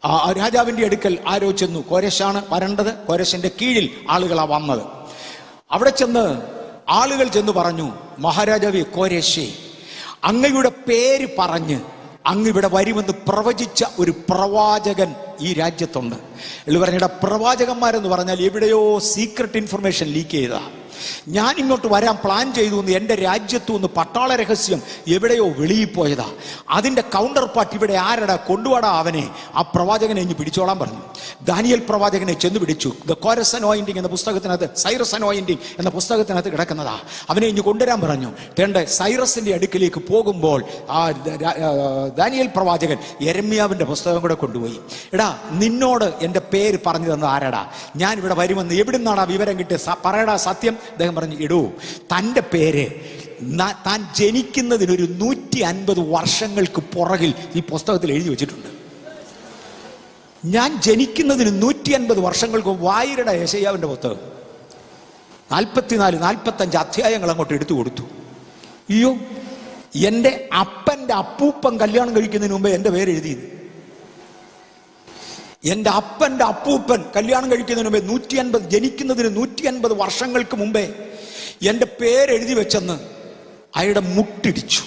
ആ രാജാവിന്റെ അടുക്കൽ ആരോ ചെന്നു. കോരശാണ് വരേണ്ടത്, കോരശിന്റെ കീഴിൽ ആളുകളാ വന്നത്. അവിടെ ചെന്ന് ആളുകൾ ചെന്ന് പറഞ്ഞു, മഹാരാജാവേ കോരശേ, അങ്ങയുടെ പേര് പറഞ്ഞ് അങ്ങ് ഇവിടെ വരുമെന്ന് പ്രവചിച്ച ഒരു പ്രവാചകൻ ഈ രാജ്യത്തുണ്ട്. എന്ന് പറഞ്ഞിട പ്രവാചകന്മാരെന്ന് പറഞ്ഞാൽ എവിടെയോ സീക്രട്ട് ഇൻഫർമേഷൻ ലീക്ക് ചെയ്താ. ഞാൻ ഇങ്ങോട്ട് വരാൻ പ്ലാൻ ചെയ്തു എന്ന് എൻ്റെ രാജ്യത്തു നിന്ന് പട്ടാള രഹസ്യം എവിടെയോ വെളിയിൽ പോയതാ. അതിൻ്റെ കൗണ്ടർ പാർട്ട് ഇവിടെ ആരടാ, കൊണ്ടുവാടാ അവനെ. ആ പ്രവാചകനെ ഇനി പിടിച്ചോളാൻ പറഞ്ഞു. ദാനിയേൽ പ്രവാചകനെ ചെന്ന് പിടിച്ചു. ദ കോരസ് അനോയിന്റിങ് എന്ന പുസ്തകത്തിനകത്ത്, സൈറസ് അനോയിന്റിങ് എന്ന പുസ്തകത്തിനകത്ത് കിടക്കുന്നതാ. അവനെ ഇനി കൊണ്ടുവരാൻ പറഞ്ഞു. സൈറസിന്റെ അടുക്കിലേക്ക് പോകുമ്പോൾ ആ ദാനിയേൽ പ്രവാചകൻ യെരമ്യാവിന്റെ പുസ്തകം കൂടെ കൊണ്ടുപോയി. എടാ, നിന്നോട് എൻ്റെ പേര് പറഞ്ഞു തന്നത് ആരാടാ? ഞാൻ ഇവിടെ വരുമെന്ന് എവിടുന്നാണ് വിവരം കിട്ടിയ? പറയടാ സത്യം. അദ്ദേഹം പറഞ്ഞു, ഇടൂ, തൻ്റെ പേര് താൻ ജനിക്കുന്നതിനൊരു 150 വർഷങ്ങൾക്ക് പുറകിൽ ഈ പുസ്തകത്തിൽ എഴുതി വെച്ചിട്ടുണ്ട്. ഞാൻ ജനിക്കുന്നതിന് 150 വർഷങ്ങൾക്ക് വായിരട യെശയ്യാവിന്റെ പുസ്തകം 44-45 അധ്യായങ്ങൾ അങ്ങോട്ട് എടുത്തു കൊടുത്തു. അയ്യോ, എൻ്റെ അപ്പൻ്റെ അപ്പൂപ്പൻ കല്യാണം കഴിക്കുന്നതിന് മുമ്പേ എൻ്റെ പേര് എഴുതിയത്. എൻ്റെ അപ്പൻ്റെ അപ്പൂപ്പൻ കല്യാണം കഴിക്കുന്നതിന് മുമ്പേ 150, ജനിക്കുന്നതിന് 150 വർഷങ്ങൾക്ക് മുമ്പേ എൻ്റെ പേരെഴുതി വെച്ചെന്ന് അയാളുടെ മുട്ടിടിച്ചു.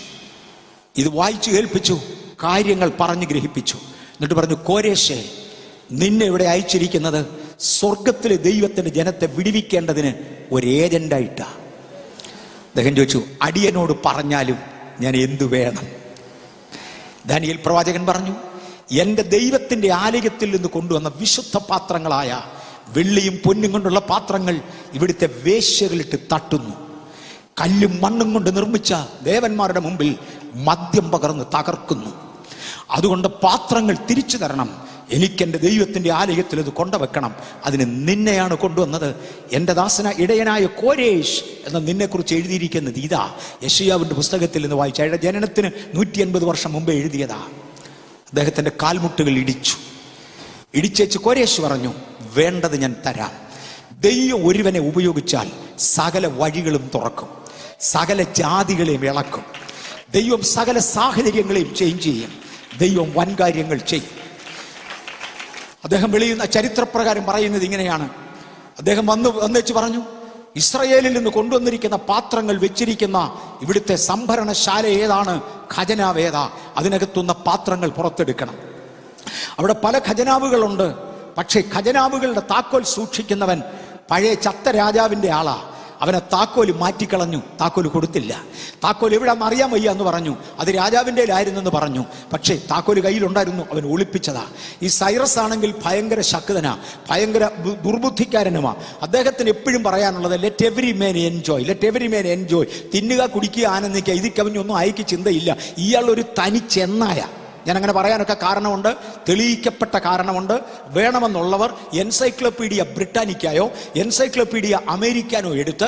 ഇത് വായിച്ചു കേൾപ്പിച്ചു, കാര്യങ്ങൾ പറഞ്ഞു ഗ്രഹിപ്പിച്ചു. എന്നിട്ട് പറഞ്ഞു, കോരേശേ, നിന്നെ ഇവിടെ അയച്ചിരിക്കുന്നത് സ്വർഗത്തിലെ ദൈവത്തിന്റെ ജനത്തെ വിടുവിക്കേണ്ടതിന് ഒരു ഏജന്റായിട്ടാ. അദ്ദേഹം ചോദിച്ചു, അടിയനോട് പറഞ്ഞാലും ഞാൻ എന്തു വേണം? ദാനിയേൽ പ്രവാചകൻ പറഞ്ഞു, എൻ്റെ ദൈവത്തിന്റെ ആലയത്തിൽ നിന്ന് കൊണ്ടുവന്ന വിശുദ്ധ പാത്രങ്ങളായ വെള്ളിയും പൊന്നും കൊണ്ടുള്ള പാത്രങ്ങൾ ഇവിടുത്തെ വേശ്യകളിട്ട് തട്ടുന്നു. കല്ലും മണ്ണും കൊണ്ട് നിർമ്മിച്ച ദേവന്മാരുടെ മുമ്പിൽ മദ്യം പകർന്ന് തകർക്കുന്നു. അതുകൊണ്ട് പാത്രങ്ങൾ തിരിച്ചു തരണം. എനിക്കെൻ്റെ ദൈവത്തിന്റെ ആലയത്തിൽ ഇത് കൊണ്ടുവെക്കണം. അതിന് നിന്നെയാണ് കൊണ്ടുവന്നത്. എൻ്റെ ദാസന ഇടയനായ കോരേഷ് എന്ന നിന്നെക്കുറിച്ച് എഴുതിയിരിക്കുന്നത് ഇതാ. യെശയ്യാവിന്റെ പുസ്തകത്തിൽ നിന്ന് വായിച്ച അയാളുടെ ജനനത്തിന് 150 വർഷം മുമ്പേ എഴുതിയതാ. അദ്ദേഹത്തിന്റെ കാൽമുട്ടുകൾ ഇടിച്ചേച്ച് കോരേശ് പറഞ്ഞു, വേണ്ടത് ഞാൻ തരാം. ദൈവം ഒരുവനെ ഉപയോഗിച്ചാൽ സകല വഴികളും തുറക്കും, സകല ജാതികളെയും ഇളക്കും. ദൈവം സകല സാഹചര്യങ്ങളെയും ചേഞ്ച് ചെയ്യും. ദൈവം വൻകാര്യങ്ങൾ ചെയ്യും. അദ്ദേഹം വെളിയുന്ന ചരിത്രപ്രകാരം പറയുന്നത് ഇങ്ങനെയാണ്. അദ്ദേഹം വന്നേച്ച് പറഞ്ഞു, ഇസ്രയേലിൽ നിന്ന് കൊണ്ടുവന്നിരിക്കുന്ന പാത്രങ്ങൾ വെച്ചിരിക്കുന്ന ഇവിടുത്തെ സംഭരണശാല ഏതാണ്, ഖജനാവ് ഏതാ, അതിനകത്തുന്ന പാത്രങ്ങൾ പുറത്തെടുക്കണം. അവിടെ പല ഖജനാവുകളുണ്ട്. പക്ഷേ ഖജനാവുകളുടെ താക്കോൽ സൂക്ഷിക്കുന്നവൻ പഴയ ചത്ത രാജാവിന്റെ ആളാ. അവനെ താക്കോല് മാറ്റിക്കളഞ്ഞു, താക്കോല് കൊടുത്തില്ല. താക്കോൽ എവിടെയാണെന്ന് അറിയാൻ വയ്യ എന്ന് പറഞ്ഞു. അത് രാജാവിൻ്റെ ആയിരുന്നെന്ന് പറഞ്ഞു. പക്ഷേ താക്കോല് കയ്യിലുണ്ടായിരുന്നു, അവൻ ഒളിപ്പിച്ചതാ. ഈ സൈറസ് ആണെങ്കിൽ ഭയങ്കര ശക്തനാ, ഭയങ്കര ദുർബുദ്ധിക്കാരനുമാ. അദ്ദേഹത്തിന് എപ്പോഴും പറയാനുള്ളത് ലെറ്റ് എവരി മേൻ എൻജോയ്, ലെറ്റ് എവരി മേൻ എൻജോയ്. തിന്നുക, കുടിക്കുക, ആനന്ദിക്കുക, ഇത് കവിഞ്ഞൊന്നും അയക്ക് ചിന്തയില്ല. ഇയാൾ ഒരു തനി ചെന്നായ. ഞാൻ അങ്ങനെ പറയാനൊക്കെ കാരണമുണ്ട്, തെളിയിക്കപ്പെട്ട കാരണമുണ്ട്. വേണമെന്നുള്ളവർ എൻസൈക്ലോപീഡിയ ബ്രിട്ടാനിക്കായോ എൻസൈക്ലോപീഡിയ അമേരിക്കാനോ എടുത്ത്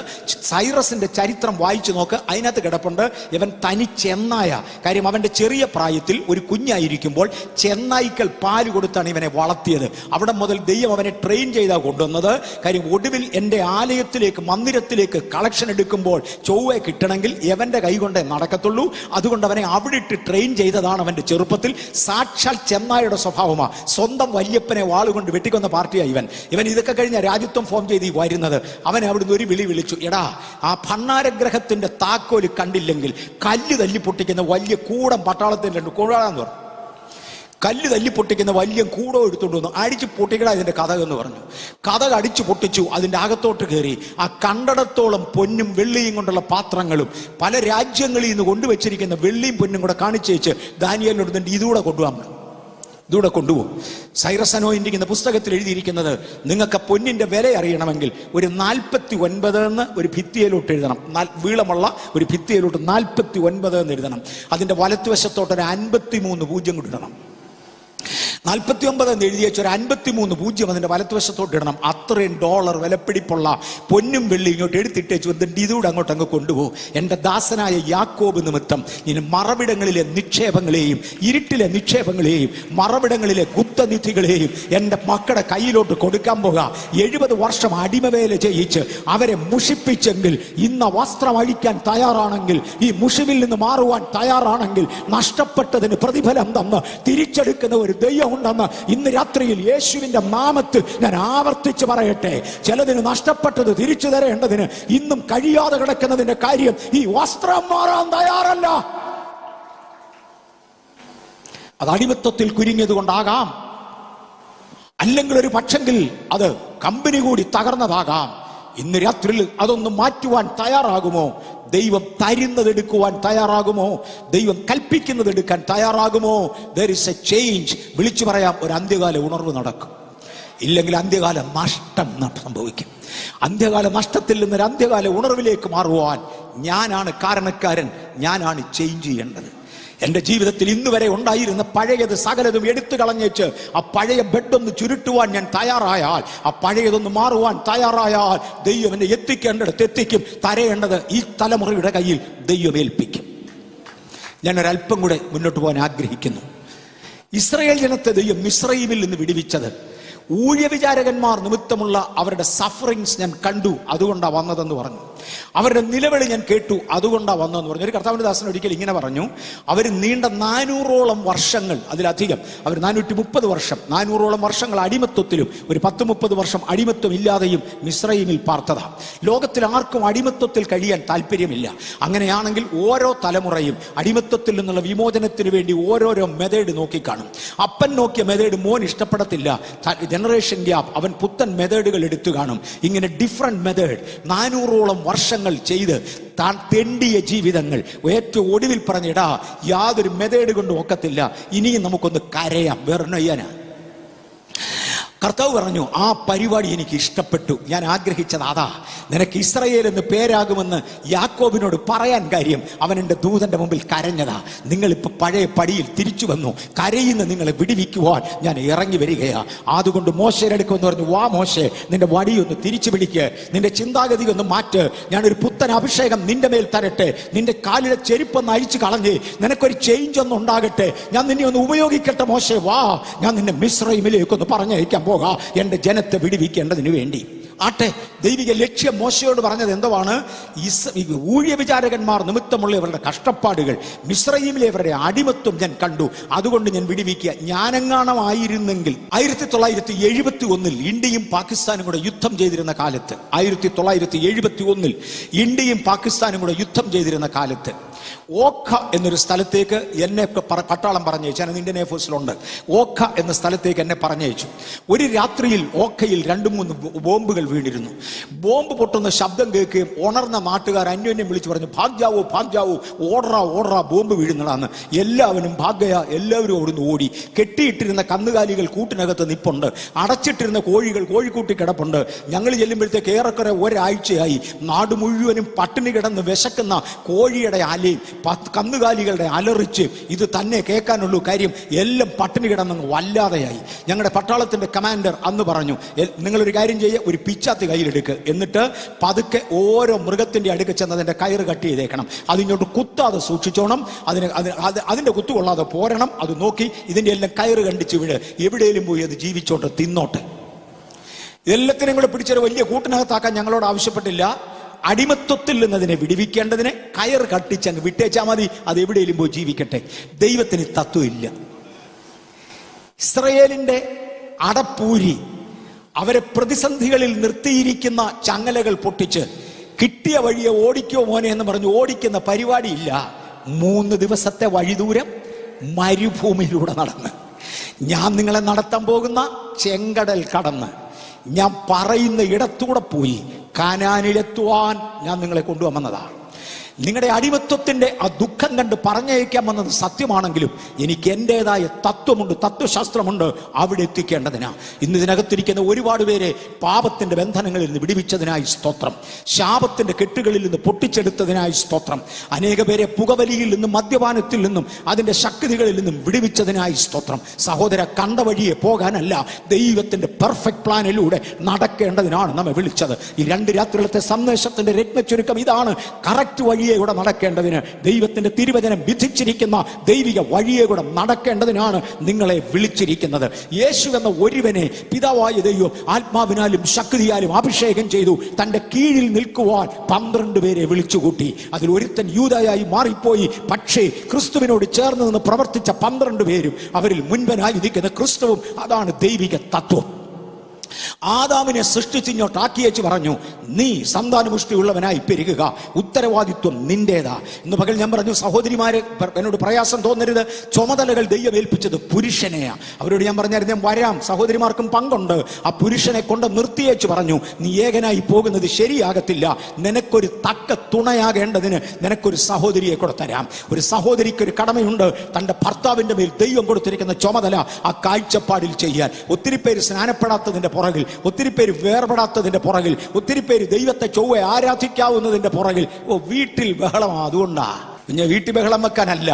സൈറസിന്റെ ചരിത്രം വായിച്ചു നോക്ക്. അതിനകത്ത് കിടപ്പുണ്ട് ഇവൻ തനി ചെന്നായ. കാര്യം അവന്റെ ചെറിയ പ്രായത്തിൽ ഒരു കുഞ്ഞായിരിക്കുമ്പോൾ ചെന്നായ്ക്കൾ പാല് കൊടുത്താണ് ഇവനെ വളർത്തിയത്. അവിടെ മുതൽ ദൈവം അവനെ ട്രെയിൻ ചെയ്താ കൊണ്ടുവന്നത്. കാര്യം ഒടുവിൽ എൻ്റെ ആലയത്തിലേക്ക് മന്ദിരത്തിലേക്ക് കളക്ഷൻ എടുക്കുമ്പോൾ ചൊവ്വ കിട്ടണമെങ്കിൽ എവന്റെ കൈ കൊണ്ടേ നടക്കത്തുള്ളൂ. അതുകൊണ്ട് അവനെ അവിടെ ഇട്ട് ട്രെയിൻ ചെയ്തതാണ് അവന്റെ ചെറുപ്പത്തിൽ. സാക്ഷാൽ ചെന്നായുടെ സ്വഭാവമാ. സ്വന്തം വല്യപ്പനെ വാളുകൊണ്ട് വെട്ടിക്കൊന്ന പാർട്ടിയായി ഇവൻ ഇതൊക്കെ കഴിഞ്ഞ രാജ്യത്വം ഫോം ചെയ്ത് വരുന്നത്. അവനെ അവിടുന്ന് ഒരു വിളിച്ചു, എടാ ആ ഭണ്ണാരഗ്രഹത്തിന്റെ താക്കോല് കണ്ടില്ലെങ്കിൽ കല്ല് തല്ലിപ്പൊട്ടിക്കുന്ന വലിയ കൂടം പട്ടാളത്തിന്റെ കൂടാന്ന് പറഞ്ഞു. കല്ല് തല്ലിപ്പൊട്ടിക്കുന്ന വലിയ കൂടം എടുത്തുകൊണ്ട് വന്നു, അടിച്ച് പൊട്ടിക്കട ഇതിന്റെ കഥ എന്ന് പറഞ്ഞു. കഥ അടിച്ചു പൊട്ടിച്ചു. അതിന്റെ അകത്തോട്ട് കയറി ആ കണ്ടടത്തോളം പൊന്നും വെള്ളിയും കൊണ്ടുള്ള പാത്രങ്ങളും പല രാജ്യങ്ങളിൽ നിന്ന് കൊണ്ടുവച്ചിരിക്കുന്ന വെള്ളിയും പൊന്നും കൂടെ കാണിച്ചേച്ച് ദാനിയേലിനോട് ഇതുകൂടെ കൊണ്ടുപോകാൻ ഇതൂടെ കൊണ്ടുപോകും. സൈറസ് അനോയിന്റിക്കുന്ന പുസ്തകത്തിൽ എഴുതിയിരിക്കുന്നത്, നിങ്ങൾക്ക് പൊന്നിന്റെ വില അറിയണമെങ്കിൽ ഒരു 49 എന്ന് ഒരു ഭിത്തിയിലോട്ട് എഴുതണം. വീളമുള്ള ഒരു ഭിത്തിയിലോട്ട് 49 എന്ന് എഴുതണം. അതിന്റെ വലത്തുവശത്തോട്ട് ഒരു 53 പൂജ്യം ഇടണം. 49 എന്ന് എഴുതി വെച്ച ഒരു 53 പൂജ്യം അതിന്റെ വലത്തുവശത്തോട്ട് ഇടണം. അത്രയും ഡോളർ വിലപ്പിടിപ്പുള്ള പൊന്നും വെള്ളി ഇങ്ങോട്ട് എടുത്തിട്ടേച്ചു എന്നിട്ട് ഇതൂടെ അങ്ങോട്ട് കൊണ്ടുപോകും. എൻ്റെ ദാസനായ യാക്കോബ് നിമിത്തം ഇനി മറവിടങ്ങളിലെ നിക്ഷേപങ്ങളെയും ഇരുട്ടിലെ നിക്ഷേപങ്ങളെയും മറവിടങ്ങളിലെ ഗുപ്തനിധികളെയും എൻ്റെ മക്കളുടെ കയ്യിലോട്ട് കൊടുക്കാൻ പോകാം. 70 വർഷം അടിമവേല ചെയ്യിച്ച് അവരെ മുഷിപ്പിച്ചെങ്കിൽ ഇന്ന് വസ്ത്രം അഴിക്കാൻ തയ്യാറാണെങ്കിൽ, ഈ മുഷിവിൽ നിന്ന് മാറുവാൻ തയ്യാറാണെങ്കിൽ, നഷ്ടപ്പെട്ടതിന് പ്രതിഫലം തന്ന് തിരിച്ചെടുക്കുന്ന ഒരു ദൈവം ഉണ്ടെന്ന് ഇന്ന് രാത്രിയിൽ യേശുവിന്റെ നാമത്തിൽ ഞാൻ ആവർത്തിച്ച് പറയട്ടെ. ചിലതിന് നഷ്ടപ്പെട്ടത് തിരിച്ചു തരേണ്ടതിന് ഇന്നും കഴിയാതെ കിടക്കുന്നതിന്റെ കാര്യം ഈ വസ്ത്രം മാറാൻ തയ്യാറല്ല. അത് അടിമത്തത്തിൽ കുരുങ്ങിയത് കൊണ്ടാകാം, അല്ലെങ്കിൽ ഒരു പക്ഷെങ്കിൽ അത് കമ്പനി കൂടി തകർന്നതാകാം. ഇന്ന് രാത്രിയിൽ അതൊന്ന് മാറ്റുവാൻ തയ്യാറാകുമോ? ദൈവം തരുന്നത് എടുക്കുവാൻ തയ്യാറാകുമോ? ദൈവം കൽപ്പിക്കുന്നത് എടുക്കാൻ തയ്യാറാകുമോ? there is a change. വിളിച്ചു പറയാം, ഒരു അന്ത്യകാല ഉണർവ് നടക്കും. ഇല്ലെങ്കിൽ അന്ത്യകാല നഷ്ടം സംഭവിക്കും. അന്ത്യകാല നഷ്ടത്തിൽ നിന്നൊരു അന്ത്യകാല ഉണർവിലേക്ക് മാറുവാൻ ഞാനാണ് കാരണക്കാരൻ, ഞാനാണ് ചേഞ്ച് ചെയ്യേണ്ടത്. എൻ്റെ ജീവിതത്തിൽ ഇന്ന് വരെ ഉണ്ടായിരുന്ന പഴയത് സകലതും എടുത്തു കളഞ്ഞേച്ച് ആ പഴയ ബെഡൊന്ന് ചുരുട്ടുവാൻ ഞാൻ തയ്യാറായാൽ, ആ പഴയതൊന്ന് മാറുവാൻ തയ്യാറായാൽ, ദൈവം എന്നെ എത്തിക്കേണ്ടടുത്ത് എത്തിക്കും. തരേണ്ടത് ഈ തലമുറയുടെ കയ്യിൽ ദൈവം ഏൽപ്പിക്കും. ഞാനൊരല്പം കൂടെ മുന്നോട്ട് പോകാൻ ആഗ്രഹിക്കുന്നു. ഇസ്രായേൽ ജനത്തെ ദൈവം മിസ്രയീമിൽ നിന്ന് വിടുവിച്ചത് ഊഴവിചാരകന്മാർ നിമിത്തമുള്ള അവരുടെ സഫറിങ്സ് ഞാൻ കണ്ടു, അതുകൊണ്ടാണ് വന്നതെന്ന് പറഞ്ഞു. അവരുടെ നിലവിളി ഞാൻ കേട്ടു, അതുകൊണ്ടാണ് വന്നതെന്ന് പറഞ്ഞു. ഒരു കർത്താവിന്റെ ദാസൻ ഒരിക്കൽ ഇങ്ങനെ പറഞ്ഞു, അവർ നീണ്ട 400ഓളം വർഷങ്ങൾ, അതിലധികം അവർ 430 വർഷം 400ഓളം വർഷങ്ങൾ അടിമത്വത്തിലും ഒരു 10-30 വർഷം അടിമത്വം ഇല്ലാതെയും മിസ്രയീമിൽ പാർത്തതാ. ലോകത്തിൽ ആർക്കും അടിമത്വത്തിൽ കഴിയാൻ താല്പര്യമില്ല. അങ്ങനെയാണെങ്കിൽ ഓരോ തലമുറയും അടിമത്വത്തിൽ നിന്നുള്ള വിമോചനത്തിന് വേണ്ടി ഓരോരോ മെത്തേഡ് നോക്കിക്കാണും. അപ്പൻ നോക്കിയ മെത്തേഡ് മോൻ ഇഷ്ടപ്പെടത്തില്ല. ജനറേഷൻ ഗ്യാപ്പ്, അവൻ പുത്തൻ മെത്തേഡുകൾ എടുത്തു കാണും. ഇങ്ങനെ ഡിഫറെന്റ് മെത്തേഡ് 400ഓളം വർഷങ്ങൾ ചെയ്ത് താൻ തെണ്ടിയ ജീവിതങ്ങൾ ഏറ്റവും ഒടുവിൽ പറഞ്ഞിടാ യാതൊരു മെത്തേഡ് കൊണ്ടും ഒക്കത്തില്ല, ഇനിയും നമുക്കൊന്ന് കരയാം, വേറെ ചെയ്യാനാ. കർത്താവ് പറഞ്ഞു, ആ പരിപാടി എനിക്ക് ഇഷ്ടപ്പെട്ടു, ഞാൻ ആഗ്രഹിച്ചത് അതാ. നിനക്ക് ഇസ്രായേൽ എന്ന് പേരാകുമെന്ന് യാക്കോബിനോട് പറയാൻ കാര്യം അവൻ എൻ്റെ ദൂതന്റെ മുമ്പിൽ കരഞ്ഞതാ. നിങ്ങളിപ്പോൾ പഴയ പടിയിൽ തിരിച്ചു വന്നു, കരയുന്ന നിങ്ങളെ വിടുവിക്കുവാൻ ഞാൻ ഇറങ്ങി വരികയാ. അതുകൊണ്ട് മോശയുടെ അടുക്കെന്ന് പറഞ്ഞു, വാ മോശെ, നിന്റെ വടിയൊന്ന് തിരിച്ചു പിടിക്ക്, നിന്റെ ചിന്താഗതി ഒന്ന് മാറ്റ്, ഞാനൊരു പുത്തൻ അഭിഷേകം നിന്റെ മേൽ തരട്ടെ, നിന്റെ കാലിലെ ചെരുപ്പൊന്ന് അഴിച്ചു കളഞ്ഞ് നിനക്കൊരു ചേഞ്ച് ഒന്നും ഉണ്ടാകട്ടെ, ഞാൻ നിന്നെ ഒന്ന് ഉപയോഗിക്കട്ടെ മോശെ, വാ, ഞാൻ നിന്നെ മിസ്രയീമിലേക്കൊന്ന് പറഞ്ഞയക്കാൻ പോകാം, എന്റെ ജനത്തെ വിടുവിക്കേണ്ടതിന് വേണ്ടി. ആട്ടെ, ദൈവിക ലക്ഷ്യം മോശയോട് പറഞ്ഞത് എന്തുവാണ്? ഊഴവിചാരകന്മാർ നിമിത്തമുള്ള ഇവരുടെ കഷ്ടപ്പാടുകൾ, മിസ്രയീമിലെ ഇവരുടെ അടിമത്വം ഞാൻ കണ്ടു, അതുകൊണ്ട് ഞാൻ വിടുവിക്കുക. ഞാനെങ്ങാണമായിരുന്നെങ്കിൽ 1971 ഇന്ത്യയും പാകിസ്ഥാനും കൂടെ യുദ്ധം ചെയ്തിരുന്ന കാലത്ത്, 1971 ഇന്ത്യയും പാകിസ്ഥാനും കൂടെ യുദ്ധം ചെയ്തിരുന്ന കാലത്ത് ഓഖ എന്നൊരു സ്ഥലത്തേക്ക് എന്നെ പട്ടാളം പറഞ്ഞയച്ചു. ഞാൻ ഇന്ത്യൻ എയർഫോഴ്സിലുണ്ട്. ഓഖ എന്ന സ്ഥലത്തേക്ക് എന്നെ പറഞ്ഞയച്ചു. ഒരു രാത്രിയിൽ ഓഖയിൽ 2-3 ബോംബുകൾ ബോംബുകൾ വീണിരുന്നു. ബോംബ് പൊട്ടുന്ന ശബ്ദം കേൾക്കുകയും ഉണർന്ന നാട്ടുകാർ അന്യോന്യം വിളിച്ചു പറഞ്ഞു, ഭാഗ്യാവോ ഭാഗ്യാവോ, ഓടറാ ഓടറാ, ബോംബ് വീഴുന്നതാണ്. എല്ലാവരും ഭാഗ്യ, എല്ലാവരും അവിടുന്ന് ഓടി. കെട്ടിയിട്ടിരുന്ന കന്നുകാലികൾ കൂട്ടിനകത്ത് നിപ്പുണ്ട്, അടച്ചിട്ടിരുന്ന കോഴികൾ കോഴിക്കൂട്ടി കിടപ്പുണ്ട്. ഞങ്ങൾ ചെല്ലുമ്പോഴത്തേക്ക് ഏറെക്കുറെ ഒരാഴ്ചയായി നാട് മുഴുവനും പട്ടിണി കിടന്ന് വിശക്കുന്ന കോഴിയുടെ അലയും കന്നുകാലികളുടെ അലറിച്ച് ഇത് തന്നെ കേൾക്കാനുള്ളൂ. കാര്യം എല്ലാം പട്ടിണി കിടന്നങ്ങ് വല്ലാതെയായി. ഞങ്ങളുടെ പട്ടാളത്തിന്റെ കമാൻഡർ അന്ന് പറഞ്ഞു, നിങ്ങളൊരു കാര്യം ചെയ്യുക, ഒരു പിച്ചാത്തി കയ്യിലെടുക്കുക, എന്നിട്ട് പതുക്കെ ഓരോ മൃഗത്തിന്റെ അടുക്ക ചെന്ന് അതിന്റെ കയറ് കട്ട് ചെയ്തേക്കണം, അതിങ്ങോട്ട് കുത്താതെ സൂക്ഷിച്ചോണം, അതിന്റെ കുത്തു കൊള്ളാതെ പോരണം, അത് നോക്കി ഇതിന്റെ എല്ലാം കയറ് കണ്ടിച്ച് വിട്, എവിടെയെങ്കിലും പോയി അത് ജീവിച്ചോട്ടെ, തിന്നോട്ടെ. എല്ലാത്തിനും കൂടെ പിടിച്ചൊരു വലിയ കൂട്ടിനകത്താക്കാൻ ഞങ്ങളോട് ആവശ്യപ്പെട്ടില്ല. അടിമത്വത്തിൽ നിന്നതിനെ വിടുവിക്കേണ്ടതിനെ കയറ് കട്ടിച്ചങ്ങ് വിട്ടേച്ചാൽ മതി, അത് എവിടെയെങ്കിലും പോയി ജീവിക്കട്ടെ. ദൈവത്തിന് തത്വമില്ല. ഇസ്രയേലിന്റെ അടപ്പൂരി അവരെ പ്രതിസന്ധികളിൽ നിർത്തിയിരിക്കുന്ന ചങ്ങലകൾ പൊട്ടിച്ച് കിട്ടിയ വഴിയെ ഓടിക്കോ മോനെ എന്ന് പറഞ്ഞ് ഓടിക്കുന്ന പരിപാടിയില്ല. 3 ദിവസത്തെ വഴിദൂരം മരുഭൂമിയിലൂടെ നടന്ന്, ഞാൻ നിങ്ങളെ നടത്താൻ പോകുന്ന ചെങ്കടൽ കടന്ന്, ഞാൻ പറയുന്ന ഇടത്തൂടെ പോയി കാനാനിലെത്തുവാൻ ഞാൻ നിങ്ങളെ കൊണ്ടുവന്നതാണ്. നിങ്ങളുടെ അടിമത്വത്തിന്റെ ആ ദുഃഖം കണ്ട് പറഞ്ഞയക്കാൻ വന്നത് സത്യമാണെങ്കിലും എനിക്ക് എൻ്റെതായ തത്വമുണ്ട്, തത്വശാസ്ത്രമുണ്ട്, അവിടെ എത്തിക്കേണ്ടതിനാ. ഇന്ന് ഇതിനകത്തിരിക്കുന്ന ഒരുപാട് പേരെ പാപത്തിന്റെ ബന്ധനങ്ങളിൽ നിന്ന് വിടുവിച്ചതിനായി സ്തോത്രം. ശാപത്തിന്റെ കെട്ടുകളിൽ നിന്ന് പൊട്ടിച്ചെടുത്തതിനായി സ്തോത്രം. അനേക പേരെ പുകവലിയിൽ നിന്നും മദ്യപാനത്തിൽ നിന്നും അതിന്റെ ശക്തികളിൽ നിന്നും വിടുവിച്ചതിനായി സ്തോത്രം. സഹോദര, കണ്ട വഴിയെ പോകാനല്ല, ദൈവത്തിന്റെ പെർഫെക്റ്റ് പ്ലാനിലൂടെ നടക്കേണ്ടതിനാണ് നമ്മെ വിളിച്ചത്. ഈ 2 രാത്രികളത്തെ സന്ദേശത്തിന്റെ രത്നച്ചുരുക്കം ഇതാണ്. കറക്റ്റ് വഴി കൂടെ നടക്കേണ്ടതിന്, ദൈവത്തിന്റെ തിരുവചനം വിധിച്ചിരിക്കുന്ന ദൈവിക വഴിയെ കൂടെ നടക്കേണ്ടതിനാണ് നിങ്ങളെ വിളിച്ചിരിക്കുന്നത്. യേശു എന്ന ഒരുവനെ പിതാവായ ദൈവം ആത്മാവിനാലും ശക്തിയാലും അഭിഷേകം ചെയ്തു. തന്റെ കീഴിൽ നിൽക്കുവാൻ 12 പേരെ വിളിച്ചുകൂട്ടി. അതിൽ ഒരുത്തൻ യൂദയായി മാറിപ്പോയി. പക്ഷേ ക്രിസ്തുവിനോട് ചേർന്ന് നിന്ന് പ്രവർത്തിച്ച 12 പേരും, അവരിൽ മുൻപനായി നിൽക്കുന്ന ക്രിസ്തുവും, അതാണ് ദൈവിക തത്വം. ആദാമിനെ സൃഷ്ടിച്ചിങ്ങോട്ട് ആക്കിയേച്ച് പറഞ്ഞു, നീ സന്താനപുഷ്ടിയുള്ളവനായി പെരുകുക, ഉത്തരവാദിത്വം നിന്റേതാ. ഇന്ന് പകൽ ഞാൻ പറഞ്ഞു, സഹോദരിമാരെ എന്നോട് പ്രയാസം തോന്നരുത്, ചുമതലകൾ ദൈവം ഏൽപ്പിച്ചത് പുരുഷനെയാ. അവരോട് ഞാൻ പറഞ്ഞായിരുന്നു, ഞാൻ വരാം, സഹോദരിമാർക്കും പങ്കുണ്ട്. ആ പുരുഷനെ കൊണ്ട് നിർത്തിയേച്ച് പറഞ്ഞു, നീ ഏകനായി പോകുന്നത് ശരിയാകത്തില്ല, നിനക്കൊരു തക്ക തുണയാകേണ്ടതിന് നിനക്കൊരു സഹോദരിയെ കൂടെ തരാം. ഒരു സഹോദരിക്കൊരു കടമയുണ്ട്, തന്റെ ഭർത്താവിന്റെ മേൽ ദൈവം കൊടുത്തിരിക്കുന്ന ചുമതല ആ കാഴ്ചപ്പാടിൽ ചെയ്യാൻ. ഒത്തിരി പേര് സ്നാനപ്പെടാത്തതിന്റെ പുറകിൽ, ഒത്തിരി പേര് വേർപെടാത്തതിന്റെ പുറകിൽ, ഒത്തിരി പേര് ദൈവത്തെ ചൊവ്വെ ആരാധിക്കാവുന്നതിന്റെ പുറകിൽ വീട്ടിൽ ബഹളമാ. അതുകൊണ്ടാ ഞാൻ വീട്ടിൽ ബഹളം വെക്കാനല്ല,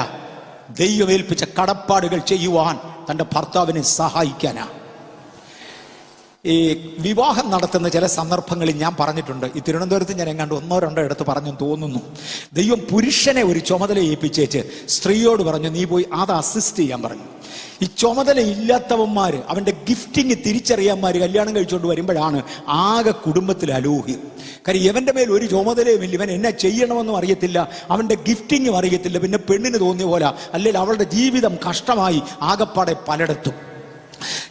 ദൈവം ഏൽപ്പിച്ച കടപ്പാടുകൾ ചെയ്യുവാൻ തന്റെ ഭർത്താവിനെ സഹായിക്കാനാ. ഈ വിവാഹം നടത്തുന്ന ചില സന്ദർഭങ്ങളിൽ ഞാൻ പറഞ്ഞിട്ടുണ്ട്, ഈ തിരുവനന്തപുരത്ത് ഞാൻ എങ്ങാണ്ട് 1-2 ഇടത്ത് പറഞ്ഞു തോന്നുന്നു, ദൈവം പുരുഷനെ ഒരു ചുമതല ഏൽപ്പിച്ചേച്ച് സ്ത്രീയോട് പറഞ്ഞു, നീ പോയി അത് അസിസ്റ്റ് ചെയ്യാൻ പറഞ്ഞു. ഈ ചുമതല ഇല്ലാത്തവന്മാര്, അവന്റെ ഗിഫ്റ്റിങ് തിരിച്ചറിയാന്മാര് കല്യാണം കഴിച്ചുകൊണ്ട് വരുമ്പോഴാണ് ആകെ കുടുംബത്തിൽ അലോഹ്യം. കാര്യം ഇവന്റെ മേൽ ഒരു ചുമതലയും ഇല്ല, ഇവൻ എന്നെ ചെയ്യണമെന്നും അറിയത്തില്ല, അവന്റെ ഗിഫ്റ്റിങ്ങും അറിയത്തില്ല. പിന്നെ പെണ്ണിന് തോന്നിയ പോലെ, അല്ലെങ്കിൽ അവളുടെ ജീവിതം കഷ്ടമായി ആകപ്പാടെ പലയിടത്തും.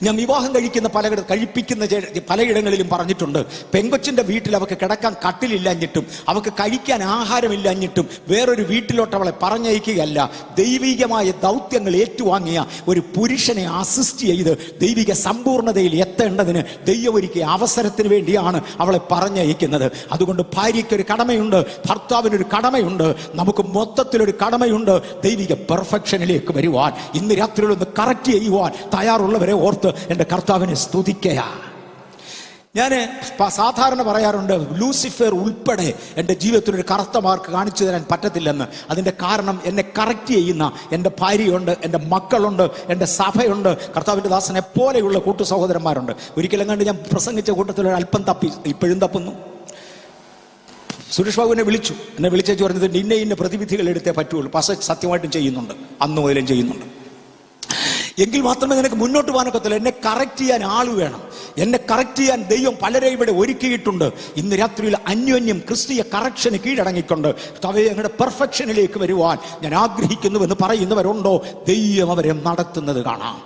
ഞാൻ വിവാഹം കഴിപ്പിക്കുന്ന പലയിടങ്ങളിലും പറഞ്ഞിട്ടുണ്ട്, പെങ്കൊച്ചിന്റെ വീട്ടിൽ അവൾക്ക് കിടക്കാൻ കട്ടിലില്ലാഞ്ഞിട്ടും അവൾക്ക് കഴിക്കാൻ ആഹാരമില്ലാഞ്ഞിട്ടും വേറൊരു വീട്ടിലോട്ട് അവളെ പറഞ്ഞയക്കുകയല്ല, ദൈവികമായ ദൗത്യങ്ങൾ ഏറ്റുവാങ്ങിയ ഒരു പുരുഷനെ അസിസ്റ്റ് ചെയ്ത് ദൈവിക സമ്പൂർണതയിൽ എത്തേണ്ടതിന് ദൈവം ഒരുക്കിയ അവസരത്തിന് വേണ്ടിയാണ് അവളെ പറഞ്ഞയക്കുന്നത്. അതുകൊണ്ട് ഭാര്യയ്ക്കൊരു കടമയുണ്ട്, ഭർത്താവിനൊരു കടമയുണ്ട്, നമുക്ക് മൊത്തത്തിലൊരു കടമയുണ്ട്, ദൈവിക പെർഫെക്ഷനിലേക്ക് വരുവാൻ. ഇന്ന് രാത്രിയിലൊന്ന് കറക്റ്റ് ചെയ്യുവാൻ തയ്യാറുള്ളവരെ ഓർത്ത് എന്റെ കർത്താവിനെ സ്തുതിക്കയാ. ഞാൻ സാധാരണ പറയാറുണ്ട്, ലൂസിഫർ ഉൾപ്പെടെ എൻ്റെ ജീവിതത്തിൽ ഒരു കറുത്ത മാർക്ക് കാണിച്ചു തരാൻ പറ്റത്തില്ലെന്ന്. അതിൻ്റെ കാരണം, എന്നെ കറക്റ്റ് ചെയ്യുന്ന എൻ്റെ ഭാര്യയുണ്ട്, എൻ്റെ മക്കളുണ്ട്, എൻ്റെ സഭയുണ്ട്, കർത്താവിൻ്റെ ദാസനെ പോലെയുള്ള കൂട്ടു സഹോദരന്മാരുണ്ട്. ഒരിക്കലും കണ്ട് ഞാൻ പ്രസംഗിച്ച കൂട്ടത്തിൽ ഒരു അല്പം തപ്പി, ഇപ്പോഴും തപ്പുന്നു. സുരേഷ് ബാബുവിനെ വിളിച്ചു, എന്നെ വിളിച്ചു പറഞ്ഞത്, ഇന്ന പ്രതിവിധികൾ എടുത്തേ പറ്റുള്ളൂ. പക്ഷേ സത്യമായിട്ടും ചെയ്യുന്നുണ്ട്, അന്ന് മുതലും ചെയ്യുന്നുണ്ട്. എങ്കിൽ മാത്രമേ നിനക്ക് മുന്നോട്ട് പോകാനൊക്കത്തില്ല. എന്നെ കറക്റ്റ് ചെയ്യാൻ ആള് വേണം. എന്നെ കറക്റ്റ് ചെയ്യാൻ ദൈവം പലരെ ഇവിടെ ഒരുക്കിയിട്ടുണ്ട്. ഇന്ന് രാത്രിയിൽ അന്യോന്യം ക്രിസ്തീയ കറക്ഷന് കീഴടങ്ങിക്കൊണ്ട് ഞങ്ങളുടെ പെർഫെക്ഷനിലേക്ക് വരുവാൻ ഞാൻ ആഗ്രഹിക്കുന്നുവെന്ന് പറയുന്നവരുണ്ടോ? ദൈവം അവരെ നടത്തുന്നത് കാണാം.